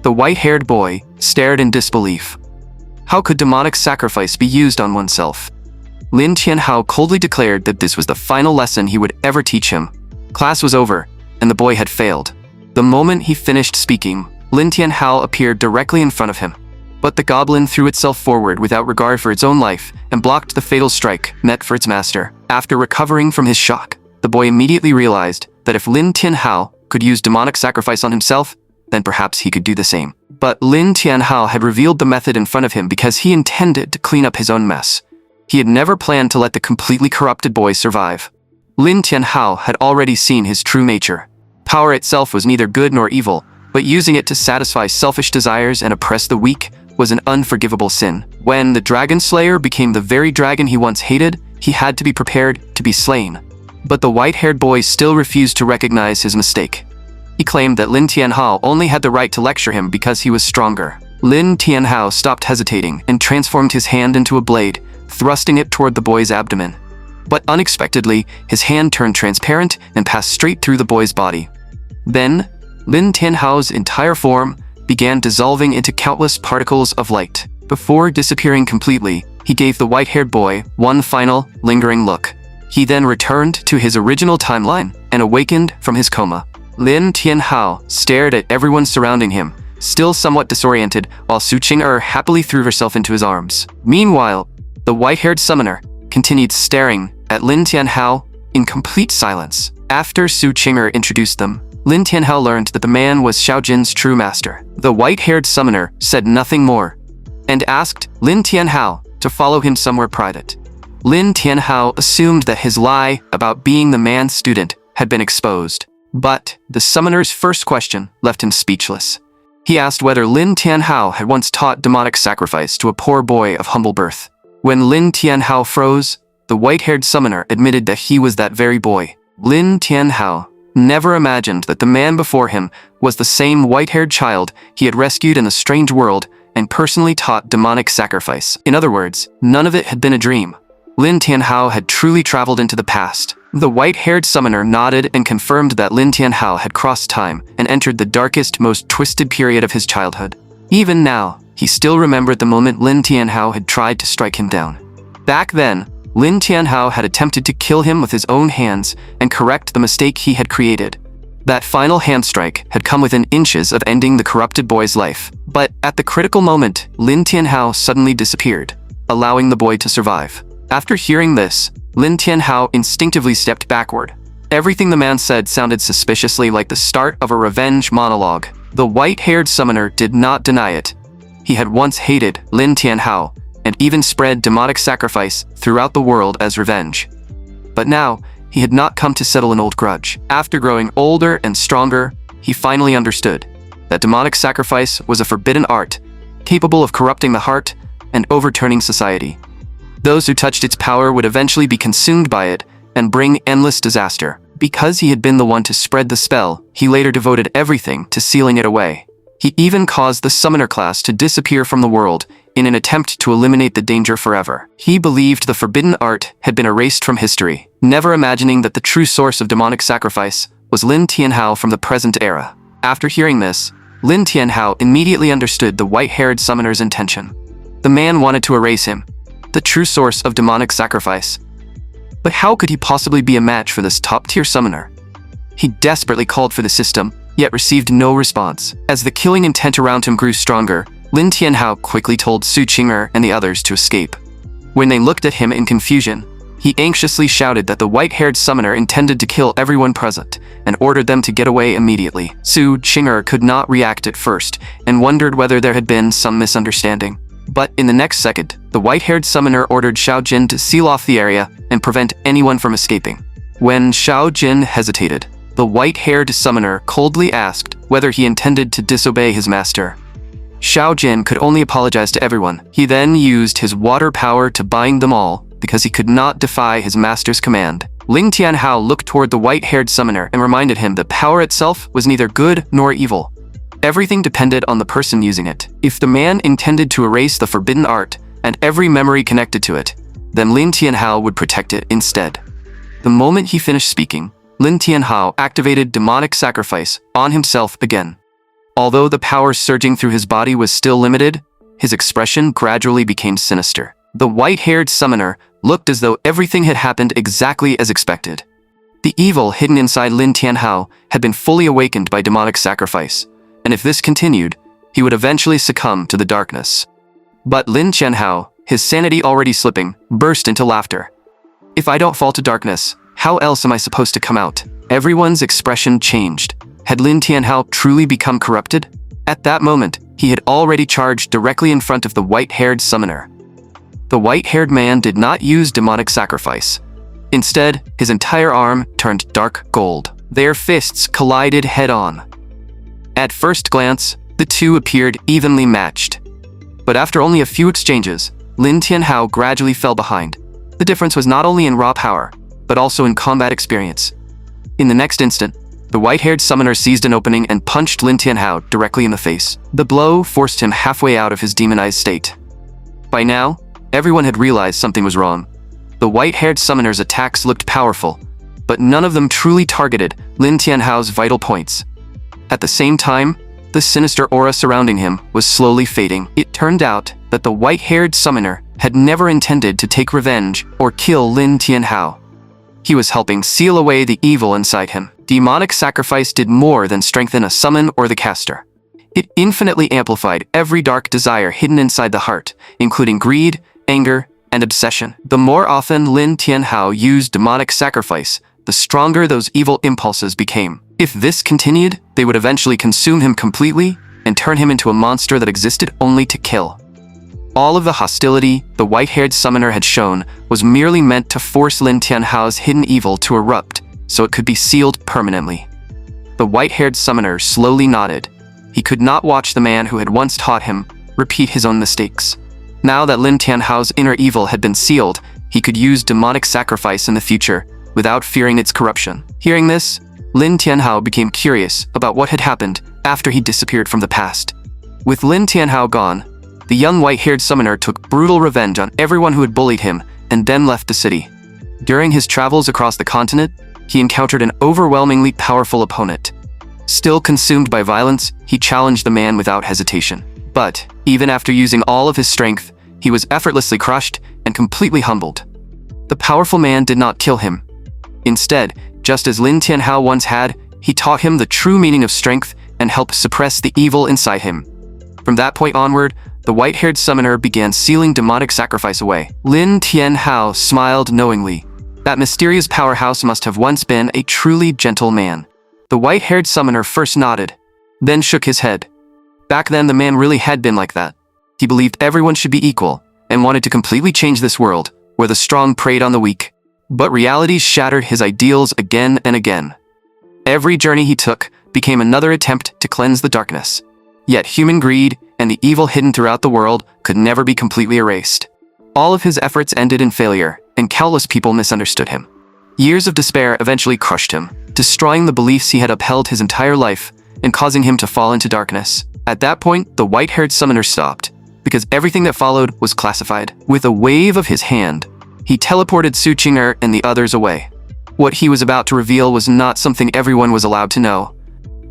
The white-haired boy stared in disbelief. How could demonic sacrifice be used on oneself? Lin Tianhao coldly declared that this was the final lesson he would ever teach him. Class was over, and the boy had failed. The moment he finished speaking, Lin Tianhao appeared directly in front of him. But the goblin threw itself forward without regard for its own life and blocked the fatal strike meant for its master. After recovering from his shock, the boy immediately realized that if Lin Tianhao could use demonic sacrifice on himself, then perhaps he could do the same. But Lin Tianhao had revealed the method in front of him because he intended to clean up his own mess. He had never planned to let the completely corrupted boy survive. Lin Tianhao had already seen his true nature. Power itself was neither good nor evil, but using it to satisfy selfish desires and oppress the weak was an unforgivable sin. When the Dragon Slayer became the very dragon he once hated, he had to be prepared to be slain. But the white-haired boy still refused to recognize his mistake. He claimed that Lin Tianhao only had the right to lecture him because he was stronger. Lin Tianhao stopped hesitating and transformed his hand into a blade, thrusting it toward the boy's abdomen. But unexpectedly, his hand turned transparent and passed straight through the boy's body. Then, Lin Tianhao's entire form began dissolving into countless particles of light. Before disappearing completely, he gave the white-haired boy one final, lingering look. He then returned to his original timeline and awakened from his coma. Lin Tianhao stared at everyone surrounding him, still somewhat disoriented, while Su Qing'er happily threw herself into his arms. Meanwhile, the white-haired summoner continued staring at Lin Tianhao in complete silence. After Su Qing'er introduced them, Lin Tianhao learned that the man was Xiaojin's true master. The white-haired summoner said nothing more and asked Lin Tianhao to follow him somewhere private. Lin Tianhao assumed that his lie about being the man's student had been exposed, but the summoner's first question left him speechless. He asked whether Lin Tianhao had once taught demonic sacrifice to a poor boy of humble birth. When Lin Tianhao froze, the white-haired summoner admitted that he was that very boy. Lin Tianhao never imagined that the man before him was the same white-haired child he had rescued in the strange world and personally taught demonic sacrifice. In other words, none of it had been a dream. Lin Tianhao had truly traveled into the past. The white-haired summoner nodded and confirmed that Lin Tianhao had crossed time and entered the darkest, most twisted period of his childhood. Even now, he still remembered the moment Lin Tianhao had tried to strike him down. Back then, Lin Tianhao had attempted to kill him with his own hands and correct the mistake he had created. That final hand strike had come within inches of ending the corrupted boy's life. But at the critical moment, Lin Tianhao suddenly disappeared, allowing the boy to survive. After hearing this, Lin Tianhao instinctively stepped backward. Everything the man said sounded suspiciously like the start of a revenge monologue. The white-haired summoner did not deny it. He had once hated Lin Tianhao and even spread demonic sacrifice throughout the world as revenge. But now, he had not come to settle an old grudge. After growing older and stronger, he finally understood that demonic sacrifice was a forbidden art, capable of corrupting the heart and overturning society. Those who touched its power would eventually be consumed by it and bring endless disaster. Because he had been the one to spread the spell, he later devoted everything to sealing it away. He even caused the summoner class to disappear from the world in an attempt to eliminate the danger forever. He believed the forbidden art had been erased from history, never imagining that the true source of demonic sacrifice was Lin Tianhao from the present era. After hearing this, Lin Tianhao immediately understood the white-haired summoner's intention. The man wanted to erase him, the true source of demonic sacrifice. But how could he possibly be a match for this top-tier summoner? He desperately called for the system, yet received no response. As the killing intent around him grew stronger, Lin Tianhao quickly told Su Qing'er and the others to escape. When they looked at him in confusion, he anxiously shouted that the white-haired summoner intended to kill everyone present and ordered them to get away immediately. Su Qing'er could not react at first and wondered whether there had been some misunderstanding. But in the next second, the white-haired summoner ordered Xiao Jin to seal off the area and prevent anyone from escaping. When Xiao Jin hesitated, the white-haired summoner coldly asked whether he intended to disobey his master. Xiao Jin could only apologize to everyone. He then used his water power to bind them all because he could not defy his master's command. Lin Tianhao looked toward the white-haired summoner and reminded him that power itself was neither good nor evil. Everything depended on the person using it. If the man intended to erase the forbidden art and every memory connected to it, then Lin Tianhao would protect it instead. The moment he finished speaking, Lin Tianhao activated demonic sacrifice on himself again. Although the power surging through his body was still limited, his expression gradually became sinister. The white-haired summoner looked as though everything had happened exactly as expected. The evil hidden inside Lin Tianhao had been fully awakened by demonic sacrifice, and if this continued, he would eventually succumb to the darkness. But Lin Tianhao, his sanity already slipping, burst into laughter. If I don't fall to darkness, how else am I supposed to come out? Everyone's expression changed. Had Lin Tianhao truly become corrupted? At that moment, he had already charged directly in front of the white-haired summoner. The white-haired man did not use demonic sacrifice. Instead, his entire arm turned dark gold. Their fists collided head-on. At first glance, the two appeared evenly matched. But after only a few exchanges, Lin Tianhao gradually fell behind. The difference was not only in raw power, but also in combat experience. In the next instant, the white-haired summoner seized an opening and punched Lin Tianhao directly in the face. The blow forced him halfway out of his demonized state. By now, everyone had realized something was wrong. The white-haired summoner's attacks looked powerful, but none of them truly targeted Lin Tianhao's vital points. At the same time, the sinister aura surrounding him was slowly fading. It turned out that the white-haired summoner had never intended to take revenge or kill Lin Tianhao. He was helping seal away the evil inside him. Demonic sacrifice did more than strengthen a summon or the caster. It infinitely amplified every dark desire hidden inside the heart, including greed, anger, and obsession. The more often Lin Tianhao used demonic sacrifice, the stronger those evil impulses became. If this continued, they would eventually consume him completely and turn him into a monster that existed only to kill. All of the hostility the white-haired summoner had shown was merely meant to force Lin Tianhao's hidden evil to erupt so it could be sealed permanently. The white-haired summoner slowly nodded. He could not watch the man who had once taught him repeat his own mistakes. Now that Lin Tianhao's inner evil had been sealed, he could use demonic sacrifice in the future without fearing its corruption. Hearing this, Lin Tianhao became curious about what had happened after he disappeared from the past. With Lin Tianhao gone, the young white-haired summoner took brutal revenge on everyone who had bullied him and then left the city. During his travels across the continent, he encountered an overwhelmingly powerful opponent. Still consumed by violence, he challenged the man without hesitation. But, even after using all of his strength, he was effortlessly crushed and completely humbled. The powerful man did not kill him. Instead, just as Lin Tianhao once had, he taught him the true meaning of strength and helped suppress the evil inside him. From that point onward, the white-haired summoner began sealing demonic sacrifice away. Lin Tianhao smiled knowingly. That mysterious powerhouse must have once been a truly gentle man. The white-haired summoner first nodded, then shook his head. Back then, the man really had been like that. He believed everyone should be equal and wanted to completely change this world, where the strong preyed on the weak. But reality shattered his ideals again and again. Every journey he took became another attempt to cleanse the darkness. Yet human greed and the evil hidden throughout the world could never be completely erased. All of his efforts ended in failure, and countless people misunderstood him. Years of despair eventually crushed him, destroying the beliefs he had upheld his entire life and causing him to fall into darkness. At that point, the white-haired summoner stopped, because everything that followed was classified. With a wave of his hand, he teleported Su Qing'er and the others away. What he was about to reveal was not something everyone was allowed to know.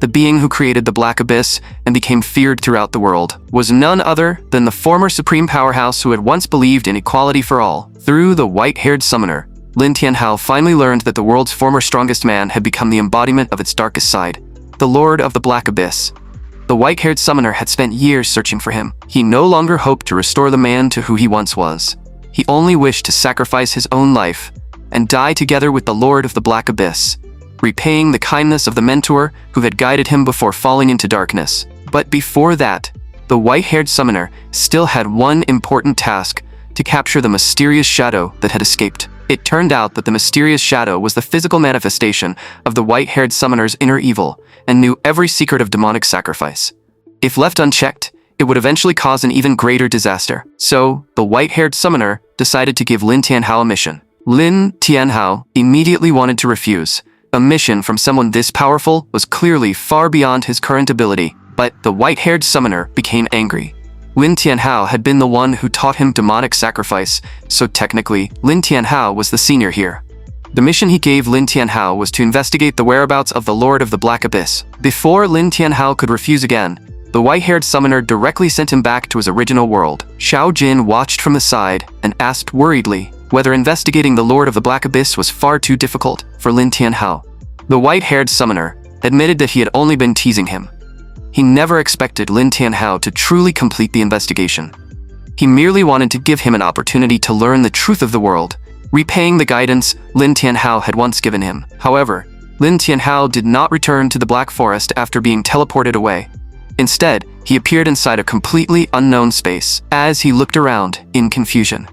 the being who created the Black Abyss and became feared throughout the world, was none other than the former supreme powerhouse who had once believed in equality for all. Through the white-haired summoner, Lin Tianhao finally learned that the world's former strongest man had become the embodiment of its darkest side, the Lord of the Black Abyss. The white-haired summoner had spent years searching for him. He no longer hoped to restore the man to who he once was. He only wished to sacrifice his own life and die together with the Lord of the Black Abyss, repaying the kindness of the mentor who had guided him before falling into darkness. But before that, the white-haired summoner still had one important task: to capture the mysterious shadow that had escaped. It turned out that the mysterious shadow was the physical manifestation of the white-haired summoner's inner evil and knew every secret of demonic sacrifice. If left unchecked, it would eventually cause an even greater disaster. So, the white-haired summoner decided to give Lin Tianhao a mission. Lin Tianhao immediately wanted to refuse. A mission from someone this powerful was clearly far beyond his current ability, but the white-haired summoner became angry. Lin Tianhao had been the one who taught him demonic sacrifice, so technically, Lin Tianhao was the senior here. The mission he gave Lin Tianhao was to investigate the whereabouts of the Lord of the Black Abyss. Before Lin Tianhao could refuse again, the white-haired summoner directly sent him back to his original world. Xiao Jin watched from the side and asked worriedly whether investigating the Lord of the Black Abyss was far too difficult for Lin Tianhao. The white-haired summoner admitted that he had only been teasing him. He never expected Lin Tianhao to truly complete the investigation. He merely wanted to give him an opportunity to learn the truth of the world, repaying the guidance Lin Tianhao had once given him. However, Lin Tianhao did not return to the Black Forest after being teleported away. Instead, he appeared inside a completely unknown space. As he looked around in confusion,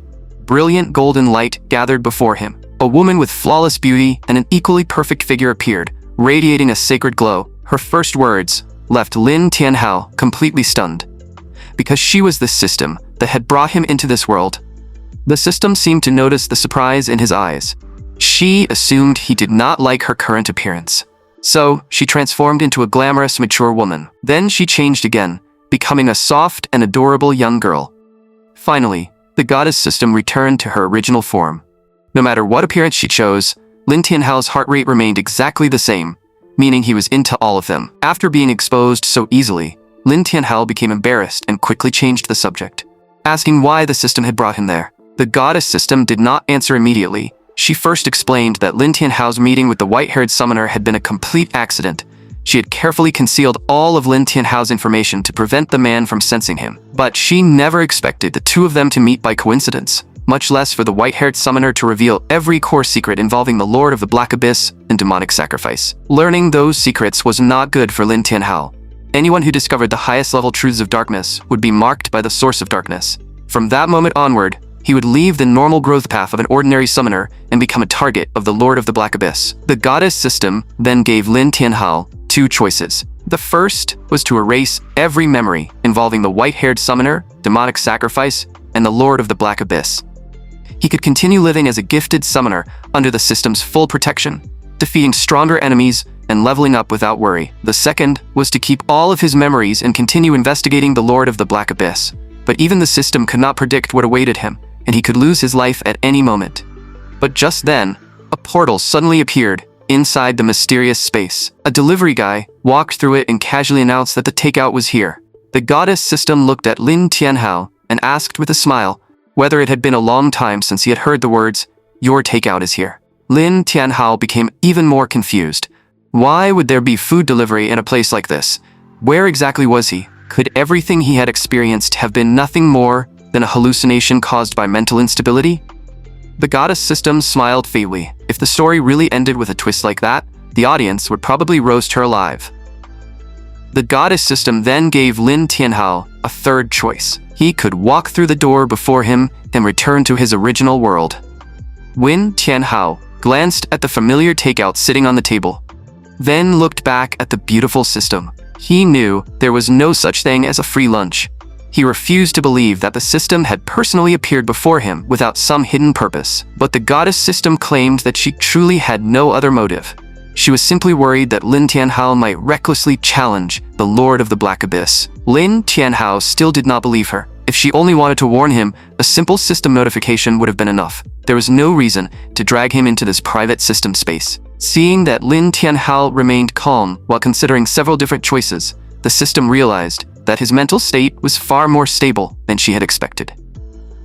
brilliant golden light gathered before him. A woman with flawless beauty and an equally perfect figure appeared, radiating a sacred glow. Her first words left Lin Tianhao completely stunned, because she was the system that had brought him into this world. The system seemed to notice the surprise in his eyes. She assumed he did not like her current appearance, so she transformed into a glamorous, mature woman. Then she changed again, becoming a soft and adorable young girl. Finally, the goddess system returned to her original form. No matter what appearance she chose, Lin Tianhao's heart rate remained exactly the same, meaning he was into all of them. After being exposed so easily, Lin Tianhao became embarrassed and quickly changed the subject, asking why the system had brought him there. The goddess system did not answer immediately. She first explained that Lin Tianhao's meeting with the white-haired summoner had been a complete accident. She had carefully concealed all of Lin Tianhao's information to prevent the man from sensing him. But she never expected the two of them to meet by coincidence, much less for the white-haired summoner to reveal every core secret involving the Lord of the Black Abyss and demonic sacrifice. Learning those secrets was not good for Lin Tianhao. Anyone who discovered the highest level truths of darkness would be marked by the source of darkness. From that moment onward, he would leave the normal growth path of an ordinary summoner and become a target of the Lord of the Black Abyss. The goddess system then gave Lin Tianhao two choices. The first was to erase every memory involving the white-haired summoner, demonic sacrifice, and the Lord of the Black Abyss. He could continue living as a gifted summoner under the system's full protection, defeating stronger enemies and leveling up without worry. The second was to keep all of his memories and continue investigating the Lord of the Black Abyss. But even the system could not predict what awaited him, and he could lose his life at any moment. But just then, a portal suddenly appeared inside the mysterious space. A delivery guy walked through it and casually announced that the takeout was here. The goddess system looked at Lin Tianhao and asked with a smile whether it had been a long time since he had heard the words, "Your takeout is here." Lin Tianhao became even more confused. Why would there be food delivery in a place like this? Where exactly was he? Could everything he had experienced have been nothing more than a hallucination caused by mental instability? The goddess system smiled faintly. If the story really ended with a twist like that, the audience would probably roast her alive. The goddess system then gave Lin Tianhao a third choice. He could walk through the door before him and return to his original world. Lin Tianhao glanced at the familiar takeout sitting on the table, then looked back at the beautiful system. He knew there was no such thing as a free lunch. He refused to believe that the system had personally appeared before him without some hidden purpose. But the goddess system claimed that she truly had no other motive. She was simply worried that Lin Tianhao might recklessly challenge the Lord of the Black Abyss. Lin Tianhao still did not believe her. If she only wanted to warn him, a simple system notification would have been enough. There was no reason to drag him into this private system space. Seeing that Lin Tianhao remained calm while considering several different choices, the system realized that his mental state was far more stable than she had expected.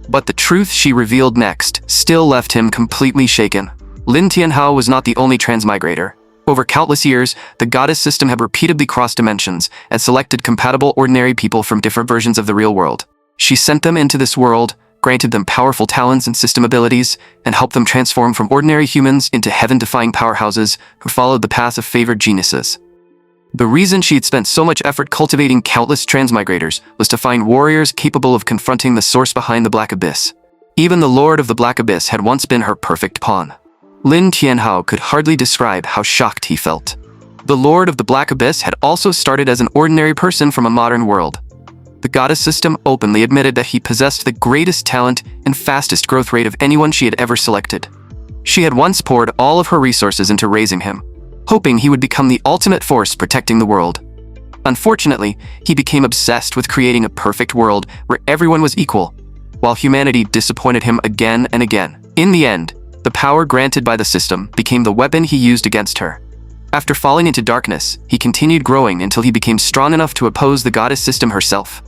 But the truth she revealed next still left him completely shaken. Lin Tianhao was not the only transmigrator. Over countless years, the goddess system had repeatedly crossed dimensions and selected compatible ordinary people from different versions of the real world. She sent them into this world, granted them powerful talents and system abilities, and helped them transform from ordinary humans into heaven-defying powerhouses who followed the path of favored geniuses. The reason she had spent so much effort cultivating countless transmigrators was to find warriors capable of confronting the source behind the Black Abyss. Even the Lord of the Black Abyss had once been her perfect pawn. Lin Tianhao could hardly describe how shocked he felt. The Lord of the Black Abyss had also started as an ordinary person from a modern world. The goddess system openly admitted that he possessed the greatest talent and fastest growth rate of anyone she had ever selected. She had once poured all of her resources into raising him, hoping he would become the ultimate force protecting the world. Unfortunately, he became obsessed with creating a perfect world where everyone was equal, while humanity disappointed him again and again. In the end, the power granted by the system became the weapon he used against her. After falling into darkness, he continued growing until he became strong enough to oppose the goddess system herself.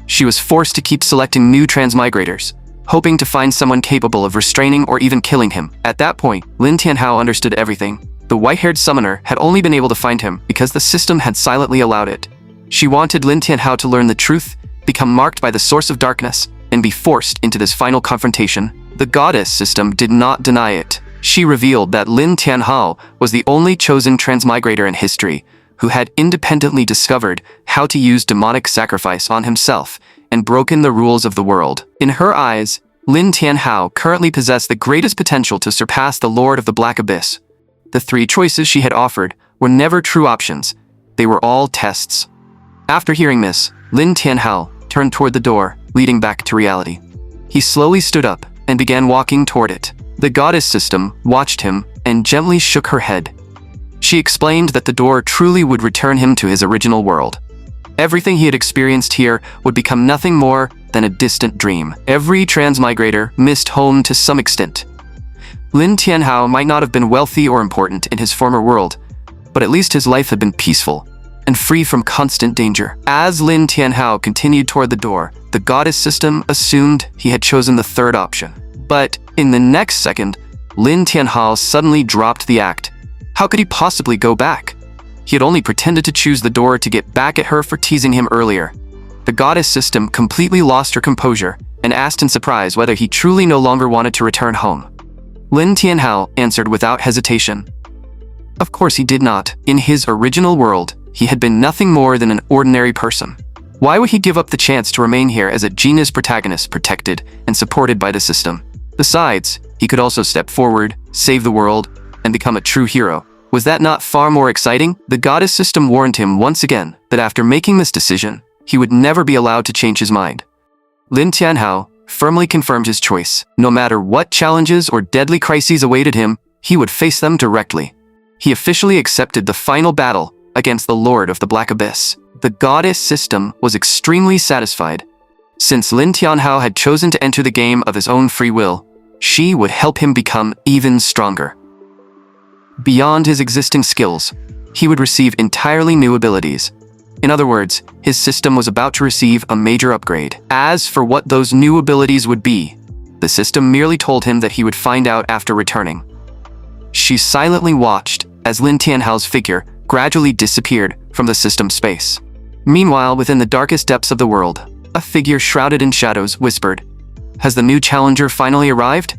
She was forced to keep selecting new transmigrators, hoping to find someone capable of restraining or even killing him. At that point, Lin Tianhao understood everything. The white-haired summoner had only been able to find him because the system had silently allowed it. She wanted Lin Tianhao to learn the truth, become marked by the source of darkness, and be forced into this final confrontation. The goddess system did not deny it. She revealed that Lin Tianhao was the only chosen transmigrator in history who had independently discovered how to use demonic sacrifice on himself and broken the rules of the world. In her eyes, Lin Tianhao currently possessed the greatest potential to surpass the Lord of the Black Abyss. The three choices she had offered were never true options. They were all tests. After hearing this, Lin Tianhao turned toward the door, leading back to reality. He slowly stood up and began walking toward it. The goddess system watched him and gently shook her head. She explained that the door truly would return him to his original world. Everything he had experienced here would become nothing more than a distant dream. Every transmigrator missed home to some extent. Lin Tianhao might not have been wealthy or important in his former world, but at least his life had been peaceful and free from constant danger. As Lin Tianhao continued toward the door, the goddess system assumed he had chosen the third option. But in the next second, Lin Tianhao suddenly dropped the act. How could he possibly go back? He had only pretended to choose the door to get back at her for teasing him earlier. The goddess system completely lost her composure and asked in surprise whether he truly no longer wanted to return home. Lin Tianhao answered without hesitation. Of course he did not. In his original world, he had been nothing more than an ordinary person. Why would he give up the chance to remain here as a genius protagonist protected and supported by the system? Besides, he could also step forward, save the world, and become a true hero. Was that not far more exciting? The goddess system warned him once again that after making this decision, he would never be allowed to change his mind. Lin Tianhao firmly confirmed his choice. No matter what challenges or deadly crises awaited him, he would face them directly. He officially accepted the final battle against the Lord of the Black Abyss. The goddess system was extremely satisfied. Since Lin Tianhao had chosen to enter the game of his own free will, she would help him become even stronger. Beyond his existing skills, he would receive entirely new abilities. In other words, his system was about to receive a major upgrade. As for what those new abilities would be, the system merely told him that he would find out after returning. She silently watched as Lin Tianhao's figure gradually disappeared from the system's space. Meanwhile, within the darkest depths of the world, a figure shrouded in shadows whispered, "Has the new challenger finally arrived?"